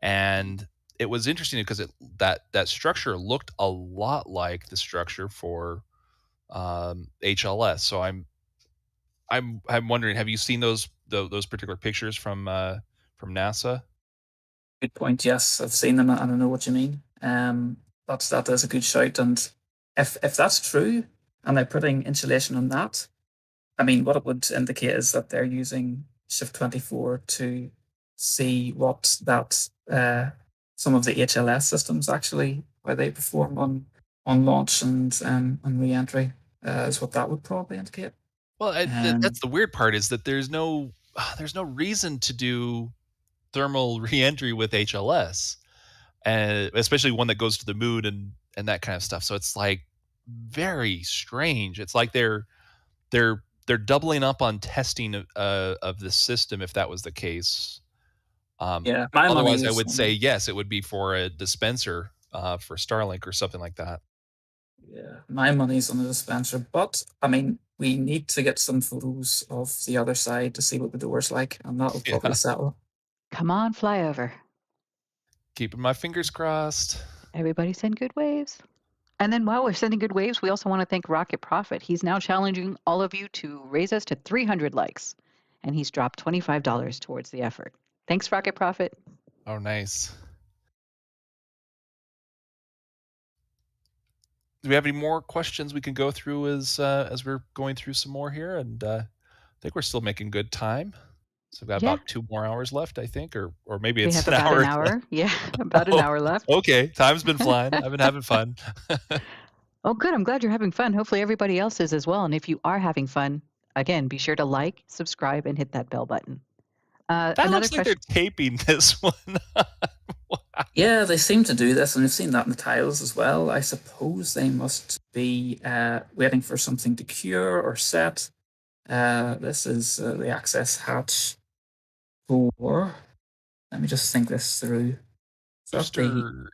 S5: And it was interesting because that structure looked a lot like the structure for HLS. So I'm wondering, have you seen those particular pictures from NASA?
S4: Good point. Yes, I've seen them, and I know what you mean. That is a good shout. And if that's true, and they're putting insulation on that, I mean, what it would indicate is that they're using Shift 24 to see what that some of the HLS systems actually how they perform on launch and re-entry is what that would probably indicate.
S5: Well, that's the weird part, is that there's no reason to do thermal reentry with HLS, and especially one that goes to the moon and that kind of stuff. So it's like very strange. It's like they're doubling up on testing of the system, if that was the case.
S4: Yeah, my money
S5: Otherwise, I
S4: is
S5: would
S4: on-
S5: say yes, it would be for a dispenser for Starlink or something like that.
S4: Yeah, my money's on the dispenser, but I mean, we need to get some photos of the other side to see what the door's like, and that'll probably
S5: Yeah.
S4: settle.
S3: Come on, fly over.
S5: Keeping my fingers crossed.
S3: Everybody send good waves. And then while we're sending good waves, we also want to thank Rocket Profit. He's now challenging all of you to raise us to 300 likes. And he's dropped $25 towards the effort. Thanks, Rocket Profit.
S5: Oh, nice. Do we have any more questions we can go through as we're going through some more here? And I think we're still making good time. So we've got about 2 more hours left, I think, or maybe
S3: We
S5: it's
S3: have
S5: an
S3: about
S5: hour.
S3: an hour. Yeah, about an hour left.
S5: Okay, time's been flying. I've been having fun.
S3: Oh, good. I'm glad you're having fun. Hopefully everybody else is as well. And if you are having fun, again, be sure to like, subscribe, and hit that bell button.
S5: That
S3: Another
S5: looks like
S3: question.
S5: they're taping this one. Wow.
S4: Yeah, they seem to do this, and we've seen that in the tiles as well. I suppose they must be waiting for something to cure or set. This is the access hatch for. Let me just think this through.
S5: Booster.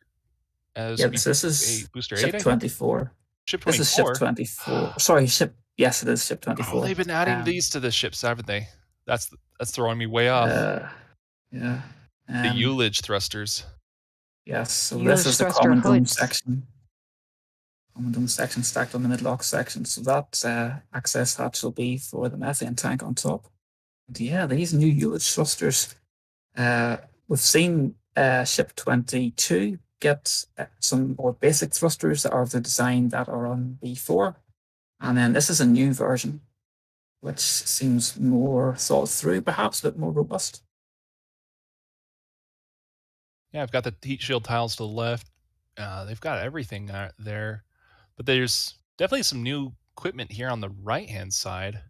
S4: This is
S5: Booster 8,
S4: Ship
S5: I think?
S4: 24.
S5: Ship 24.
S4: This is Ship 24. Sorry, Ship. Yes, it is Ship 24.
S5: Oh, they've been adding these to the ships, haven't they? That's throwing me way off.
S4: Yeah.
S5: The Ullage thrusters.
S4: Yes, so
S3: Ullage
S4: this is the
S3: thruster
S4: common dome
S3: hoods.
S4: section. Common dome section stacked on the mid-lock section. So that access hatch will be for the methane tank on top. And yeah, these new Ullage thrusters. We've seen Ship 22 get some more basic thrusters that are of the design that are on B4. And then this is a new version, which seems more thought through, perhaps a bit more robust.
S5: Yeah, I've got the heat shield tiles to the left. They've got everything there. But there's definitely some new equipment here on the right-hand side.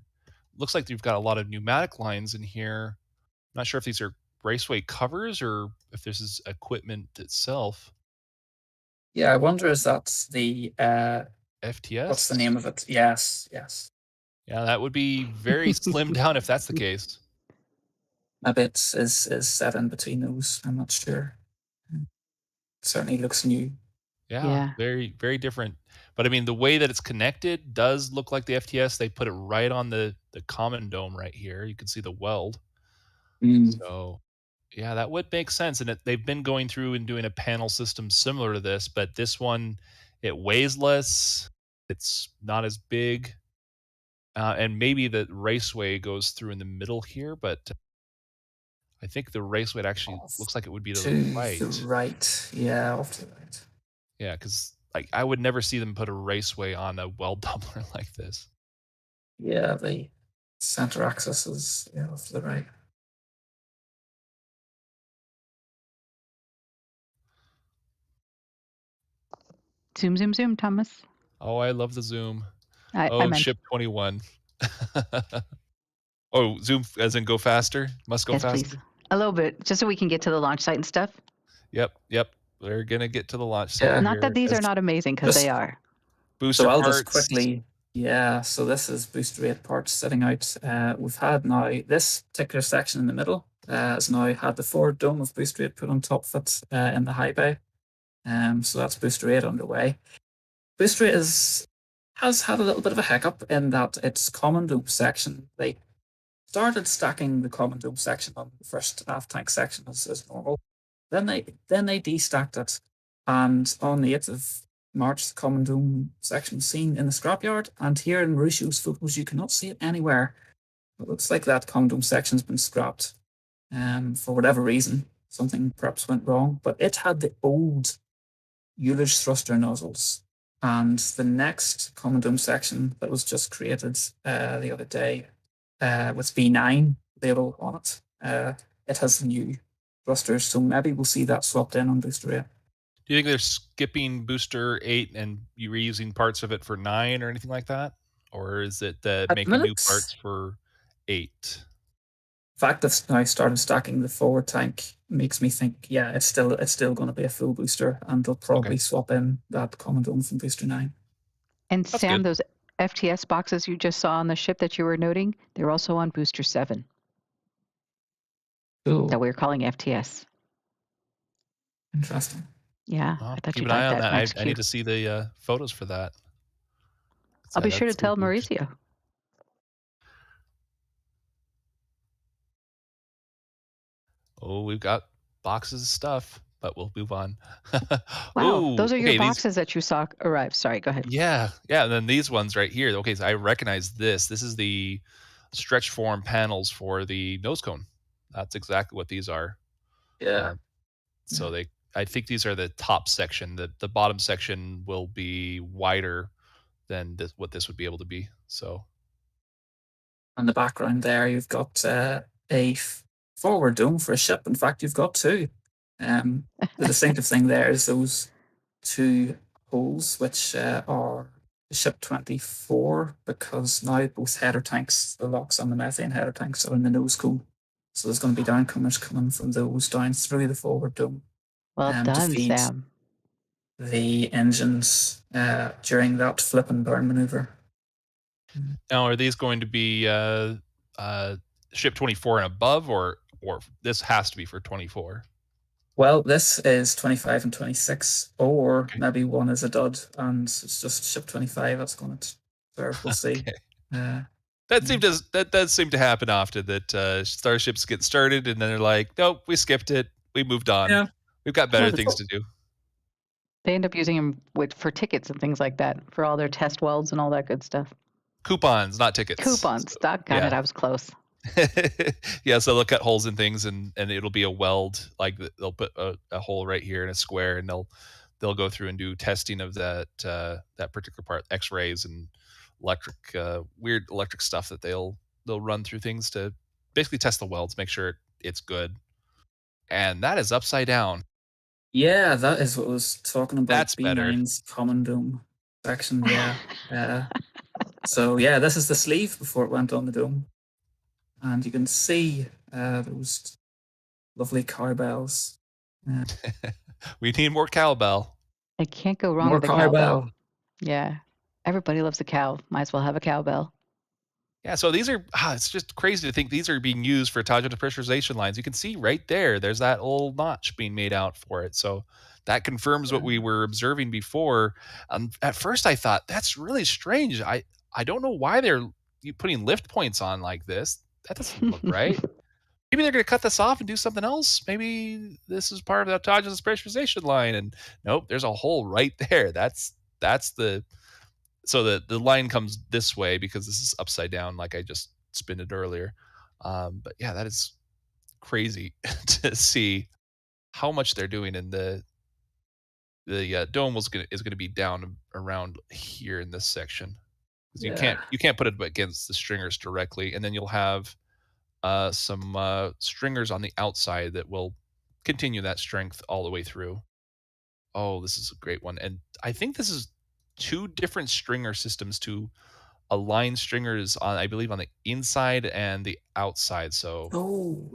S5: Looks like you've got a lot of pneumatic lines in here. Not sure if these are raceway covers or if this is equipment itself.
S4: Yeah, I wonder, is that the
S5: FTS?
S4: What's the name of it? Yes.
S5: Yeah, that would be very slimmed down if that's the case.
S4: Maybe it is set in between those. I'm not sure. It certainly looks new.
S5: Yeah, very, very different. But I mean, the way that it's connected does look like the FTS. They put it right on the common dome right here. You can see the weld. So yeah, that would make sense. And they've been going through and doing a panel system similar to this, but this one, it weighs less. It's not as big. And maybe the raceway goes through in the middle here, but I think the raceway actually looks like it would be to the right.
S4: The right. Yeah, off to the right.
S5: Yeah, because I would never see them put a raceway on a weld doubler like this.
S4: Yeah, the center axis is off to the right.
S3: Zoom, zoom, zoom, Thomas.
S5: Oh, I love the zoom.
S3: I meant
S5: Ship 21. Oh, zoom as in go faster? Must go faster?
S3: Please. A little bit, just so we can get to the launch site and stuff.
S5: Yep. We're going to get to the launch site.
S4: Yeah.
S3: Not that these are not amazing, because they are.
S5: Booster
S4: so I'll
S5: parts.
S4: just quickly. Yeah, so this is booster rate parts sitting out. We've had now this particular section in the middle has now had the forward dome of booster rate put on top of it in the high bay. So that's booster rate underway. Booster rate has had a little bit of a hiccup in that its common dome section, they started stacking the common dome section on the first aft tank section as normal. Then they destacked it, and on the 8th of March, the common dome section was seen in the scrapyard. And here in Mauricio's photos, you cannot see it anywhere. It looks like that common dome section's been scrapped, for whatever reason. Something perhaps went wrong, but it had the old Euler's thruster nozzles. And the next common dome section that was just created the other day with V9 label on it, it has the new thrusters, so maybe we'll see that swapped in on Booster 8.
S5: Do you think they're skipping Booster 8 and you reusing parts of it for 9 or anything like that? Or is it making new parts for 8?
S4: The fact that now started stacking the forward tank makes me think, yeah, it's still going to be a full booster, and they'll probably swap in that common dome from Booster 9.
S3: And
S5: That's
S3: Sam,
S5: good.
S3: those FTS boxes you just saw on the ship that you were noting, they're also on Booster 7
S4: Cool.
S3: that we're calling FTS.
S4: Interesting.
S3: Yeah,
S5: Well,
S3: I thought
S5: keep
S3: you'd
S5: an eye
S3: like
S5: on
S3: that,
S5: that.
S3: Max
S5: I
S3: Q.
S5: need to see the photos for that.
S3: I'll be sure to
S5: That's
S3: tell
S5: huge.
S3: Mauricio.
S5: Oh, we've got boxes of stuff, but we'll move on.
S3: Wow,
S5: Ooh,
S3: those are your
S5: okay,
S3: boxes that you saw arrive. Sorry, go ahead.
S5: Yeah, and then these ones right here. Okay, so I recognize this. This is the stretch form panels for the nose cone. That's exactly what these are.
S4: Yeah.
S5: So I think these are the top section. The bottom section will be wider than what this would be able to be. So
S4: On the background there, you've got a forward dome for a ship. In fact, you've got two. The distinctive thing there is those two holes, which are the ship 24, because now both header tanks, the LOX and the methane header tanks, are in the nose cone. So there's going to be downcomers coming from those down through the forward dome.
S3: Well
S4: to
S3: done,
S4: feed
S3: Sam.
S4: the engines during that flip and burn maneuver.
S5: now, are these going to be ship 24 and above, or this has to be for 24?
S4: Well, this is 25 and 26, or maybe one is a dud and it's just ship 25 that's going to serve. We'll see.
S5: Okay. That does seem to happen often, that starships get started and then they're like, nope, we skipped it, we moved on.
S4: Yeah.
S5: We've got better things to do.
S3: They end up using them for tickets and things like that, for all their test welds and all that good stuff.
S5: Coupons, not tickets.
S3: Coupons. Got it. I was close.
S5: Yeah, so they'll cut holes in things and it'll be a weld. Like they'll put a hole right here in a square, and they'll go through and do testing of that particular part, X-rays and weird electric stuff that they'll run through things to basically test the welds, make sure it's good. And that is upside down.
S4: Yeah, that is what I was talking about.
S5: That's
S4: B9's common dome section. Yeah. So yeah, this is the sleeve before it went on the dome, and you can see those lovely cowbells.
S5: We need more cowbell.
S3: I can't go wrong with a cowbell. Yeah, everybody loves a cow. Might as well have a cowbell.
S5: Yeah, so these are, it's just crazy to think these are being used for Taja depressurization lines. You can see right there's that old notch being made out for it. So that confirms what we were observing before. At first I thought, that's really strange. I don't know why they're putting lift points on like this. That doesn't look right. Maybe they're going to cut this off and do something else. Maybe this is part of the Taja depressurization line. And nope, there's a hole right there. That's so the line comes this way because this is upside down, like I just spinned it earlier. But yeah, that is crazy to see how much they're doing. And the dome is going to be down around here in this section, because you can't put it against the stringers directly, and then you'll have some stringers on the outside that will continue that strength all the way through. Oh, this is a great one, and I think this is 2 different stringer systems to align stringers on, I believe, on the inside and the outside. So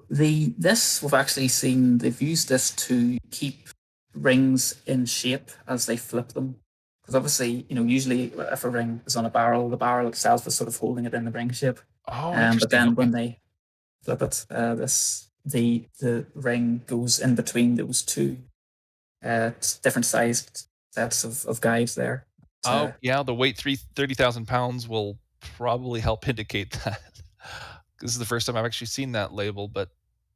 S4: this we've actually seen, they've used this to keep rings in shape as they flip them, because obviously, usually if a ring is on a barrel, the barrel itself is sort of holding it in the ring shape. But then when they flip it, the ring goes in between those 2 different sized sets of guides there.
S5: The weight 30,000 pounds will probably help indicate that. This is the first time I've actually seen that label, but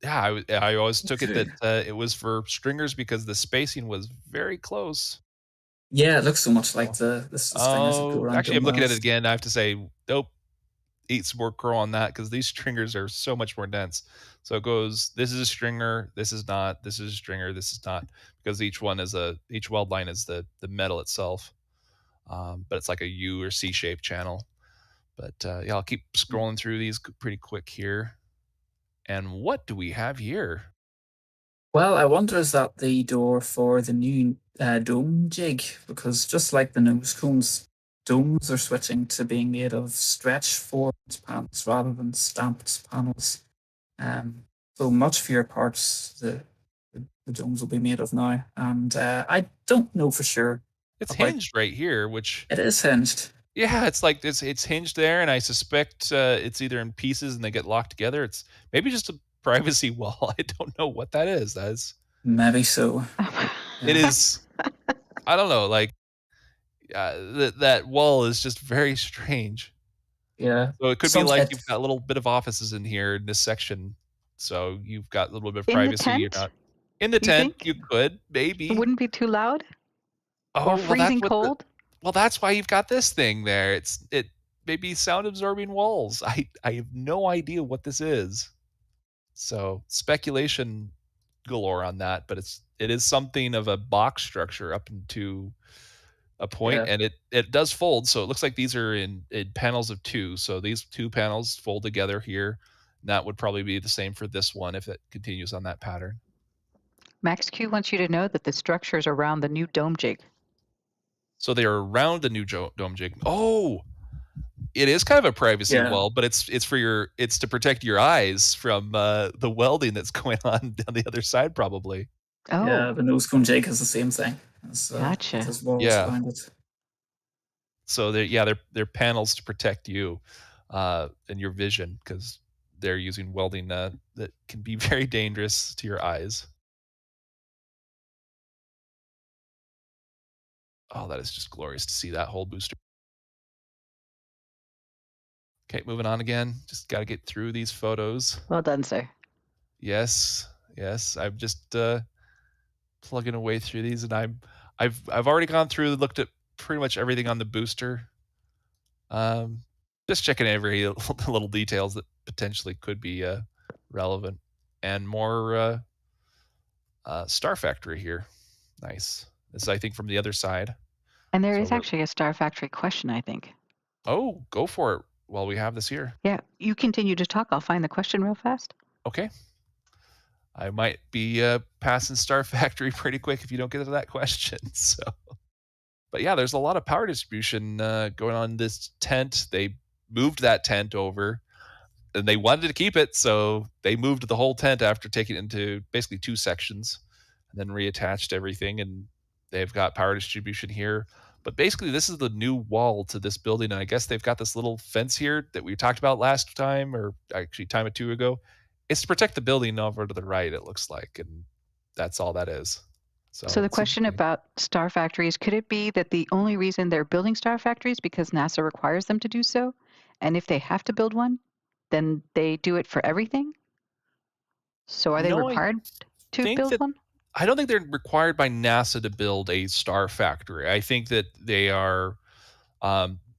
S5: yeah, I always took it that it was for stringers because the spacing was very close.
S4: Yeah, it looks so much like the stringers that go
S5: Oh,
S4: around
S5: actually, I'm looking at it
S4: dumbbells.
S5: again. I have to say, nope, eat some more crow on that because these stringers are so much more dense. So it goes, this is a stringer, this is not, this is a stringer, this is not, because each weld line is the metal itself. But it's like a U or C shaped channel. But yeah, I'll keep scrolling through these pretty quick here. And what do we have here?
S4: Well, I wonder, is that the door for the new dome jig? Because just like the nose cones, domes are switching to being made of stretch formed panels rather than stamped panels. So much fewer parts the domes will be made of now. And I don't know for sure.
S5: It's
S4: about-
S5: hinged right here, which
S4: It is hinged.
S5: yeah, it's like it's hinged there, and I suspect it's either in pieces and they get locked together. It's maybe just a privacy wall. I don't know what that is. That's
S4: Maybe so.
S5: it is. I don't know. Like that wall is just very strange.
S4: Yeah.
S5: So it could be
S4: Some-
S5: like
S4: it-
S5: you've got a little bit of offices in here in this section. So you've got a little bit of
S3: In the
S5: privacy. You're
S3: tent?
S5: not in the
S3: You
S5: tent.
S3: think?
S5: You could maybe.
S3: It wouldn't be too loud
S5: Oh,
S3: or
S5: well, that's
S3: freezing
S5: what
S3: cold.
S5: well, that's why you've got this thing there. It maybe sound absorbing walls. I have no idea what this is. So speculation galore on that, but it is something of a box structure up into a point,
S4: Yeah.
S5: and it does fold. So it looks like these are in panels of 2. So these 2 panels fold together here. And that would probably be the same for this one if it continues on that pattern.
S3: Max Q wants you to know that the structure is around the new dome jig.
S5: So they are around the new dome jig. Oh, it is kind of a privacy
S4: Yeah.
S5: wall, but it's to protect your eyes from the welding that's going on the other side, probably.
S3: Oh,
S4: Yeah, the nose cone jig has the same thing. As,
S3: Gotcha.
S4: There's walls
S5: Yeah.
S4: around it.
S5: So they're panels to protect you and your vision because they're using welding that can be very dangerous to your eyes. Oh, that is just glorious to see that whole booster. Okay, moving on again. Just got to get through these photos.
S3: well done, sir.
S5: Yes. I'm just plugging away through these, and I've already gone through and looked at pretty much everything on the booster. Just checking every little details that potentially could be relevant, and more Starfactory here. Nice. This is, I think, from the other side.
S3: And there
S5: So
S3: is
S5: we're-
S3: actually a Starfactory question, I think.
S5: Oh, go for it while we have this here.
S3: Yeah, you continue to talk. I'll find the question real fast.
S5: Okay. I might be passing Starfactory pretty quick if you don't get to that question. So, but yeah, there's a lot of power distribution going on in this tent. They moved that tent over, and they wanted to keep it, so they moved the whole tent after taking it into basically 2 sections, and then reattached everything. And they've got power distribution here. But basically, this is the new wall to this building, and I guess they've got this little fence here that we talked about last time, or actually time or 2 ago. It's to protect the building over to the right, it looks like, and that's all that is.
S3: So
S5: it
S3: the
S5: seems
S3: question
S5: to be-
S3: about star factories, could it be that the only reason they're building star factories because NASA requires them to do so? And if they have to build one, then they do it for everything? So are they
S5: No, I
S3: required to
S5: think
S3: build
S5: that-
S3: one?
S5: I don't think they're required by NASA to build a star factory. I think that they are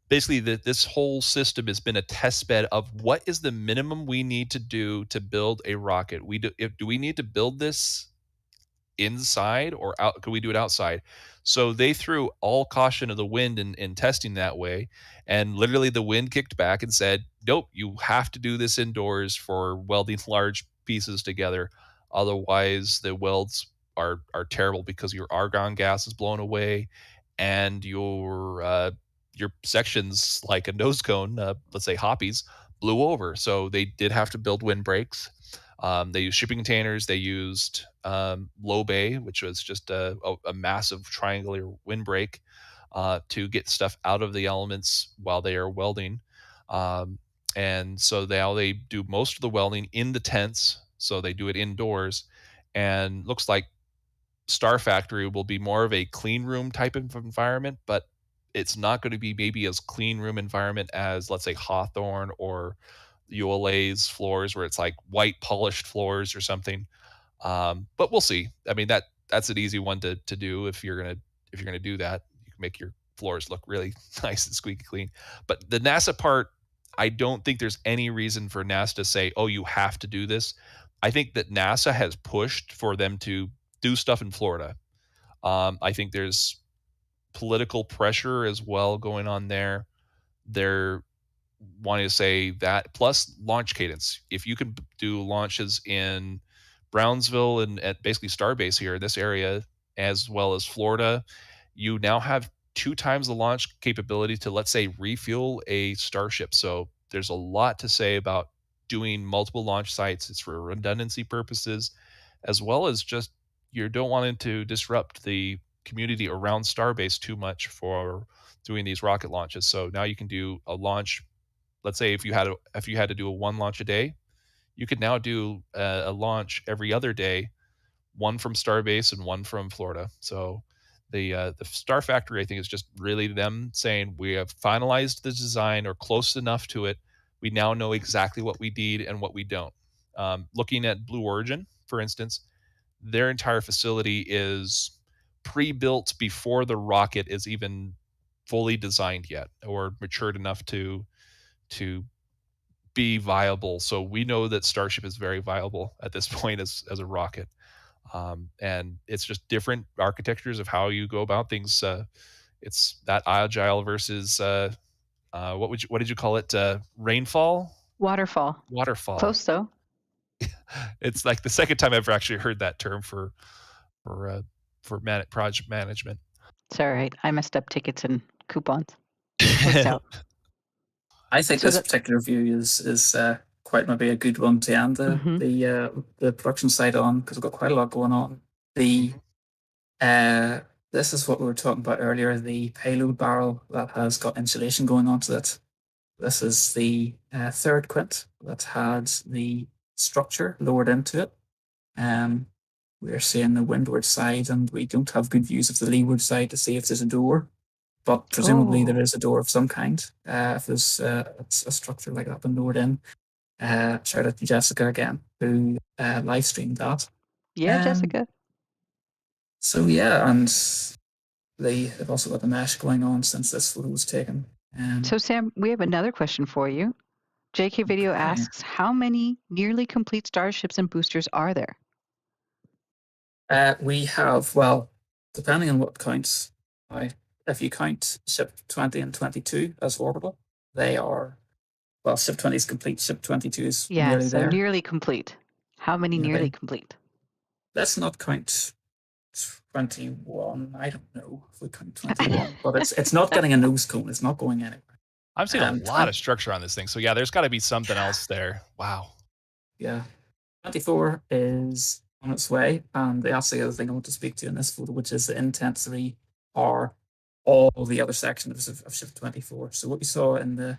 S5: basically that this whole system has been a test bed of what is the minimum we need to do to build a rocket. Do we need to build this inside or out? Could we do it outside? So they threw all caution to the wind in testing that way, and literally the wind kicked back and said, "Nope, you have to do this indoors for welding large pieces together. Otherwise, the welds are terrible because your argon gas is blown away, and your sections like a nose cone, let's say hoppies, blew over." So they did have to build windbreaks. They used shipping containers. They used low bay, which was just a massive triangular windbreak to get stuff out of the elements while they are welding. And so they do most of the welding in the tents. So they do it indoors, and looks like Starfactory will be more of a clean room type of environment, but it's not going to be maybe as clean room environment as, let's say, Hawthorne or ULA's floors where it's like white polished floors or something. But we'll see. I mean, that's an easy one to do if you're gonna do that. You can make your floors look really nice and squeaky clean. But the NASA part, I don't think there's any reason for NASA to say, oh, you have to do this. I think that NASA has pushed for them to do stuff in Florida. I think there's political pressure as well going on there. They're wanting to say that, plus launch cadence. If you can do launches in Brownsville and at basically Starbase here in this area, as well as Florida, you now have 2 times the launch capability to, let's say, refuel a Starship. So there's a lot to say about doing multiple launch sites. It's for redundancy purposes, as well as just you don't want to disrupt the community around Starbase too much for doing these rocket launches. So now you can do a launch. Let's say if you had to do a 1 launch a day, you could now do a launch every other day, 1 from Starbase and 1 from Florida. So the Starfactory, I think, is just really them saying we have finalized the design or close enough to it. We now know exactly what we need and what we don't. Looking at Blue Origin, for instance, their entire facility is pre-built before the rocket is even fully designed yet or matured enough to be viable. So we know that Starship is very viable at this point as a rocket. And it's just different architectures of how you go about things. It's that agile versus what did you call it? Rainfall?
S3: Waterfall.
S5: Waterfall.
S3: Close though.
S5: It's like the second time I've ever actually heard that term for project management.
S3: It's all right. I messed up tickets and coupons. Worked out.
S4: I think this particular view is quite maybe a good one to end the production site on, because we've got quite a lot going on. This is what we were talking about earlier, the payload barrel that has got insulation going onto it. This is the third quint that had the structure lowered into it. We're seeing the windward side, and we don't have good views of the leeward side to see if there's a door. But presumably there is a door of some kind if there's a structure like that been lowered in. Shout out to Jessica again, who live streamed that.
S3: Yeah, Jessica.
S4: So yeah, and they've also got the mesh going on since this photo was taken.
S3: So Sam, we have another question for you. JK Video asks, how many nearly complete starships and boosters are there?
S4: We have, well, depending on what counts, if you count ship 20 and 22 as orbital, they are, well, ship 20 is complete, ship 22 is nearly there.
S3: Nearly complete. How many nearly complete?
S4: Let's not count 21. I don't know if we count 21, but it's not getting a nose cone. It's not going anywhere.
S5: I'm seeing a lot of structure on this thing. So yeah, there's got to be something else there. Wow.
S4: Yeah. 24 is on its way. And that's the other thing I want to speak to in this photo, which is the Intent 3 are all the other sections of ship 24. So what we saw in the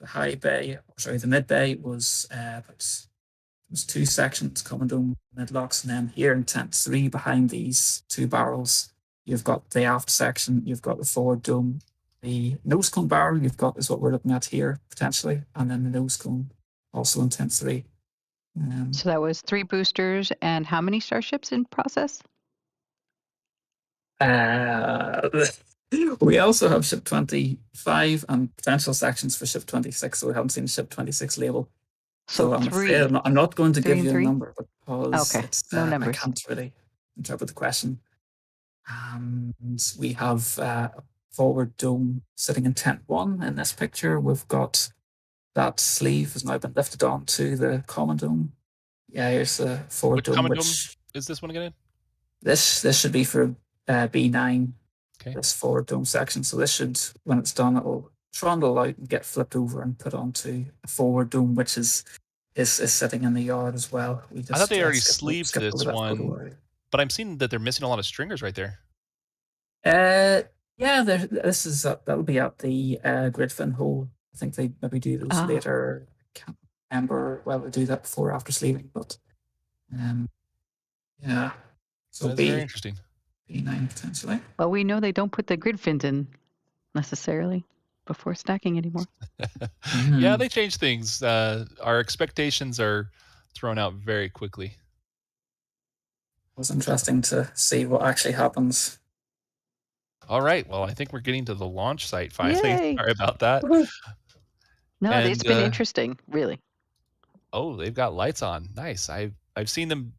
S4: high bay, the mid bay was there's 2 sections, common dome, mid locks, and then here in Tent 3 behind these 2 barrels, you've got the aft section, you've got the forward dome, the nose cone barrel you've got is what we're looking at here potentially, and then the nose cone also in Tent 3.
S3: So that was 3 boosters and how many starships in process?
S4: We also have ship 25 and potential sections for ship 26, so we haven't seen the ship 26 label. So I'm afraid I'm not going to give you a number because I can't really interpret the question. And we have a forward dome sitting in Tent 1 in this picture. We've got that sleeve has now been lifted onto the common dome. Yeah, here's the forward dome.
S5: Common dome is this one again?
S4: This should be for B9.
S5: Okay.
S4: This forward dome section. So this should, when it's done, it'll trundle out and get flipped over and put onto a forward dome, which is sitting in the yard as well.
S5: I thought they already sleeved this one, but I'm seeing that they're missing a lot of stringers right there.
S4: Yeah, this is that'll be at the grid fin hole. I think they maybe do those later. Can't remember whether they do that before or after sleeving, but yeah. So
S5: that's very interesting.
S4: B9 potentially.
S3: Well, we know they don't put the grid fins in necessarily. before stacking anymore.
S5: Yeah, they change things. Our expectations are thrown out very quickly.
S4: It was interesting to see what actually happens.
S5: All right. Well, I think we're getting to the launch site finally.
S3: Yay!
S5: Sorry about that.
S3: No, it's
S5: And
S3: been interesting, really.
S5: oh, they've got lights on. Nice. I've seen them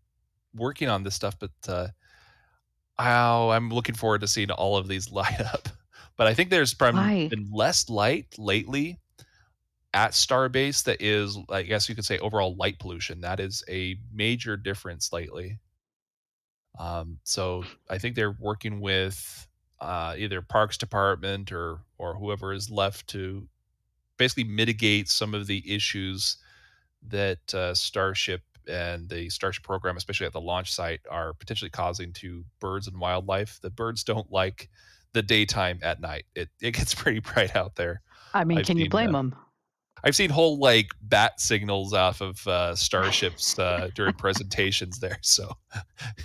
S5: working on this stuff, but I'm looking forward to seeing all of these light up. But I think there's
S3: Why?
S5: been less light lately at Starbase that is, I guess you could say, overall light pollution. That is a major difference lately. So I think they're working with either Parks Department or whoever is left to basically mitigate some of the issues that Starship and the Starship program, especially at the launch site, are potentially causing to birds and wildlife. The birds don't like the daytime at night. It gets pretty bright out there.
S3: I mean,
S5: I've
S3: can you
S5: seen
S3: blame them?
S5: I've seen whole like bat signals off of starships during presentations there, so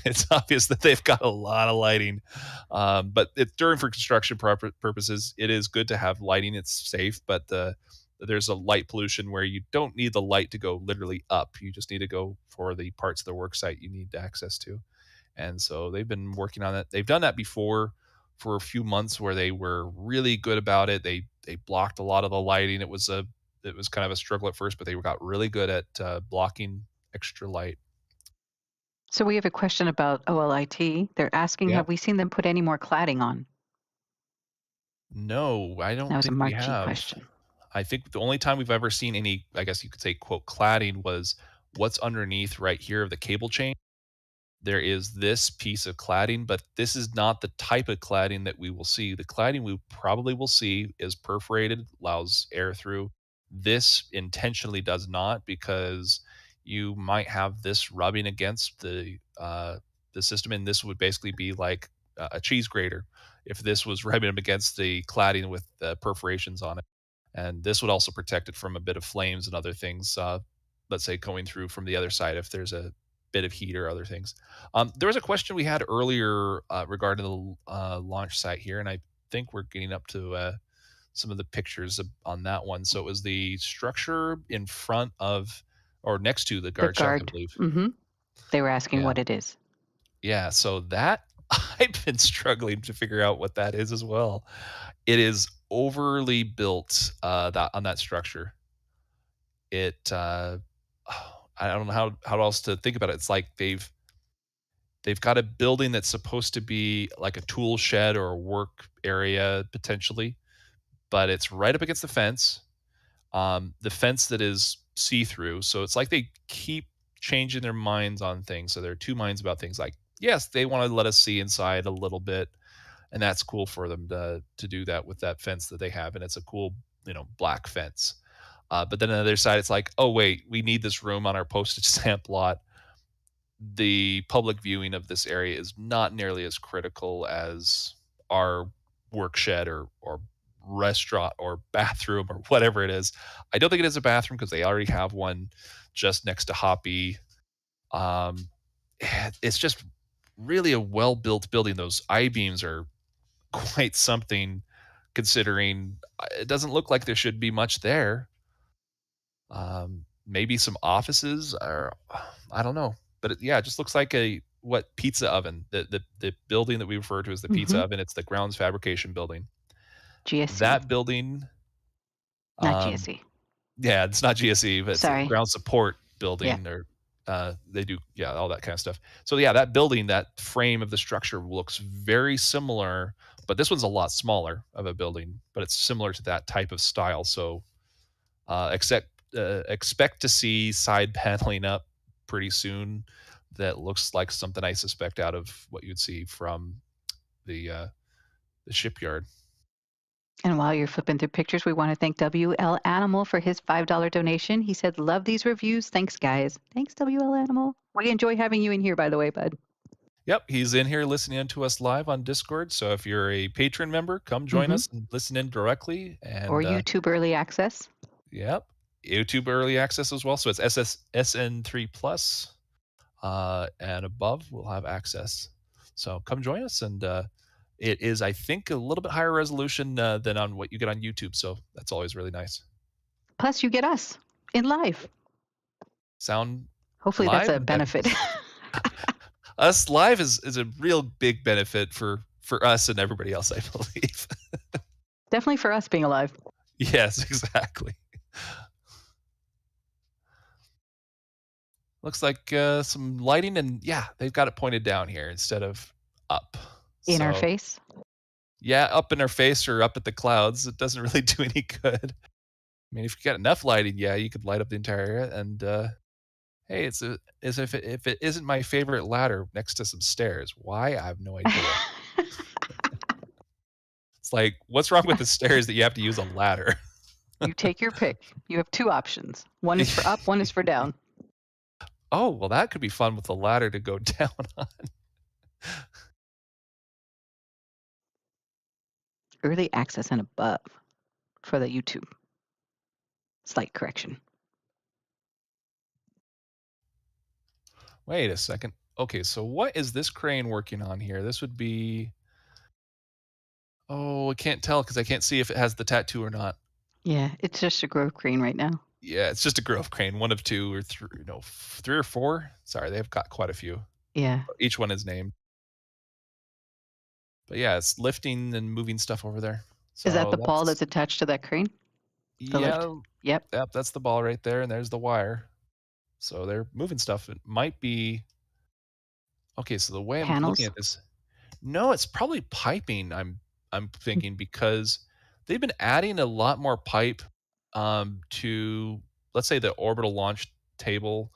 S5: it's obvious that they've got a lot of lighting. But it's during for construction purposes. It is good to have lighting. It's safe, but there's a light pollution where you don't need the light to go literally up. You just need to go for the parts of the work site you need access to. And so they've been working on it. They've done that before for a few months where they were really good about it. They blocked a lot of the lighting. It was kind of a struggle at first, but they got really good at blocking extra light.
S3: So we have a question about OLIT. They're asking,
S5: Yeah.
S3: have we seen them put any more cladding on?
S5: No, I don't
S3: That was a
S5: think we
S3: Mark G
S5: have.
S3: question.
S5: I think the only time we've ever seen any, I guess you could say, quote, cladding was what's underneath right here of the cable chain. There is this piece of cladding, but this is not the type of cladding that we will see. The cladding we probably will see is perforated, allows air through. This intentionally does not, because you might have this rubbing against the system, and this would basically be like a cheese grater if this was rubbing up against the cladding with perforations on it. And this would also protect it from a bit of flames and other things, let's say going through from the other side if there's a bit of heat or other things. There was a question we had earlier regarding the launch site here, and I think we're getting up to some of the pictures on that one. So it was the structure in front of or next to the guard shack, I believe.
S3: Mm-hmm. They were asking
S5: Yeah.
S3: what it is.
S5: Yeah, so that I've been struggling to figure out what that is as well. It is overly built that on that structure. It I don't know how else to think about it. It's like they've got a building that's supposed to be like a tool shed or a work area potentially, but it's right up against the fence. The fence that is see-through. So it's like they keep changing their minds on things. So there are two minds about things. Like, yes, they want to let us see inside a little bit, and that's cool for them to do that with that fence that they have, and it's a cool, black fence. But then on the other side, it's like, oh wait, we need this room on our postage stamp lot. The public viewing of this area is not nearly as critical as our work shed or restaurant or bathroom or whatever it is. I don't think it is a bathroom because they already have one just next to Hoppy. It's just really a well-built building. Those I-beams are quite something, considering it doesn't look like there should be much there. Maybe some offices, or I don't know, but it just looks like a pizza oven. The building that we refer to as the pizza oven. It's the grounds fabrication building.
S3: GSE.
S5: That building,
S3: not GSE.
S5: Yeah, it's not GSE, but it's a
S3: Sorry.
S5: ground support building, or they do all that kind of stuff. So that building, that frame of the structure looks very similar, but this one's a lot smaller of a building, but it's similar to that type of style. So expect to see side paneling up pretty soon that looks like something I suspect out of what you'd see from the shipyard.
S3: And while you're flipping through pictures, we want to thank WL Animal for his $5 donation. He said, love these reviews. Thanks, guys. Thanks, WL Animal. We enjoy having you in here, by the way, bud.
S5: Yep, he's in here listening to us live on Discord. So if you're a patron member, come join us and listen in directly. And
S3: or YouTube Early Access.
S5: Yep, YouTube Early Access as well. So it's SN3 Plus, and above we'll have access. So come join us, and it is, I think, a little bit higher resolution than on what you get on YouTube. So that's always really nice.
S3: Plus, you get us in live.
S5: Sound
S3: Hopefully, that's
S5: live
S3: a
S5: and
S3: benefit.
S5: us live is a real big benefit for us and everybody else, I believe.
S3: Definitely for us being alive.
S5: Yes, exactly. Looks like some lighting, and yeah, they've got it pointed down here instead of up.
S3: In our
S5: So,
S3: face.
S5: yeah, up in our face or up at the clouds. It doesn't really do any good. I mean, if you got enough lighting, yeah, you could light up the entire area. And hey, it's as if it isn't my favorite ladder next to some stairs. Why? I have no idea. It's like, what's wrong with the stairs that you have to use a ladder?
S3: You take your pick. You have two options. One is for up, one is for down.
S5: Oh, well, that could be fun with the ladder to go down on.
S3: Early access and above for the YouTube. Slight correction.
S5: Wait a second. Okay, so what is this crane working on here? This would be... Oh, I can't tell because I can't see if it has the tattoo or not.
S3: Yeah, it's just a grove crane right now.
S5: Yeah, it's just a grove crane, one of two or three, no, 3 or 4. Sorry, they've got quite a few.
S3: Yeah.
S5: Each one is named. But yeah, it's lifting and moving stuff over there. So
S3: Is that the ball that's attached to that crane? The
S5: yeah,
S3: lift? Yep.
S5: Yep, that's the ball right there, and there's the wire. So they're moving stuff. It might be... Okay, so the way I'm
S3: Panels?
S5: looking at this... No, it's probably piping, I'm thinking, because they've been adding a lot more pipe to, let's say, the orbital launch table.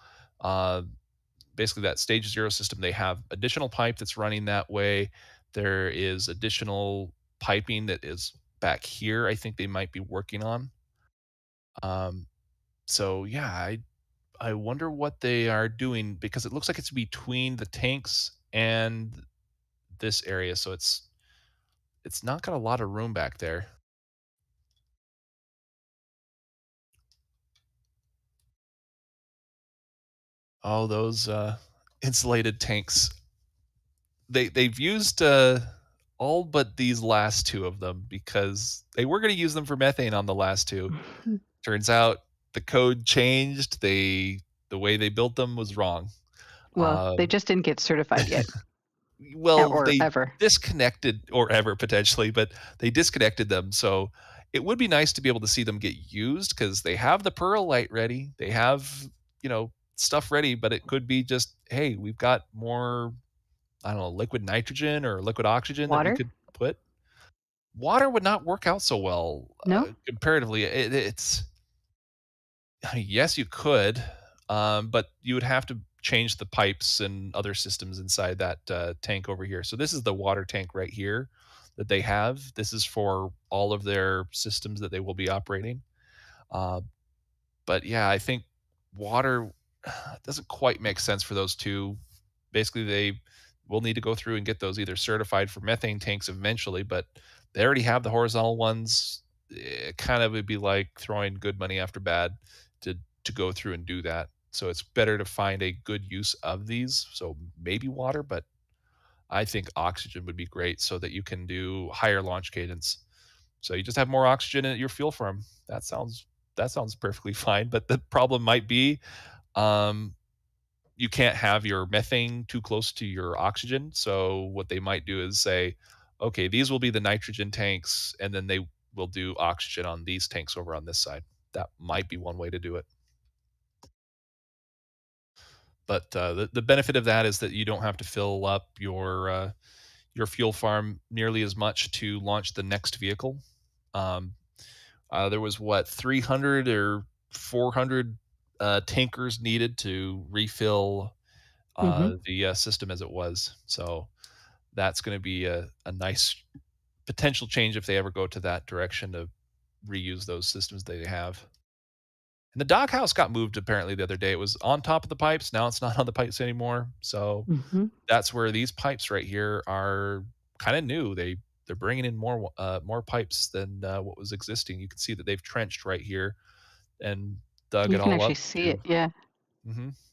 S5: Basically, that stage 0 system, they have additional pipe that's running that way. There is additional piping that is back here, I think they might be working on. So yeah, I wonder what they are doing, because it looks like it's between the tanks and this area, so it's not got a lot of room back there. Oh, those insulated tanks. They've used all but these last 2 of them, because they were going to use them for methane on the last 2. Turns out the code changed. The way they built them was wrong.
S3: Well, they just didn't get certified yet.
S5: Well,
S3: or
S5: they
S3: ever.
S5: disconnected, or ever potentially, but they disconnected them. So it would be nice to be able to see them get used, because they have the perlite ready. They have, stuff ready, but it could be just, hey, we've got more, I don't know, liquid nitrogen or liquid oxygen that we
S3: Water?
S5: could put. Water would not work out so well.
S3: No?
S5: Comparatively. It's yes, you could, but you would have to change the pipes and other systems inside that tank over here. So this is the water tank right here that they have. This is for all of their systems that they will be operating. But yeah, I think water doesn't quite make sense for those 2. Basically, they will need to go through and get those either certified for methane tanks eventually, but they already have the horizontal ones. It kind of would be like throwing good money after bad to go through and do that. So it's better to find a good use of these. So maybe water, but I think oxygen would be great, so that you can do higher launch cadence. So you just have more oxygen in your fuel farm. That sounds perfectly fine. But the problem might be you can't have your methane too close to your oxygen. So what they might do is say, okay, these will be the nitrogen tanks, and then they will do oxygen on these tanks over on this side. That might be one way to do it. But the benefit of that is that you don't have to fill up your fuel farm nearly as much to launch the next vehicle. There was 300 or 400 tankers needed to refill the system as it was. So that's going to be a nice potential change if they ever go to that direction to reuse those systems they have. And the doghouse got moved apparently the other day. It was on top of the pipes. Now it's not on the pipes anymore. So that's where these pipes right here are kind of new. They're bringing in more pipes than what was existing. You can see that they've trenched right here and dug it all up.
S3: You can actually see it, yeah.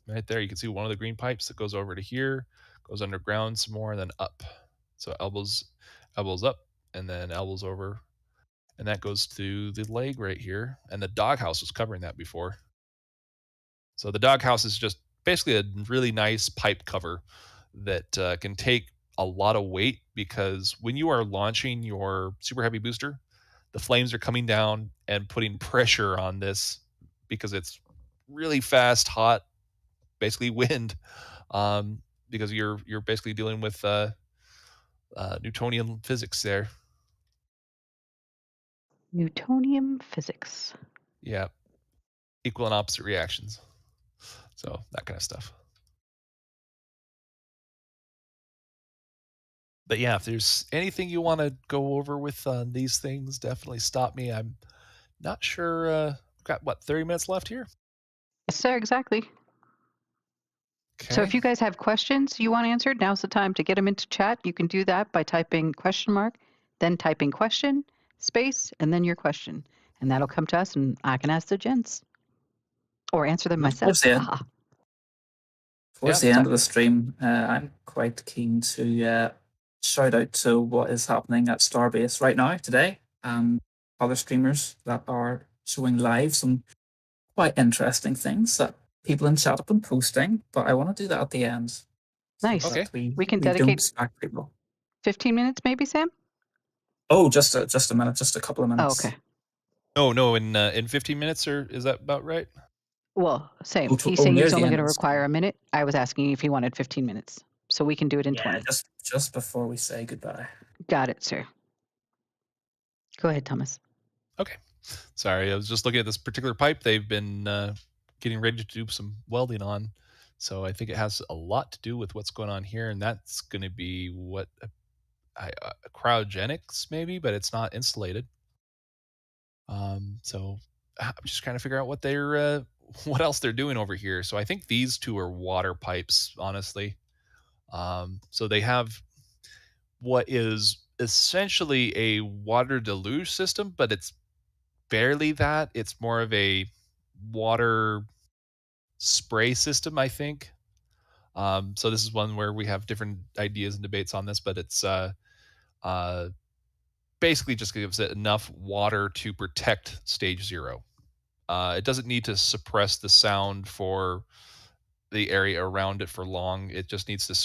S5: Right there, you can see one of the green pipes that goes over to here, goes underground some more, and then up. So elbows up, and then elbows over, and that goes to the leg right here. And the doghouse was covering that before. So the doghouse is just basically a really nice pipe cover that can take a lot of weight, because when you are launching your super heavy booster, the flames are coming down and putting pressure on this because it's really fast, hot, basically wind, because you're basically dealing with Newtonian physics there.
S3: Newtonian physics.
S5: Yeah, equal and opposite reactions. So that kind of stuff. But yeah, if there's anything you want to go over with these things, definitely stop me. I'm not sure. We've got what, 30 minutes left here?
S3: Yes, sir, exactly.
S5: Okay.
S3: So if you guys have questions you want answered, now's the time to get them into chat. You can do that by typing question mark, then typing question, space, and then your question. And that'll come to us, and I can ask the gents. Or answer them myself.
S4: Towards the end of the stream, I'm quite keen to shout out to what is happening at Starbase right now, today, and other streamers that are showing live some quite interesting things that people in chat have been posting, but I want to do that at the end.
S3: Nice.
S5: Okay.
S3: We can
S4: don't
S3: dedicate
S4: distract people.
S3: 15 minutes maybe, Sam?
S4: Oh, just a minute, just a couple of minutes.
S3: Oh, okay.
S5: No, in 15 minutes, or is that about right?
S3: Well, same.
S4: Oh,
S3: He's
S4: oh,
S3: saying
S4: near
S3: he's
S4: the
S3: only
S4: end
S3: going to
S4: of the
S3: require
S4: stream.
S3: a minute. I was asking if he wanted 15 minutes. So we can do it in 20.
S4: Just before we say goodbye.
S3: Got it, sir. Go ahead, Thomas.
S5: Okay. Sorry, I was just looking at this particular pipe they've been getting ready to do some welding on. So I think it has a lot to do with what's going on here, and that's going to be what cryogenics maybe, but it's not insulated. So I'm just trying to figure out what they're what else they're doing over here. So I think these two are water pipes, honestly. So they have what is essentially a water deluge system, but it's barely that. It's more of a water spray system, I think. So this is one where we have different ideas and debates on this, but it's basically just gives it enough water to protect stage 0. It doesn't need to suppress the sound for the area around it for long. It just needs to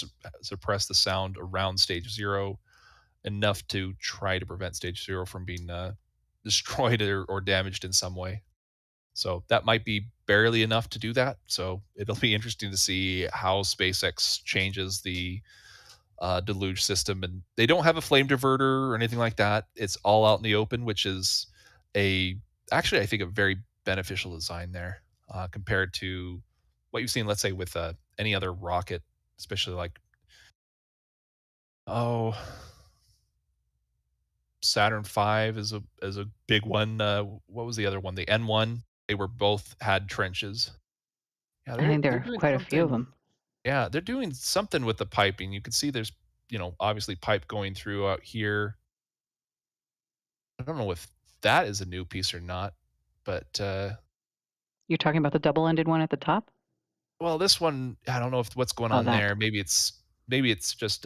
S5: suppress the sound around stage 0 enough to try to prevent stage 0 from being destroyed or damaged in some way. So that might be barely enough to do that. So it'll be interesting to see how SpaceX changes the deluge system. And they don't have a flame diverter or anything like that. It's all out in the open, which is actually, I think, a very beneficial design there compared to what you've seen, let's say, with any other rocket, especially like, Saturn V is a big one. What was the other one? The N1. They were both had trenches. Yeah,
S3: I think there
S5: they're
S3: are
S5: doing
S3: quite a few of them.
S5: Yeah, they're doing something with the piping. You can see there's, obviously pipe going through out here. I don't know if that is a new piece or not, but
S3: You're talking about the double-ended one at the top?
S5: well, this one, I don't know what's going on there. Maybe it's just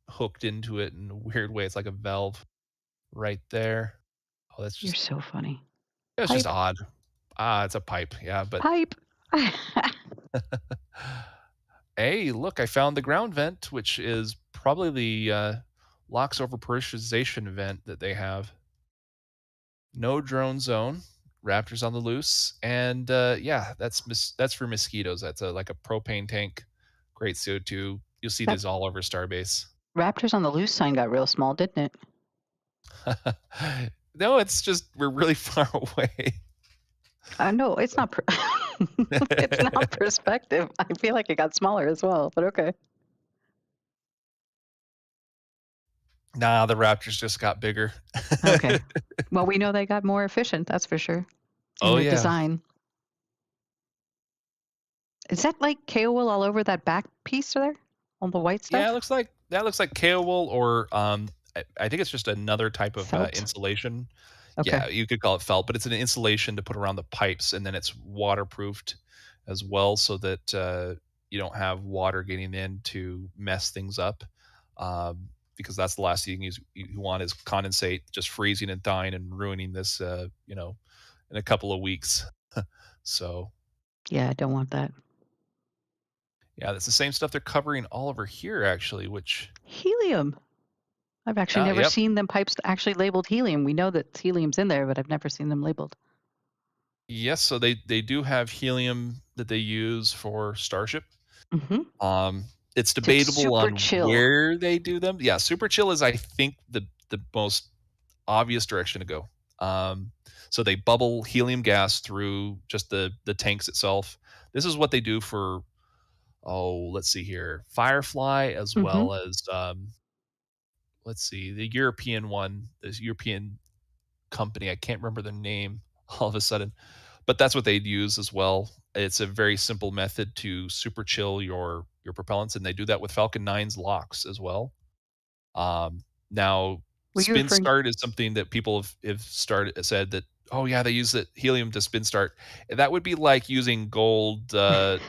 S5: hooked into it in a weird way. It's like a valve right there. Oh, that's
S3: You're
S5: just
S3: so funny.
S5: It's just odd. It's a pipe. Yeah, but
S3: Pipe.
S5: hey, look, I found the ground vent, which is probably the LOX over pressurization vent that they have. No drone zone, raptors on the loose, and yeah, that's for mosquitoes. That's like a propane tank, great CO2. You'll see these all over Starbase.
S3: Raptors on the loose sign got real small, didn't it?
S5: No, it's just we're really far away.
S3: No, it's not. It's not perspective. I feel like it got smaller as well, but okay.
S5: Nah, the Raptors just got bigger.
S3: Okay. Well, we know they got more efficient, that's for sure. In their design. Is that like KOL all over that back piece there? All the white stuff?
S5: Yeah, that looks like KOL, or I think it's just another type of insulation.
S3: Okay.
S5: Yeah, you could call it felt, but it's an insulation to put around the pipes, and then it's waterproofed as well, so that you don't have water getting in to mess things up. because that's the last thing you want is condensate just freezing and dying and ruining this, in a couple of weeks. So
S3: Yeah, I don't want that.
S5: yeah, that's the same stuff they're covering all over here, actually, which
S3: Helium. I've actually never
S5: yep.
S3: seen them pipes actually labeled helium. We know that helium's in there, but I've never seen them labeled.
S5: Yes, so they do have helium that they use for Starship.
S3: Mm-hmm.
S5: It's debatable
S3: super
S5: on
S3: chill.
S5: where they do them. Yeah, super chill is, I think, the most obvious direction to go. So they bubble helium gas through just the tanks itself. This is what they do for, let's see here, Firefly, as
S3: Mm-hmm.
S5: well as let's see, the European one, this European company. I can't remember their name all of a sudden, but that's what they'd use as well. It's a very simple method to super chill your propellants, and they do that with Falcon 9's locks as well. Now,
S3: Were you
S5: spin
S3: referring?
S5: start is something that people have said that, oh yeah, they use that helium to spin start. That would be like using gold to,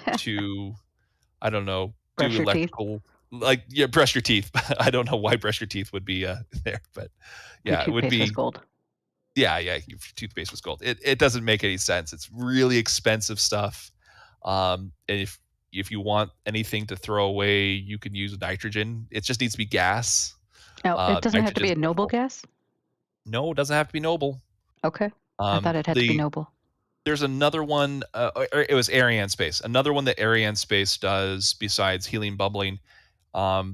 S5: I don't know,
S3: Brush
S5: do
S3: your teeth?
S5: electrical, like, yeah, brush your teeth. I don't know why brush your teeth would be there, but
S3: Your
S5: yeah, it would
S3: toothpaste was
S5: be.
S3: gold.
S5: Yeah, if your toothpaste was gold. It doesn't make any sense. It's really expensive stuff. And if you want anything to throw away, you can use nitrogen. It just needs to be gas.
S3: Now, it doesn't have to be
S5: Nitrogen's
S3: a noble
S5: wonderful.
S3: gas?
S5: No, it doesn't have to be noble.
S3: Okay. I thought it had to be noble.
S5: There's another one, or it was Arianespace. Another one that Arianespace does besides helium bubbling.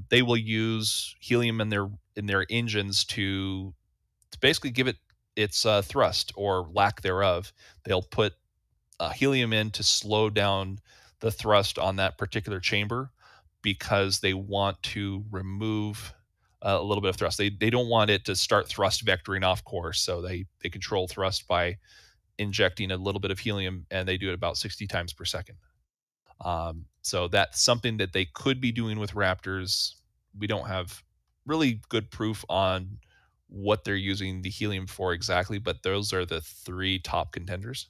S5: They will use helium in their engines to basically give it its thrust or lack thereof. They'll put helium in to slow down the thrust on that particular chamber because they want to remove a little bit of thrust. They don't want it to start thrust vectoring off course, so they control thrust by injecting a little bit of helium, and they do it about 60 times per second. So that's something that they could be doing with Raptors. We don't have really good proof on what they're using the helium for exactly, but those are the 3 top contenders.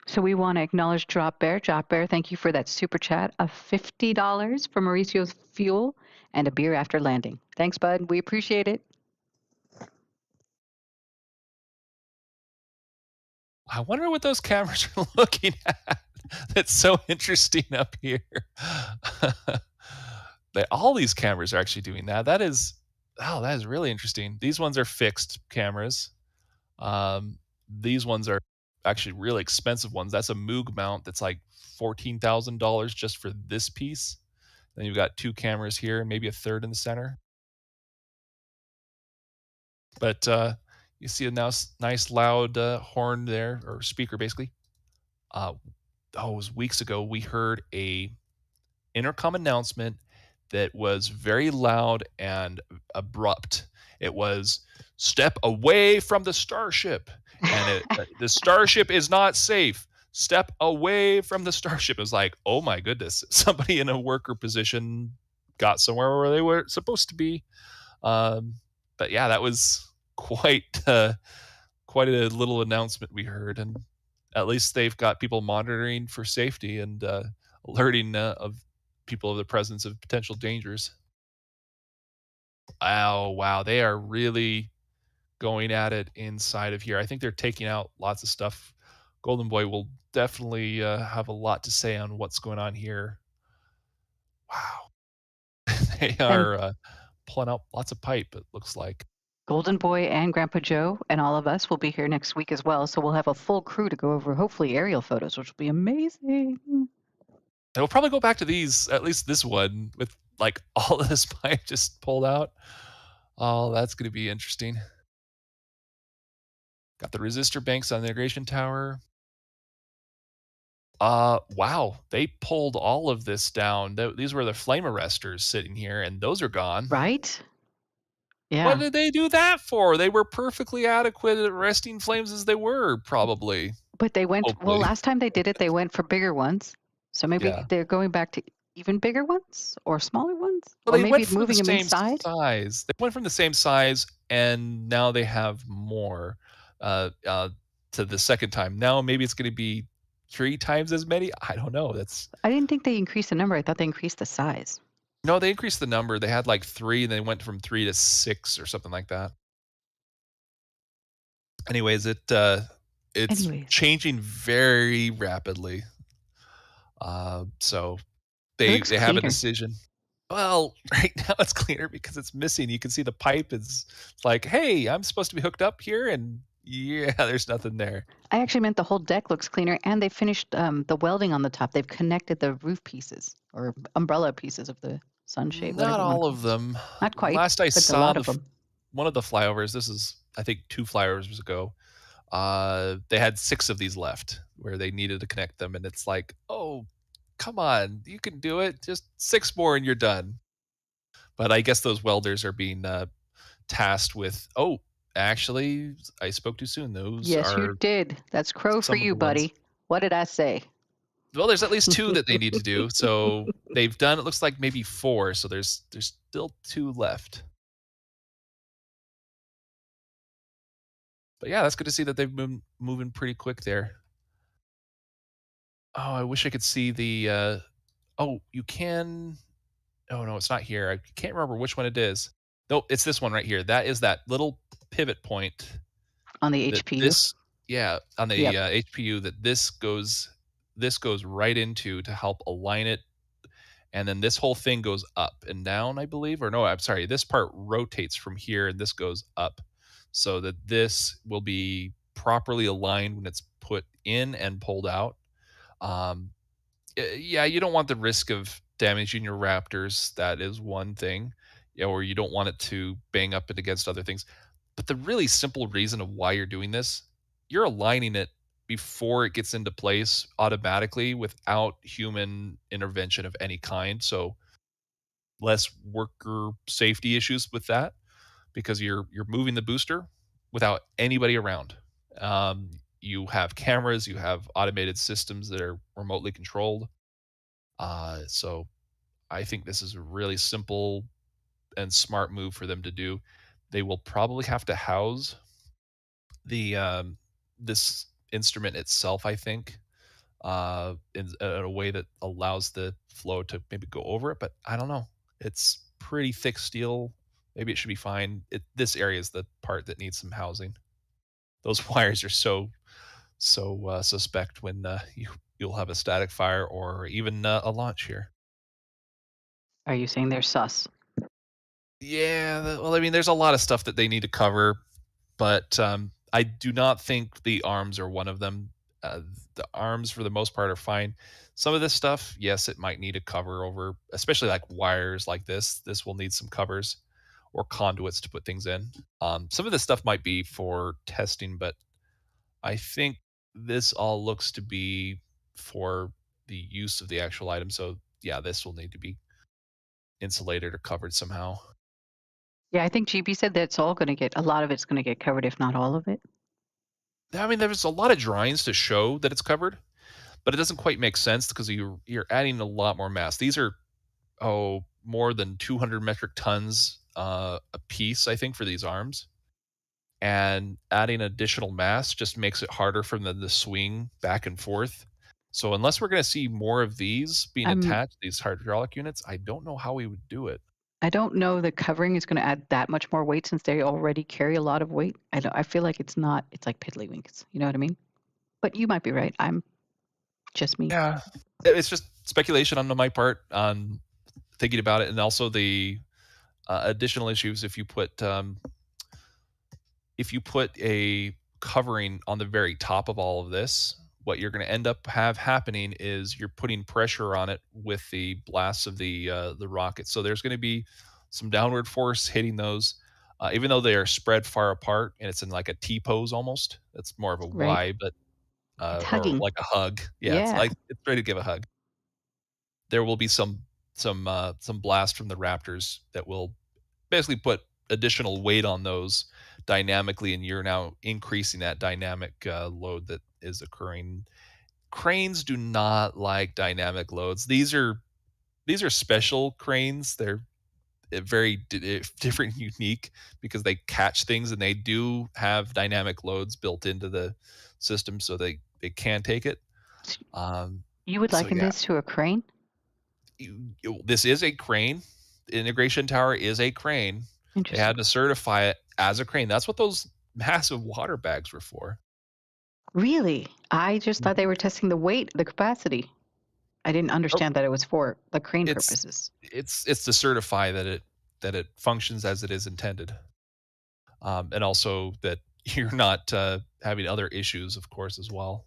S3: So we want to acknowledge Drop Bear. Drop Bear, thank you for that super chat of $50 for Mauricio's fuel and a beer after landing. Thanks, bud. We appreciate it.
S5: I wonder what those cameras are looking at. That's so interesting up here. All these cameras are actually doing that. That is really interesting. These ones are fixed cameras. These ones are actually really expensive ones. That's a Moog mount that's like $14,000 just for this piece. Then you've got 2 cameras here, maybe a third in the center. But you see a nice loud horn there, or speaker basically. It was weeks ago we heard a intercom announcement that was very loud and abrupt. It was, "Step away from the Starship," and the Starship is not safe. Step away from the Starship. It was like, oh my goodness, somebody in a worker position got somewhere where they were supposed to be. But yeah, that was quite a little announcement we heard, and at least they've got people monitoring for safety and alerting of people of the presence of potential dangers. Oh wow, they are really going at it inside of here. I think they're taking out lots of stuff. Golden Boy will definitely have a lot to say on what's going on here. Wow. They are pulling out lots of pipe, it looks like.
S3: Golden Boy and Grandpa Joe and all of us will be here next week as well. So we'll have a full crew to go over, hopefully, aerial photos, which will be amazing.
S5: And we'll probably go back to these, at least this one, with like all of this pipe just pulled out. Oh, that's going to be interesting. Got the resistor banks on the integration tower. Wow, they pulled all of this down. These were the flame arresters sitting here, and those are gone.
S3: Right? Yeah.
S5: What did they do that for? They were perfectly adequate at arresting flames as they were, probably.
S3: But they went,
S5: Hopefully.
S3: well, last time they did it, they went for bigger ones. So maybe they're going back to even bigger ones or smaller ones?
S5: Well,
S3: or
S5: they
S3: maybe
S5: went from
S3: moving
S5: the
S3: them
S5: same
S3: inside?
S5: size. They went from the same size, and now they have more to the second time. Now maybe it's going to be 3 times as many? I don't know.
S3: I didn't think they increased the number. I thought they increased the size.
S5: No, they increased the number. They had like 3 and they went from 3 to 6 or something like that. Anyways, it's changing very rapidly. So they
S3: looks
S5: have a
S3: cleaner.
S5: decision. Well, right now it's cleaner because it's missing. You can see the pipe is like, hey, I'm supposed to be hooked up here, and yeah, there's nothing there.
S3: I actually meant the whole deck looks cleaner, and they finished the welding on the top. They've connected the roof pieces or umbrella pieces of the sunshade.
S5: Not all of them.
S3: Not quite.
S5: Last I
S3: but
S5: saw,
S3: a lot of them.
S5: one of the flyovers, this is, I think, 2 flyovers ago, they had 6 of these left where they needed to connect them, and it's like, oh, come on, you can do it. Just 6 more and you're done. But I guess those welders are being tasked with, oh, actually, I spoke too soon. Those
S3: Yes,
S5: are
S3: you did. That's crow for
S5: some of
S3: you,
S5: the ones.
S3: buddy. What did I say?
S5: Well, there's at least 2 that they need to do. So they've done, it looks like maybe 4. So there's still 2 left. But yeah, that's good to see that they've been moving pretty quick there. Oh, I wish I could see the. Oh, you can. Oh no, it's not here. I can't remember which one it is. Nope, it's this one right here. That is that little pivot point
S3: On the
S5: that
S3: HPU?
S5: on the HPU that this goes right into to help align it, and then this whole thing goes up and down, I believe. Or no, I'm sorry, this part rotates from here and this goes up, so that this will be properly aligned when it's put in and pulled out. Yeah, you don't want the risk of damaging your Raptors. That is one thing. Yeah, or you don't want it to bang up it against other things. But the really simple reason of why you're doing this, you're aligning it before it gets into place automatically without human intervention of any kind. So less worker safety issues with that, because you're moving the booster without anybody around. You have cameras, you have automated systems that are remotely controlled. So I think this is a really simple and smart move for them to do. They will probably have to house the this instrument itself, I think, in a way that allows the flow to maybe go over it. But I don't know. It's pretty thick steel. Maybe it should be fine. This area is the part that needs some housing. Those wires are so suspect when you'll have a static fire or even a launch here.
S3: Are you saying they're sus?
S5: Yeah, well, I mean, there's a lot of stuff that they need to cover, but I do not think the arms are one of them. The arms, for the most part, are fine. Some of this stuff, yes, it might need a cover over, especially like wires like this. This will need some covers or conduits to put things in. Some of this stuff might be for testing, but I think this all looks to be for the use of the actual item. So yeah, this will need to be insulated or covered somehow.
S3: Yeah, I think GB said that's all going to get, a lot of it's going to get covered, if not all of it.
S5: I mean, there's a lot of drawings to show that it's covered, but it doesn't quite make sense because you're adding a lot more mass. These are more than 200 metric tons a piece, I think, for these arms. And adding additional mass just makes it harder for them to swing back and forth. So unless we're going to see more of these being attached, these hydraulic units, I don't know how we would do it.
S3: I don't know the covering is going to add that much more weight since they already carry a lot of weight. I feel like it's like piddlywinks. You know what I mean? But you might be right. I'm just me.
S5: Yeah, it's just speculation on my part on thinking about it, and also the additional issues if you put a covering on the very top of all of this. What you're going to end up happening is you're putting pressure on it with the blasts of the rocket. So there's going to be some downward force hitting those, even though they are spread far apart and it's in like a T pose almost. It's more of a Y, but or like a hug. Yeah, it's ready to give a hug. There will be some blast from the Raptors that will basically put additional weight on those dynamically, and you're now increasing that dynamic load that is occurring. Cranes do not like dynamic loads. These are special cranes. They're very different, unique, because they catch things and they do have dynamic loads built into the system, so they can take it.
S3: You would
S5: So
S3: liken
S5: yeah,
S3: this to a crane?
S5: this is a crane. The integration tower is a crane. They
S3: Interesting.
S5: had to certify it as a crane. That's what those massive water bags were for.
S3: Really? I just thought they were testing the weight, the capacity. I didn't
S5: Oh,
S3: understand that it was for the crane
S5: it's
S3: purposes.
S5: it's to certify that it functions as it is intended, and also that you're not having other issues, of course, as well.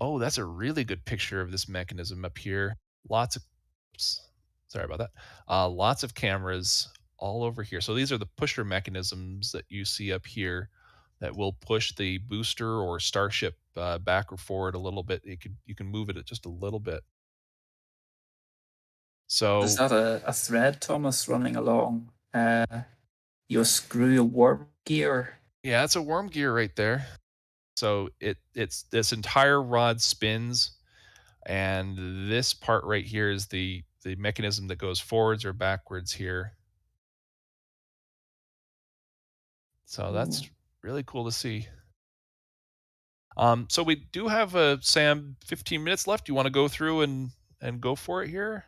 S5: Oh, that's a really good picture of this mechanism up here. Lots of, oops, sorry about that. Lots of cameras all over here. So these are the pusher mechanisms that you see up here that will push the booster or Starship back or forward a little bit. You can move it just a little bit. So
S4: Is that a thread, Thomas, running along? You screw a worm gear.
S5: yeah, it's a worm gear right there. So it's this entire rod spins, and this part right here is the mechanism that goes forwards or backwards here. So that's really cool to see. So we do have Sam 15 minutes left. You want to go through and go for it here?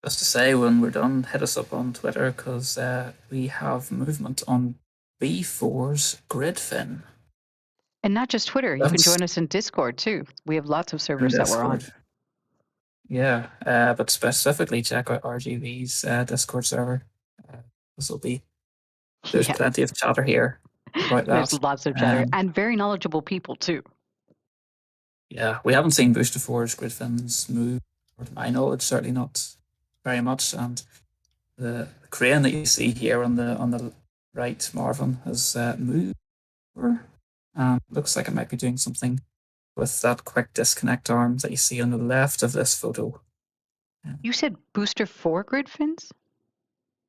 S4: Just to say, when we're done, hit us up on Twitter because we have movement on B4's grid fin.
S3: And not just Twitter. You can join us in Discord too. We have lots of servers that we're on.
S4: Yeah, but specifically check out RGV's Discord server. There's plenty of chatter here about that.
S3: There's lots of chatter and very knowledgeable people too.
S4: Yeah, we haven't seen Booster 4's grid fins move, or to my knowledge, certainly not very much. And the crane that you see here on the right, Marvin, has moved over. Looks like it might be doing something with that quick disconnect arm that you see on the left of this photo.
S3: You said Booster 4 grid fins?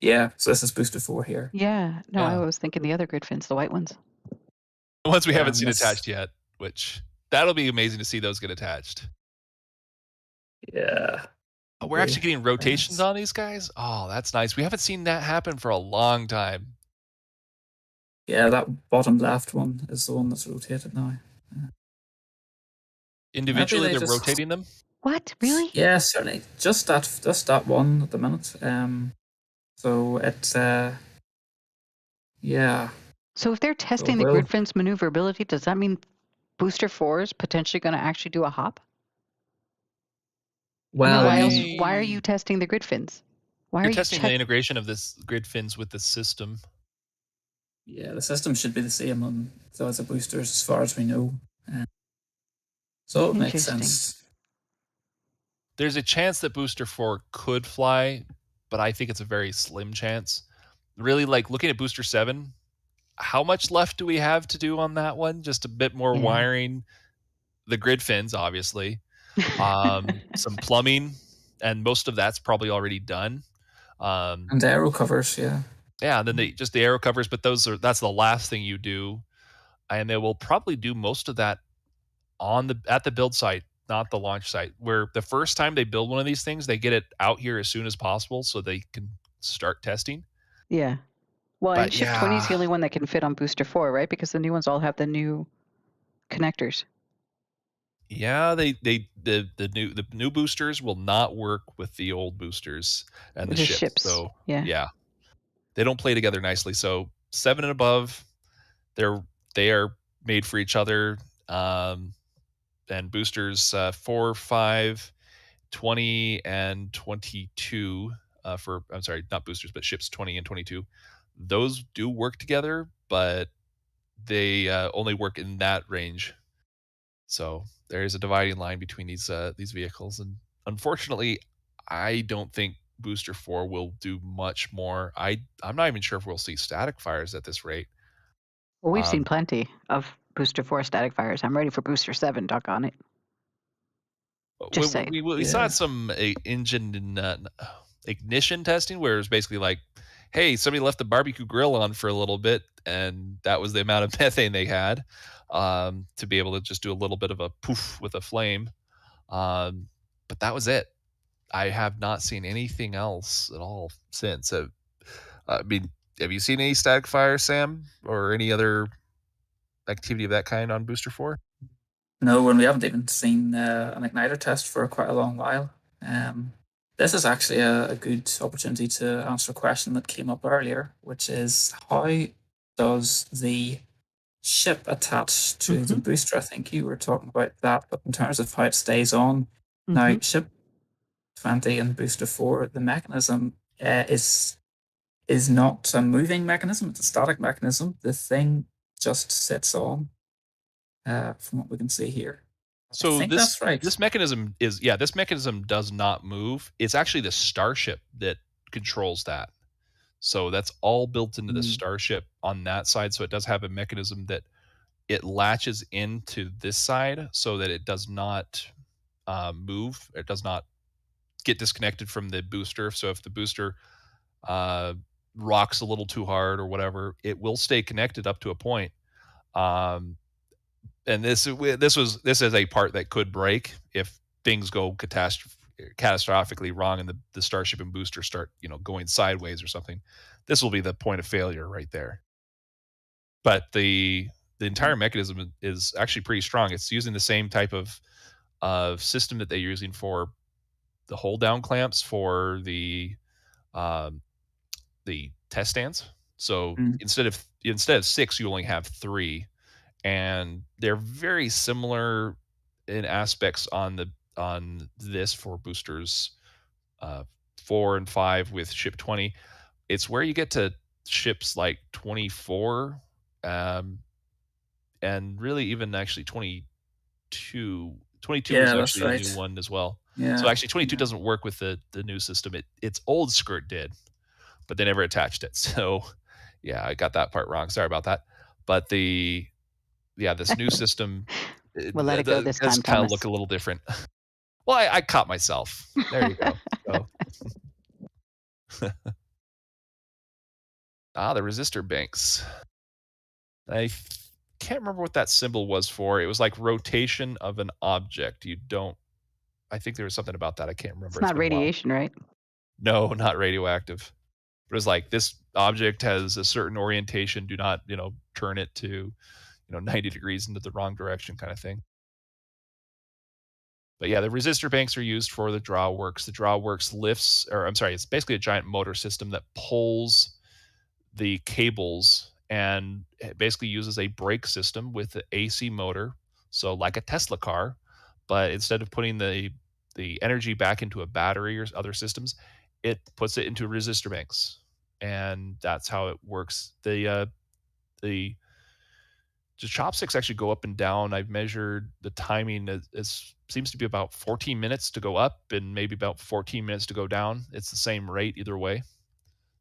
S4: Yeah, so this is Booster 4 here.
S3: Yeah, no, I was thinking the other grid fins, the white ones.
S5: The ones we haven't seen attached yet, which that'll be amazing to see those get attached.
S4: Yeah.
S5: Oh, we're actually getting rotations on these guys? Oh, that's nice. We haven't seen that happen for a long time.
S4: Yeah, that bottom left one is the one that's rotated now.
S5: Individually, they're rotating them?
S3: What? Really?
S4: Yeah, certainly. Just that one at the minute. So it's yeah.
S3: So if they're testing the grid fins maneuverability, does that mean Booster 4 is potentially going to actually do a hop?
S4: Well,
S3: why are you testing the grid fins? Why are you
S5: testing the integration of this grid fins with the system?
S4: Yeah, the system should be the same on those boosters as far as we know. So it makes sense.
S5: There's a chance that Booster 4 could fly, but I think it's a very slim chance. Really, like looking at Booster 7, how much left do we have to do on that one? Just a bit more wiring, the grid fins, obviously, some plumbing, and most of that's probably already done.
S4: And the aero covers, yeah.
S5: Yeah, and then just the aero covers, but that's the last thing you do, and they will probably do most of that at the build site, not the launch site. Where the first time they build one of these things, they get it out here as soon as possible so they can start testing.
S3: Yeah. Well, and Ship 20 is the only one that can fit on Booster 4, right? Because the new ones all have the new connectors.
S5: Yeah, the new boosters will not work with the old boosters and the ships. So yeah, they don't play together nicely. So 7 and above, they are made for each other. And boosters 4, 5, 20, and 22 I'm sorry, not boosters, but ships 20 and 22. Those do work together, but they only work in that range. So there is a dividing line between these vehicles, and unfortunately, I don't think Booster 4 will do much more. I'm not even sure if we'll see static fires at this rate.
S3: Well, we've seen plenty of Booster 4 static fires. I'm ready for Booster 7, doggone it. Just saying.
S5: We saw some engine ignition testing where it was basically like, hey, somebody left the barbecue grill on for a little bit, and that was the amount of methane they had to be able to just do a little bit of a poof with a flame. But that was it. I have not seen anything else at all since. I mean, have you seen any static fire, Sam, or any other activity of that kind on Booster 4?
S4: No, and we haven't even seen an igniter test for quite a long while. This is actually a good opportunity to answer a question that came up earlier, which is how does the ship attach to the booster? I think you were talking about that, but in terms of how it stays on, now ship 20 and booster 4, the mechanism is not a moving mechanism; it's a static mechanism. The thing just sits on, from what we can see here. I
S5: So
S4: think
S5: this
S4: that's right.
S5: this mechanism this mechanism does not move. It's actually the Starship that controls that. So that's all built into the Starship on that side. So it does have a mechanism that it latches into this side so that it does not move. It does not get disconnected from the booster. So if the booster rocks a little too hard or whatever, it will stay connected up to a point. And this is a part that could break if things go catastrophically wrong and the Starship and booster start going sideways or something. This will be the point of failure right there. But the entire mechanism is actually pretty strong. It's using the same type of system that they're using for the hold down clamps for the test stands. So instead of 6, you only have 3, and they're very similar in aspects on this for boosters 4 and 5 with ship 20. It's where you get to ships like 24, and really even actually 22. 22
S4: Yeah,
S5: is
S4: that's
S5: actually a new
S4: right.
S5: one as well.
S4: Yeah.
S5: So actually 22 doesn't work with the new system. Its old skirt did, but they never attached it. So yeah, I got that part wrong. Sorry about that. But this new system
S3: We'll let it go this
S5: does
S3: time,
S5: kind of
S3: Thomas.
S5: look a little different. Well, I caught myself. There you go. So. The resistor banks. I can't remember what that symbol was for. It was like rotation of an object. I think there was something about that. I can't remember.
S3: It's not
S5: been a while.
S3: radiation, right?
S5: No, not radioactive. But it was like this object has a certain orientation. Do not, turn it to, 90 degrees into the wrong direction kind of thing. But yeah, the resistor banks are used for the drawworks. The drawworks it's basically a giant motor system that pulls the cables and it basically uses a brake system with the AC motor. So like a Tesla car, but instead of putting the energy back into a battery or other systems, it puts it into resistor banks. And that's how it works. The chopsticks actually go up and down. I've measured the timing. It seems to be about 14 minutes to go up and maybe about 14 minutes to go down. It's the same rate either way.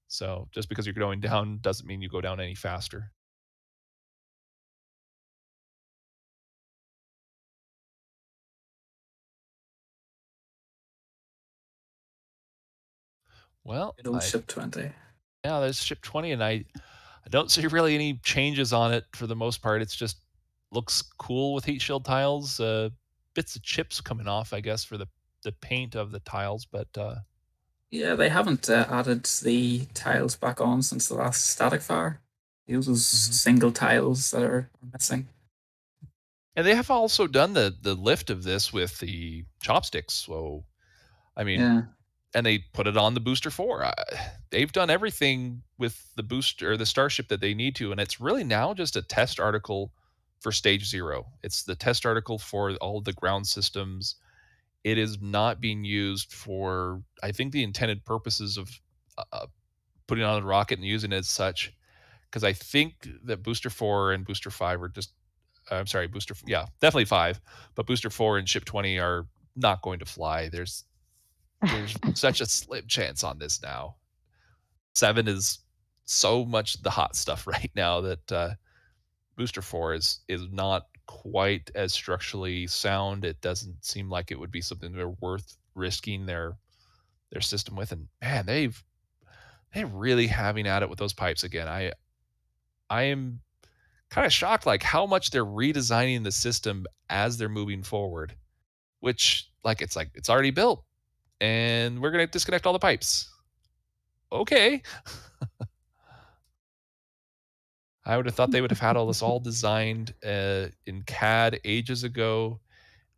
S5: So just because you're going down doesn't mean you go down any faster. Well,
S4: ship 20.
S5: Yeah, there's ship 20, and I don't see really any changes on it for the most part. It's just looks cool with heat shield tiles. Bits of chips coming off, I guess, for the paint of the tiles, but
S4: yeah, they haven't added the tiles back on since the last static fire. Those single tiles that are missing.
S5: And they have also done the lift of this with the chopsticks. So, I mean, and they put it on the booster 4. They've done everything with the booster or the Starship that they need to, and it's really now just a test article for stage 0. It's the test article for all of the ground systems. It is not being used for, I think, the intended purposes of putting on a rocket and using it as such. Because I think that booster 4 and booster 5 are just, definitely 5, but booster 4 and ship 20 are not going to fly. There's such a slim chance on this now. 7 is so much the hot stuff right now that booster 4 is not quite as structurally sound. It doesn't seem like it would be something they're worth risking their system with. And man, they're really having at it with those pipes again. I am kind of shocked like how much they're redesigning the system as they're moving forward, which it's already built and we're going to disconnect all the pipes. Okay. I would have thought they would have had all this all designed in CAD ages ago,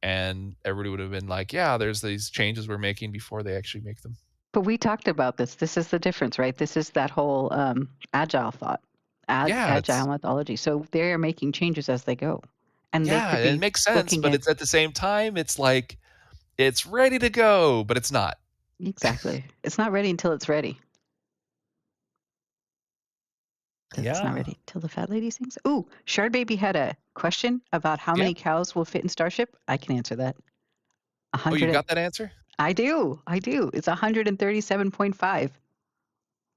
S5: and everybody would have been like, yeah, there's these changes we're making before they actually make them.
S3: But we talked about this. This is the difference, right? This is that whole agile thought,
S5: Yeah,
S3: agile methodology. So they're making changes as they go. And they could
S5: it
S3: be
S5: makes sense,
S3: looking
S5: but
S3: at
S5: it's at the same time, it's like it's ready to go, but it's not.
S3: exactly. It's not ready until it's ready. It's not ready till the fat lady sings. Ooh, Shard Baby had a question about how many cows will fit in Starship. I can answer that.
S5: Oh, you got that answer?
S3: I do. It's 137.5.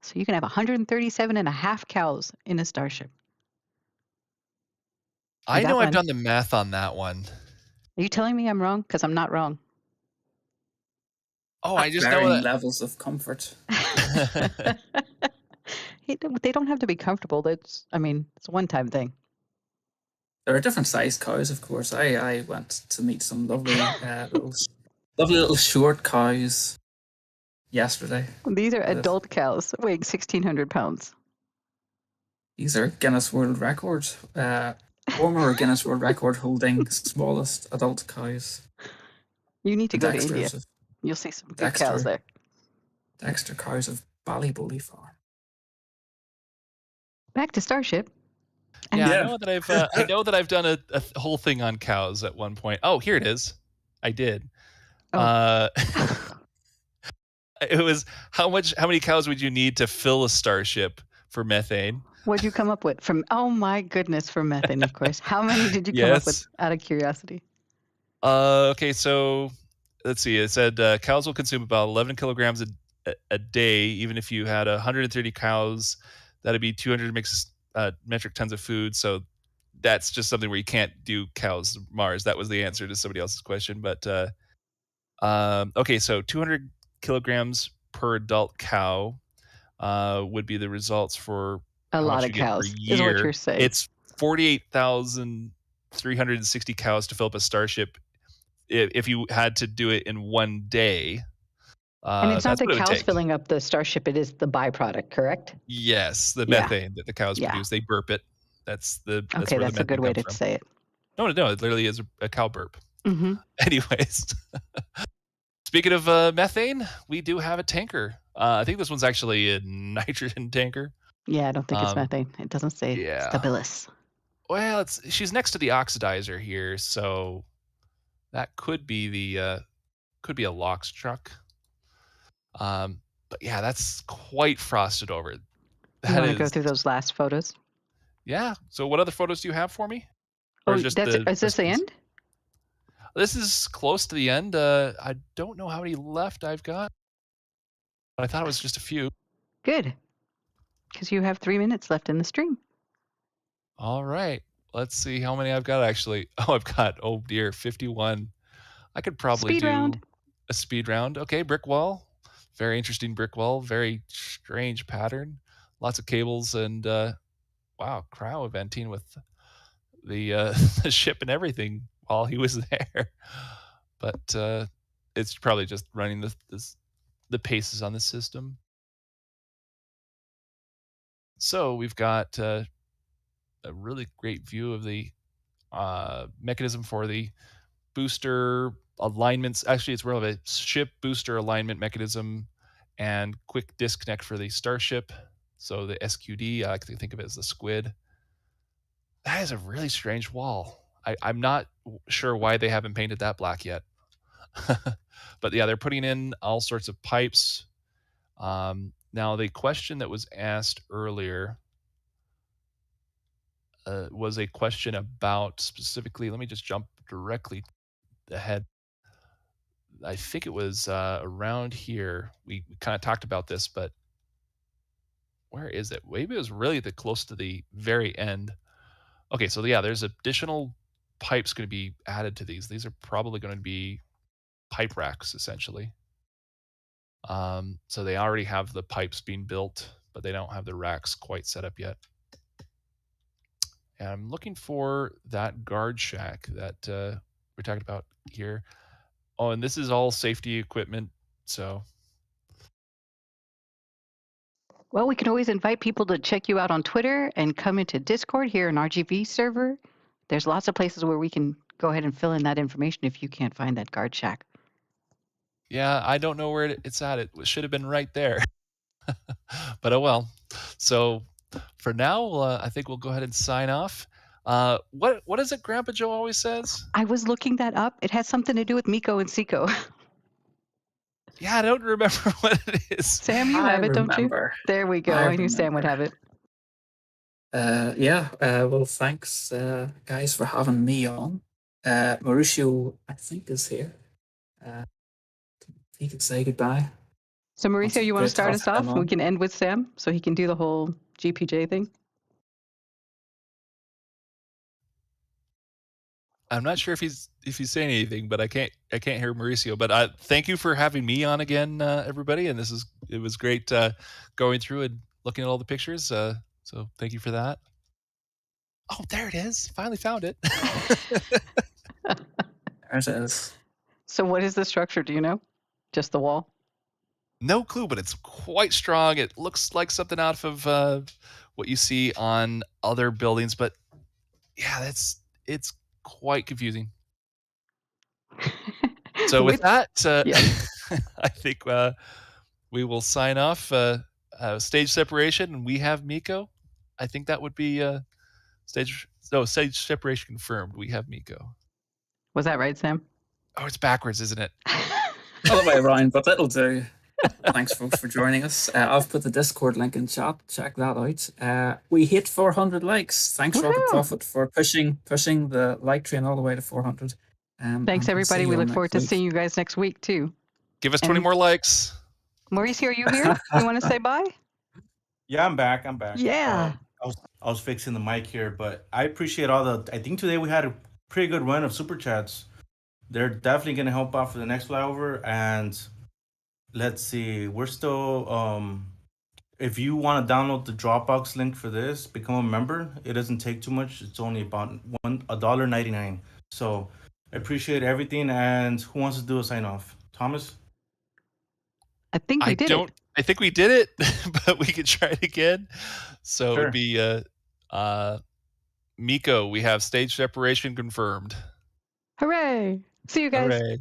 S3: So you can have 137 and a half cows in a Starship.
S5: I know I've done the math on that one.
S3: Are you telling me I'm wrong? Because I'm not wrong.
S5: Oh, I just know
S4: varying
S5: that.
S4: levels of comfort.
S3: They don't have to be comfortable. It's a one-time thing.
S4: There are different sized cows, of course. I went to meet some lovely, lovely little short cows yesterday.
S3: These are adult cows weighing 1,600 pounds.
S4: These are Guinness World Records, former Guinness World Record holding smallest adult cows.
S3: You need to go to India. You'll see some good cows there.
S4: Dexter cows of Ballybully Farm.
S3: Back to Starship.
S5: Yeah, I know that I know that I've done a whole thing on cows at one point. Oh, here it is. I did.
S3: Oh.
S5: It was how many cows would you need to fill a Starship for methane?
S3: What'd you come up with? Oh my goodness, for methane, of course. How many did you come up with out of curiosity?
S5: Okay, so let's see. It said cows will consume about 11 kilograms a day. Even if you had 130 cows, that'd be 200 metric tons of food. So that's just something where you can't do cows Mars. That was the answer to somebody else's question. But okay, so 200 kilograms per adult cow would be the results for
S3: a
S5: how
S3: lot
S5: much
S3: of
S5: you get per
S3: cows.
S5: year.
S3: Is what you're saying.
S5: It's 48,360 cows to fill up a Starship if you had to do it in one day.
S3: And it's not the cows filling up the Starship, it is the byproduct, correct?
S5: Yes, the methane that the cows produce. They burp it. That's where the methane
S3: that's a good way to say it.
S5: No, it literally is a cow burp.
S3: Mm-hmm.
S5: Anyways, speaking of methane, we do have a tanker. I think this one's actually a nitrogen tanker.
S3: Yeah, I don't think it's methane. It doesn't say Stabilis.
S5: Well, she's next to the oxidizer here, so that could be a LOX truck. But yeah, that's quite frosted over.
S3: You want to go through those last photos?
S5: Yeah. So what other photos do you have for me?
S3: Is this the end?
S5: This is close to the end. I don't know how many left I've got. But I thought it was just a few.
S3: Good. Because you have 3 minutes left in the stream.
S5: All right. Let's see how many I've got actually. Oh, I've got, 51. I could probably do a speed round. Okay, brick wall. Very interesting brick wall. Very strange pattern. Lots of cables and wow, cryo eventing with the ship and everything while he was there. But it's probably just running the paces on the system. So we've got a really great view of the mechanism for the booster alignments. Actually, it's more of a ship booster alignment mechanism and quick disconnect for the Starship. So the SQD, I like to think of it as the squid. That is a really strange wall. I'm not sure why they haven't painted that black yet. But yeah, they're putting in all sorts of pipes. Now, the question that was asked earlier was a question about specifically, let me just jump directly ahead. I think it was around here. We kind of talked about this, but where is it? Maybe it was really close to the very end. Okay, so yeah, there's additional pipes going to be added to these. These are probably going to be pipe racks, essentially. So they already have the pipes being built, but they don't have the racks quite set up yet. And I'm looking for that guard shack that we're talking about here. Oh, and this is all safety equipment, so.
S3: Well, we can always invite people to check you out on Twitter and come into Discord here in RGV server. There's lots of places where we can go ahead and fill in that information if you can't find that guard shack.
S5: Yeah, I don't know where it's at. It should have been right there. But oh well. So for now, I think we'll go ahead and sign off. What is it Grandpa Joe always says?
S3: I was looking that up. It has something to do with Miko and Siko.
S5: Yeah, I don't remember what it is.
S3: Sam, you have it, don't you?
S4: remember.
S3: There we go. I knew Sam would have it.
S4: Well, thanks, guys, for having me on. Mauricio, I think, is here. He can say goodbye.
S3: So, Mauricio, you want to start
S4: Great
S3: us
S4: to have
S3: off?
S4: him on.
S3: We can end with Sam so he can do the whole GPJ thing.
S5: I'm not sure if he's saying anything, but I can't hear Mauricio. But thank you for having me on again, everybody. And it was great going through and looking at all the pictures. So thank you for that. Oh, there it is! Finally found it.
S4: There it is.
S3: So, what is the structure? Do you know? Just the wall?
S5: No clue, but it's quite strong. It looks like something out of what you see on other buildings, but yeah, it's quite confusing. So with that,
S3: yeah.
S5: I think we will sign off. Stage separation, and we have Miko. I think that would be stage separation confirmed. We have Miko.
S3: Was that right, Sam?
S5: Oh, it's backwards, isn't it?
S4: All the way around, but that'll do. Thanks, folks, for joining us. I've put the Discord link in chat. Check that out. We hit 400 likes. Thanks, Rocket
S3: Woohoo!
S4: Profit, for pushing the like train all the way to 400.
S3: Thanks, everybody. We look forward to seeing you guys next week, too.
S5: Give us 20 more likes.
S3: Mauricio, are you here? You want to say bye?
S2: Yeah, I'm back.
S3: Yeah.
S2: I was fixing the mic here, but I appreciate I think today we had a pretty good run of super chats. They're definitely going to help out for the next flyover. And let's see, we're still, if you want to download the Dropbox link for this, become a member. It doesn't take too much. It's only about $1.99. So I appreciate everything. And who wants to do a sign off? Thomas?
S3: I think we did it.
S5: I think we did it, but we could try it again. So
S2: Sure.
S5: it would be Miko. We have stage separation confirmed.
S3: Hooray. See you guys.
S5: Hooray.